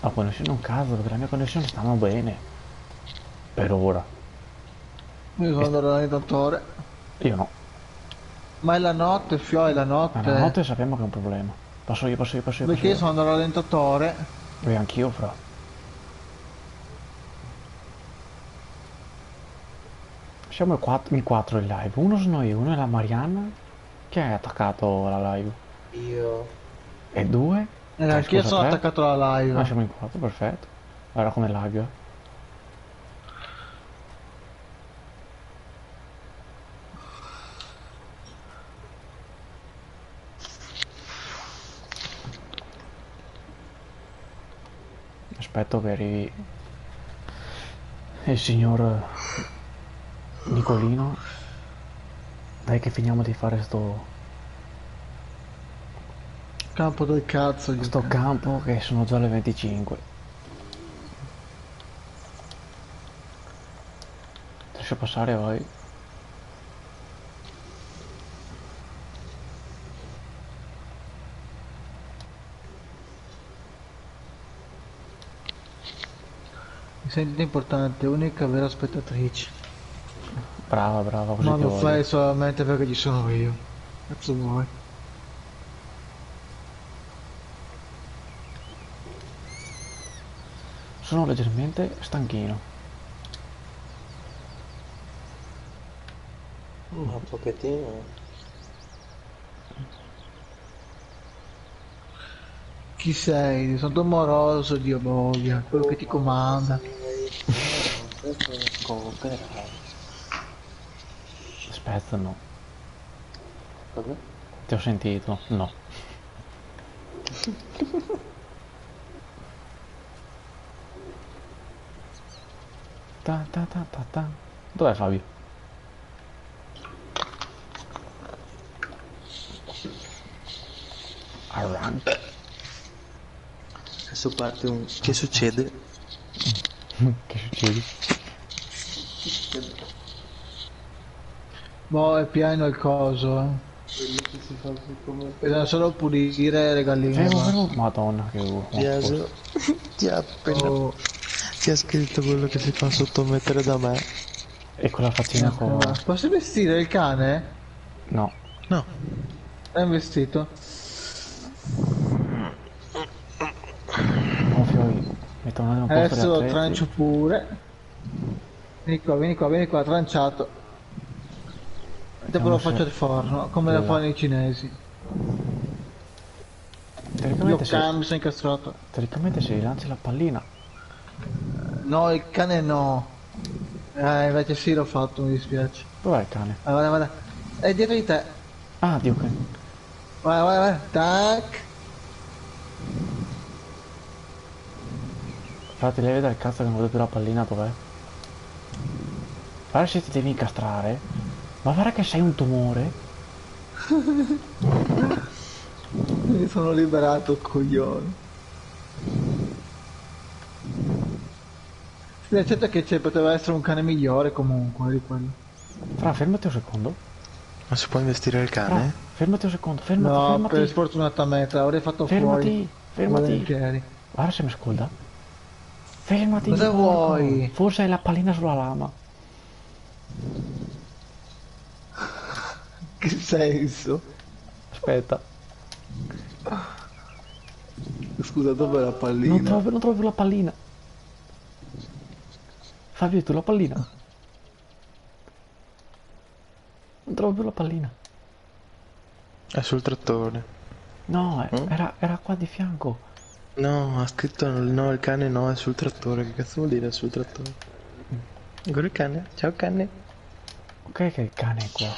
[SPEAKER 1] La connessione è un caso, perché la mia connessione stanno bene. Per ora.
[SPEAKER 4] Io sono andato all'allenatore.
[SPEAKER 1] Io no.
[SPEAKER 4] Ma è la notte, Fio, è la
[SPEAKER 1] Ma
[SPEAKER 4] notte.
[SPEAKER 1] la notte sappiamo che è un problema. Passo io.
[SPEAKER 4] Perché io sono andato all'allenatore.
[SPEAKER 1] E anch'io, fra. Siamo in 4 in live. Uno sono io, uno è la Marianna, che è attaccato alla live.
[SPEAKER 8] Io...
[SPEAKER 1] E 2?
[SPEAKER 4] Anch'io sono attaccato alla live.
[SPEAKER 1] Ah, siamo in 4, perfetto. Guarda come lag. Aspetto che arrivi il signor Nicolino. Dai che finiamo di fare sto
[SPEAKER 4] Campo del cazzo.
[SPEAKER 1] sto campo, che sono già le 25. Riesci a passare, vai.
[SPEAKER 4] Mi senti importante, unica vera spettatrice.
[SPEAKER 1] Brava, così
[SPEAKER 4] Ma
[SPEAKER 1] ti
[SPEAKER 4] lo
[SPEAKER 1] voglio.
[SPEAKER 4] fai solamente perché ci sono io. Cazzo vuoi?
[SPEAKER 1] Sono leggermente stanchino.
[SPEAKER 8] Un pochettino.
[SPEAKER 4] Chi sei? Sono moroso, Dio voglia, quello che ti comanda.
[SPEAKER 8] Cooperare.
[SPEAKER 1] Aspetta, no.
[SPEAKER 8] Cosa?
[SPEAKER 1] Ti ho sentito, no. Ta. Dov'è Fabio? Arranca.
[SPEAKER 8] Adesso parte un... Che succede?
[SPEAKER 1] Che succede?
[SPEAKER 4] Boh, è pieno il coso, Bisogna solo pulire le galline.
[SPEAKER 1] Fermo. Madonna, che
[SPEAKER 8] Biaso ti ha appena...
[SPEAKER 4] Oh,
[SPEAKER 8] Ti ha scritto quello che si fa sottomettere da me.
[SPEAKER 1] E quella faccina con...
[SPEAKER 4] posso vestire il cane?
[SPEAKER 1] No.
[SPEAKER 8] No.
[SPEAKER 4] È vestito?
[SPEAKER 1] Fiori. Metto un posto
[SPEAKER 4] Adesso
[SPEAKER 1] di
[SPEAKER 4] lo
[SPEAKER 1] attrezzi.
[SPEAKER 4] trancio pure. Vieni qua, tranciato. Dopo lo faccio al forno, come lo fanno i cinesi. Lo cambio, sono incastrato.
[SPEAKER 1] Teoricamente se rilanci la pallina.
[SPEAKER 4] No, il cane no. Invece sì, l'ho fatto, mi dispiace.
[SPEAKER 1] Dov'è il cane?
[SPEAKER 4] Guarda. È dietro di te.
[SPEAKER 1] Ah, Dio che...
[SPEAKER 4] Guarda. Tac.
[SPEAKER 1] Frate, devi vedere il cazzo che non vedo più la pallina, dov'è? Guarda se ti devi incastrare. Ma guarda che sei un tumore.
[SPEAKER 4] Mi sono liberato, coglione. Si accetta che poteva essere un cane migliore comunque di quello.
[SPEAKER 1] Fra, fermati un secondo.
[SPEAKER 8] Ma si può investire il cane?
[SPEAKER 1] Fermati un secondo,
[SPEAKER 4] No,
[SPEAKER 1] fermati.
[SPEAKER 4] per sfortunatamente avrei fatto
[SPEAKER 1] Fermati.
[SPEAKER 4] fuori. Volentieri.
[SPEAKER 1] Guarda se mi ascolta. Fermati.
[SPEAKER 4] Cosa
[SPEAKER 1] porco.
[SPEAKER 4] vuoi?
[SPEAKER 1] Forse hai la pallina sulla lama.
[SPEAKER 4] Che senso?
[SPEAKER 1] Aspetta.
[SPEAKER 4] Scusa, dov'è la pallina?
[SPEAKER 1] Non trovo più la pallina. Fabio, tu la pallina? Non trovo più la pallina.
[SPEAKER 8] È sul trattore.
[SPEAKER 1] No, era qua di fianco.
[SPEAKER 8] No, ha scritto no, il cane no, è sul trattore. Che cazzo vuol dire è sul trattore? Ancora il cane? Ciao cane.
[SPEAKER 1] Ok che il cane è qua.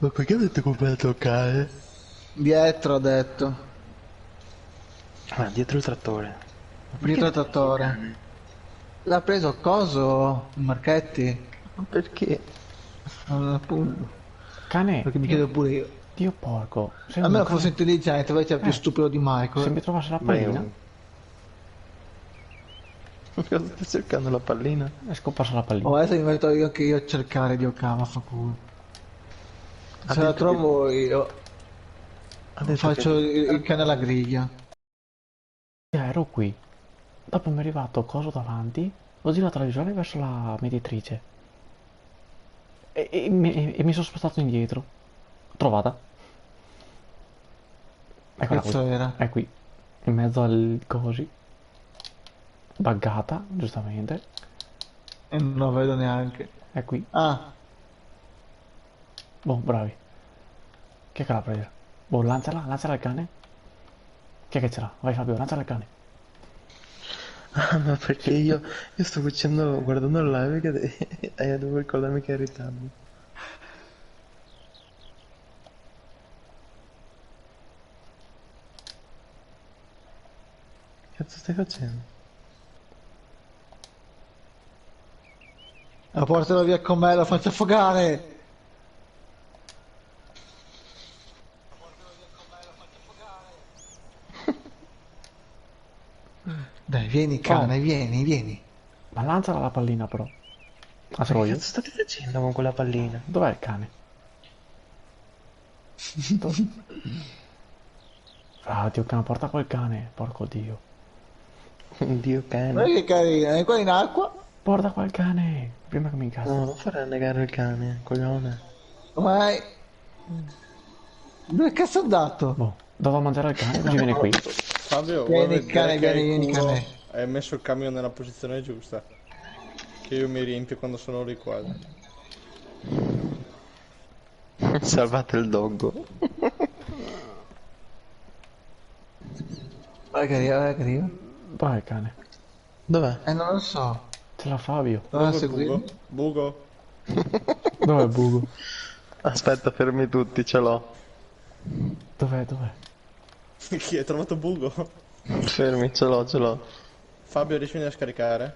[SPEAKER 8] Ma perché avete comprato il cane?
[SPEAKER 4] Dietro, ha detto.
[SPEAKER 8] Ah, dietro il trattore.
[SPEAKER 4] Dietro il trattore. L'ha preso coso? Marchetti?
[SPEAKER 8] Ma perché?
[SPEAKER 4] Appunto.
[SPEAKER 1] Cane,
[SPEAKER 4] Perché mi chiedo pure io.
[SPEAKER 1] Dio porco.
[SPEAKER 4] A me fosse intelligente, invece è più stupido di Michael.
[SPEAKER 1] Se mi trovassi la pallina,
[SPEAKER 8] Cosa stai cercando la pallina?
[SPEAKER 1] è scomparsa la pallina.
[SPEAKER 4] Oh, adesso mi metto io anche io a cercare di Okama, fa culo. Se la trovo io
[SPEAKER 8] Ha detto
[SPEAKER 4] faccio il cane alla griglia.
[SPEAKER 1] Ero qui. Dopo mi è arrivato coso davanti. Ho girato la visuale verso la mediatrice. E mi sono spostato indietro. Trovata. Eccola qui.
[SPEAKER 4] Cazzo era?
[SPEAKER 1] È qui. In mezzo al cosi. Buggata, giustamente.
[SPEAKER 4] E non lo vedo neanche.
[SPEAKER 1] È qui.
[SPEAKER 4] Ah,
[SPEAKER 1] Boh, bravi. Chi è che l'ha presa? Boh, lanciala al cane. Chi è che ce l'ha? Vai Fabio, lanciala al cane.
[SPEAKER 9] Ah, ma perché io sto guardando il live e devo ricordarmi che è in ritardo. Che cazzo stai facendo?
[SPEAKER 4] la portalo via con me, lo faccio affogare. Dai, vieni cane, vieni.
[SPEAKER 1] Ma lanciala la pallina però. Ah,
[SPEAKER 9] Che
[SPEAKER 1] sono io?
[SPEAKER 9] cazzo state facendo con quella pallina?
[SPEAKER 1] Dov'è il cane? Ah, Dio cane, porta quel cane. Porco Dio.
[SPEAKER 9] Dio cane.
[SPEAKER 4] Guarda che carina, è qua in acqua.
[SPEAKER 1] Porta quel cane. Prima che mi incazzo.
[SPEAKER 9] No, non fare annegare il cane, coglione.
[SPEAKER 4] Vai. Dove cazzo è andato?
[SPEAKER 1] Boh, do da mangiare al cane così viene qui.
[SPEAKER 2] Fabio,
[SPEAKER 4] Vieni,
[SPEAKER 2] vuoi vedere
[SPEAKER 4] cane,
[SPEAKER 2] che hai
[SPEAKER 4] vieni,
[SPEAKER 2] il culo?
[SPEAKER 4] cane.
[SPEAKER 2] Hai messo il camion nella posizione giusta. Che io mi riempio quando sono lì quadri.
[SPEAKER 9] Salvate il doggo.
[SPEAKER 4] Guarda che arriva.
[SPEAKER 1] Dov'è il cane?
[SPEAKER 9] Dov'è?
[SPEAKER 4] Non lo so.
[SPEAKER 1] Ce l'ha Fabio.
[SPEAKER 4] Dove
[SPEAKER 2] Bugo,
[SPEAKER 4] seguire?
[SPEAKER 2] Bugo.
[SPEAKER 1] Dov'è il buco?
[SPEAKER 9] Aspetta, fermi tutti, ce l'ho.
[SPEAKER 1] Dov'è?
[SPEAKER 2] Chi hai trovato Bugo?
[SPEAKER 9] Fermi, ce l'ho.
[SPEAKER 2] Fabio, riesci a scaricare?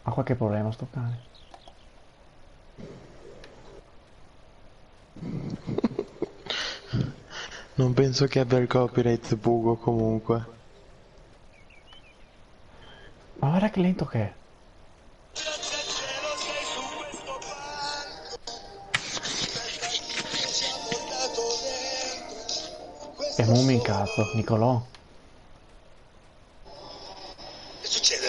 [SPEAKER 1] Ha qualche problema sto cane?
[SPEAKER 9] Non penso che abbia il copyright bugo comunque.
[SPEAKER 1] Ma guarda che lento che è. E mo mi incazzo, Nicolò.
[SPEAKER 6] Che succede?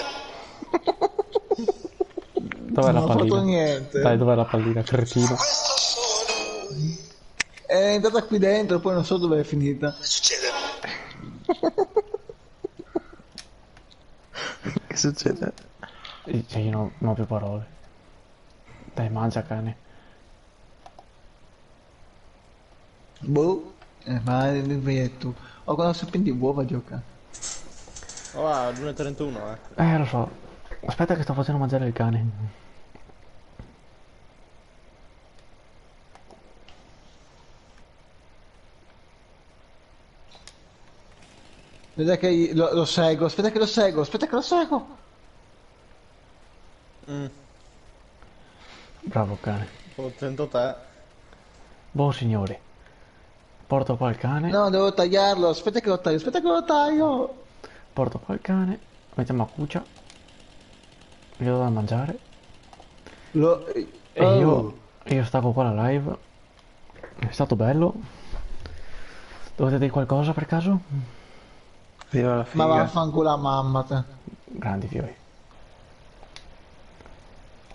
[SPEAKER 1] Dov'è la
[SPEAKER 4] Non ho fatto
[SPEAKER 1] pallina?
[SPEAKER 4] niente.
[SPEAKER 1] Dai, dov'è la pallina, cretino?
[SPEAKER 4] È entrata qui dentro, poi non so dove è finita.
[SPEAKER 6] Che succede?
[SPEAKER 9] Che succede?
[SPEAKER 1] Cioè, io non ho più parole. Dai, mangia cane.
[SPEAKER 4] Boh. Ma vedi tu. Ho quando serpenti uova a giocare.
[SPEAKER 2] Oh, ah, 1:31,
[SPEAKER 1] Lo so. Aspetta che sto facendo mangiare il cane.
[SPEAKER 4] Vedi che lo seguo, aspetta che lo seguo.
[SPEAKER 1] Bravo cane.
[SPEAKER 2] Ho attento te.
[SPEAKER 1] Boh, signori. Porto qua il cane.
[SPEAKER 4] No, devo tagliarlo, aspetta che lo taglio.
[SPEAKER 1] Porto qua il cane. Mettiamo a cuccia. Gli do da mangiare. E io stacco qua la live. È stato bello. Dovete dire qualcosa per caso?
[SPEAKER 9] Viva la
[SPEAKER 4] Ma
[SPEAKER 9] figa.
[SPEAKER 4] vaffanculo a mamma te.
[SPEAKER 1] Grandi fiori.